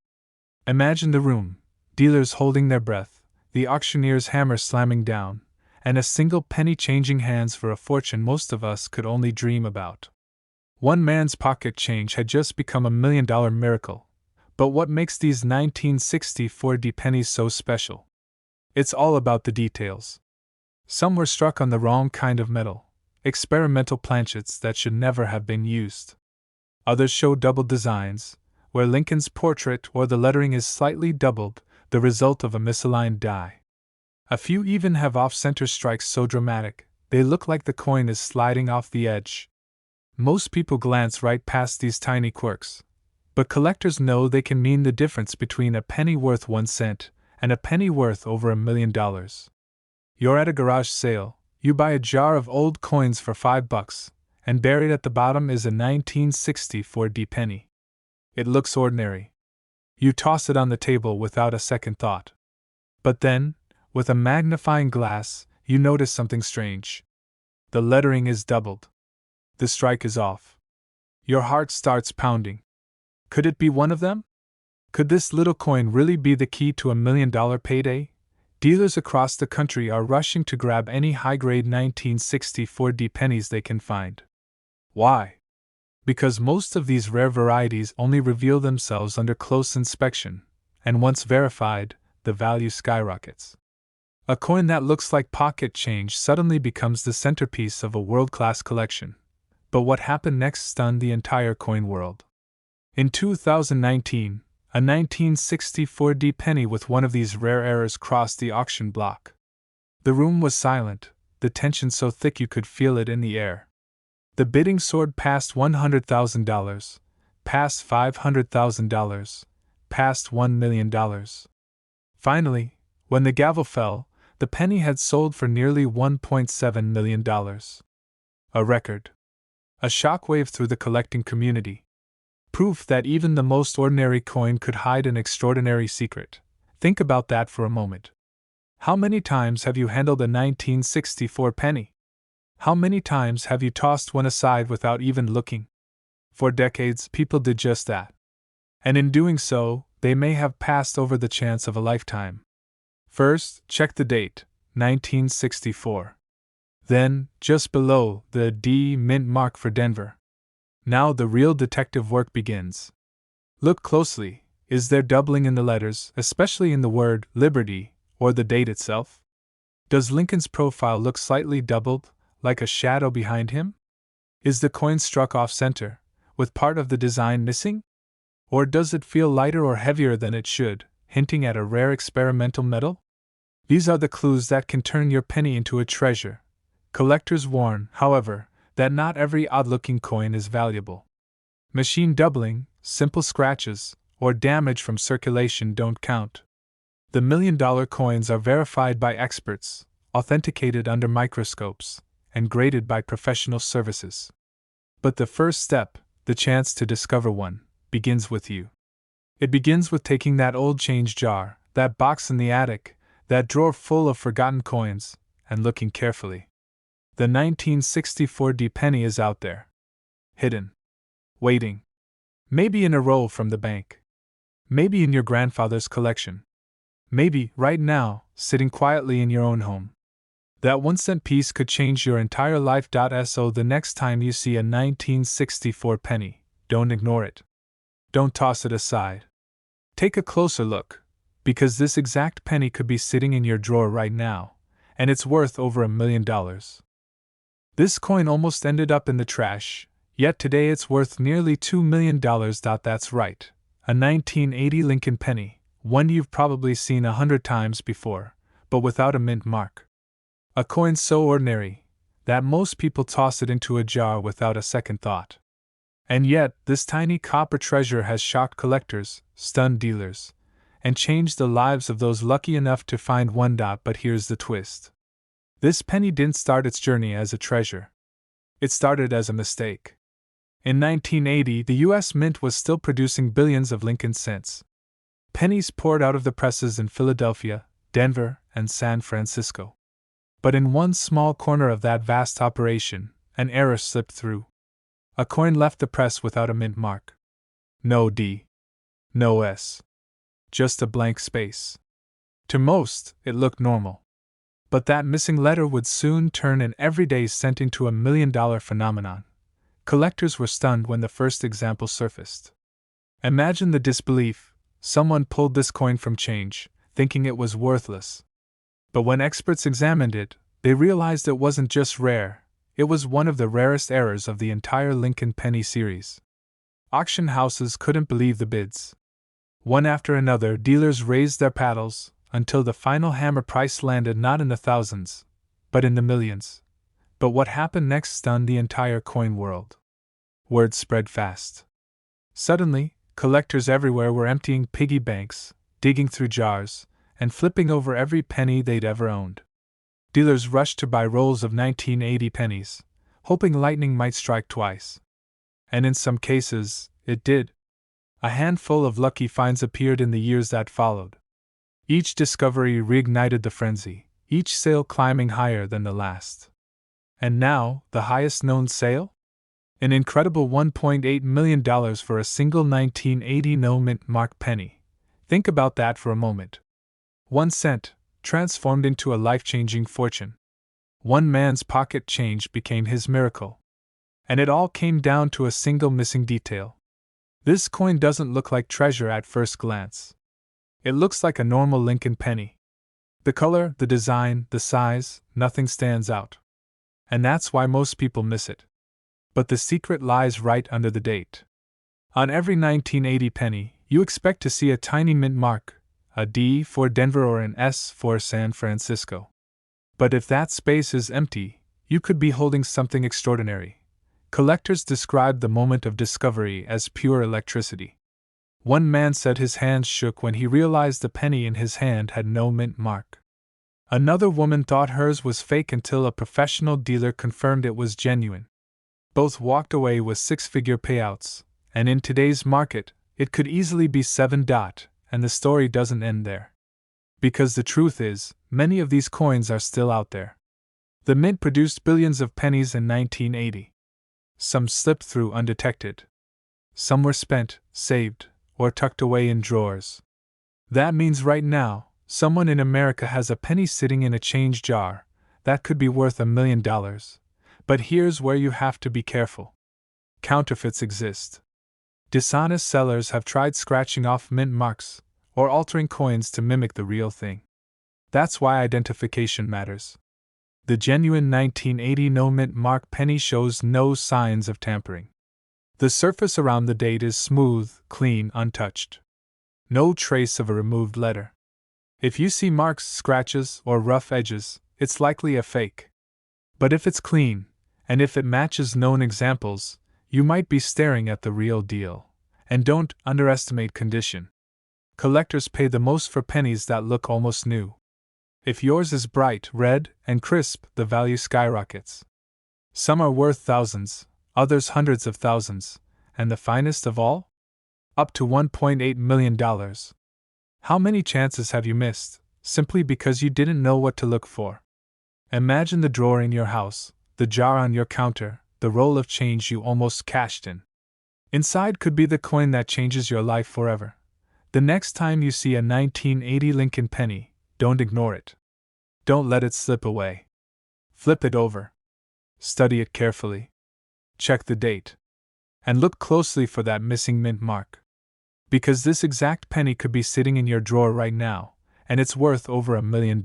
Imagine the room, dealers holding their breath, the auctioneer's hammer slamming down, and a single penny changing hands for a fortune most of us could only dream about. One man's pocket change had just become a $1,000,000 miracle. But what makes these 1964 D pennies so special? It's all about the details. Some were struck on the wrong kind of metal, experimental planchets that should never have been used. Others show double designs, where Lincoln's portrait or the lettering is slightly doubled, the result of a misaligned die. A few even have off-center strikes so dramatic, they look like the coin is sliding off the edge. Most people glance right past these tiny quirks, but collectors know they can mean the difference between a penny worth 1 cent and a penny worth over $1,000,000. You're at a garage sale, you buy a jar of old coins for $5, and buried at the bottom is a 1964 D penny. It looks ordinary. You toss it on the table without a second thought. But then, with a magnifying glass, you notice something strange. The lettering is doubled. The strike is off. Your heart starts pounding. Could it be one of them? Could this little coin really be the key to a $1,000,000 payday? Dealers across the country are rushing to grab any high-grade 1964 D pennies they can find. Why? Because most of these rare varieties only reveal themselves under close inspection, and once verified, the value skyrockets. A coin that looks like pocket change suddenly becomes the centerpiece of a world-class collection. But what happened next stunned the entire coin world. In 2019, a 1964 D penny with one of these rare errors crossed the auction block. The room was silent, the tension so thick you could feel it in the air. The bidding soared past $100,000, past $500,000, past $1 million. Finally, when the gavel fell, the penny had sold for nearly $1.7 million. A record. A shockwave through the collecting community. Proof that even the most ordinary coin could hide an extraordinary secret. Think about that for a moment. How many times have you handled a 1964 penny? How many times have you tossed one aside without even looking? For decades, people did just that. And in doing so, they may have passed over the chance of a lifetime. First, check the date, 1964. Then, just below, the D mint mark for Denver. Now the real detective work begins. Look closely. Is there doubling in the letters, especially in the word Liberty, or the date itself? Does Lincoln's profile look slightly doubled, like a shadow behind him? Is the coin struck off center, with part of the design missing? Or does it feel lighter or heavier than it should, hinting at a rare experimental metal? These are the clues that can turn your penny into a treasure. Collectors warn, however, that not every odd-looking coin is valuable. Machine doubling, simple scratches, or damage from circulation don't count. The million-dollar coins are verified by experts, authenticated under microscopes, and graded by professional services. But the first step, the chance to discover one, begins with you. It begins with taking that old change jar, that box in the attic, that drawer full of forgotten coins, and looking carefully. The 1964 D penny is out there. Hidden. Waiting. Maybe in a roll from the bank. Maybe in your grandfather's collection. Maybe, right now, sitting quietly in your own home. That 1-cent piece could change your entire life. So the next time you see a 1964 penny, don't ignore it. Don't toss it aside. Take a closer look, because this exact penny could be sitting in your drawer right now, and it's worth over $1 million. This coin almost ended up in the trash, yet today it's worth nearly $2 million. That's right, a 1980 Lincoln penny, one you've probably seen 100 times before, but without a mint mark. A coin so ordinary that most people toss it into a jar without a second thought. And yet, this tiny copper treasure has shocked collectors, stunned dealers, and changed the lives of those lucky enough to find one. But here's the twist. This penny didn't start its journey as a treasure. It started as a mistake. In 1980, the U.S. Mint was still producing billions of Lincoln cents. Pennies poured out of the presses in Philadelphia, Denver, and San Francisco. But in one small corner of that vast operation, an error slipped through. A coin left the press without a mint mark. No D. No S. Just a blank space. To most, it looked normal. But that missing letter would soon turn an everyday cent into $1 million phenomenon. Collectors were stunned when the first example surfaced. Imagine the disbelief. Someone pulled this coin from change, thinking it was worthless. But when experts examined it, they realized it wasn't just rare, it was one of the rarest errors of the entire Lincoln penny series. Auction houses couldn't believe the bids. One after another, dealers raised their paddles, until the final hammer price landed not in the thousands, but in the millions. But what happened next stunned the entire coin world. Word spread fast. Suddenly, collectors everywhere were emptying piggy banks, digging through jars, and flipping over every penny they'd ever owned. Dealers rushed to buy rolls of 1980 pennies, hoping lightning might strike twice. And in some cases, it did. A handful of lucky finds appeared in the years that followed. Each discovery reignited the frenzy, each sale climbing higher than the last. And now, the highest known sale? An incredible $1.8 million for a single 1980 no-mint mark penny. Think about that for a moment. 1 cent, transformed into a life-changing fortune. One man's pocket change became his miracle. And it all came down to a single missing detail. This coin doesn't look like treasure at first glance. It looks like a normal Lincoln penny. The color, the design, the size, nothing stands out. And that's why most people miss it. But the secret lies right under the date. On every 1980 penny, you expect to see a tiny mint mark, a D for Denver or an S for San Francisco. But if that space is empty, you could be holding something extraordinary. Collectors describe the moment of discovery as pure electricity. One man said his hands shook when he realized the penny in his hand had no mint mark. Another woman thought hers was fake until a professional dealer confirmed it was genuine. Both walked away with six-figure payouts, and in today's market, it could easily be 7. And the story doesn't end there. Because the truth is, many of these coins are still out there. The mint produced billions of pennies in 1980. Some slipped through undetected. Some were spent, saved, or tucked away in drawers. That means right now, someone in America has a penny sitting in a change jar that could be worth $1 million. But here's where you have to be careful. Counterfeits exist. Dishonest sellers have tried scratching off mint marks or altering coins to mimic the real thing. That's why identification matters. The genuine 1980 no mint mark penny shows no signs of tampering. The surface around the date is smooth, clean, untouched. No trace of a removed letter. If you see marks, scratches, or rough edges, it's likely a fake. But if it's clean, and if it matches known examples, you might be staring at the real deal. And don't underestimate condition. Collectors pay the most for pennies that look almost new. If yours is bright red and crisp, the value skyrockets. Some are worth thousands, others hundreds of thousands, and the finest of all? Up to $1.8 million. How many chances have you missed, simply because you didn't know what to look for? Imagine the drawer in your house, the jar on your counter, the roll of change you almost cashed in. Inside could be the coin that changes your life forever. The next time you see a 1980 Lincoln penny, don't ignore it. Don't let it slip away. Flip it over. Study it carefully. Check the date. And look closely for that missing mint mark. Because this exact penny could be sitting in your drawer right now, and it's worth over $1 million.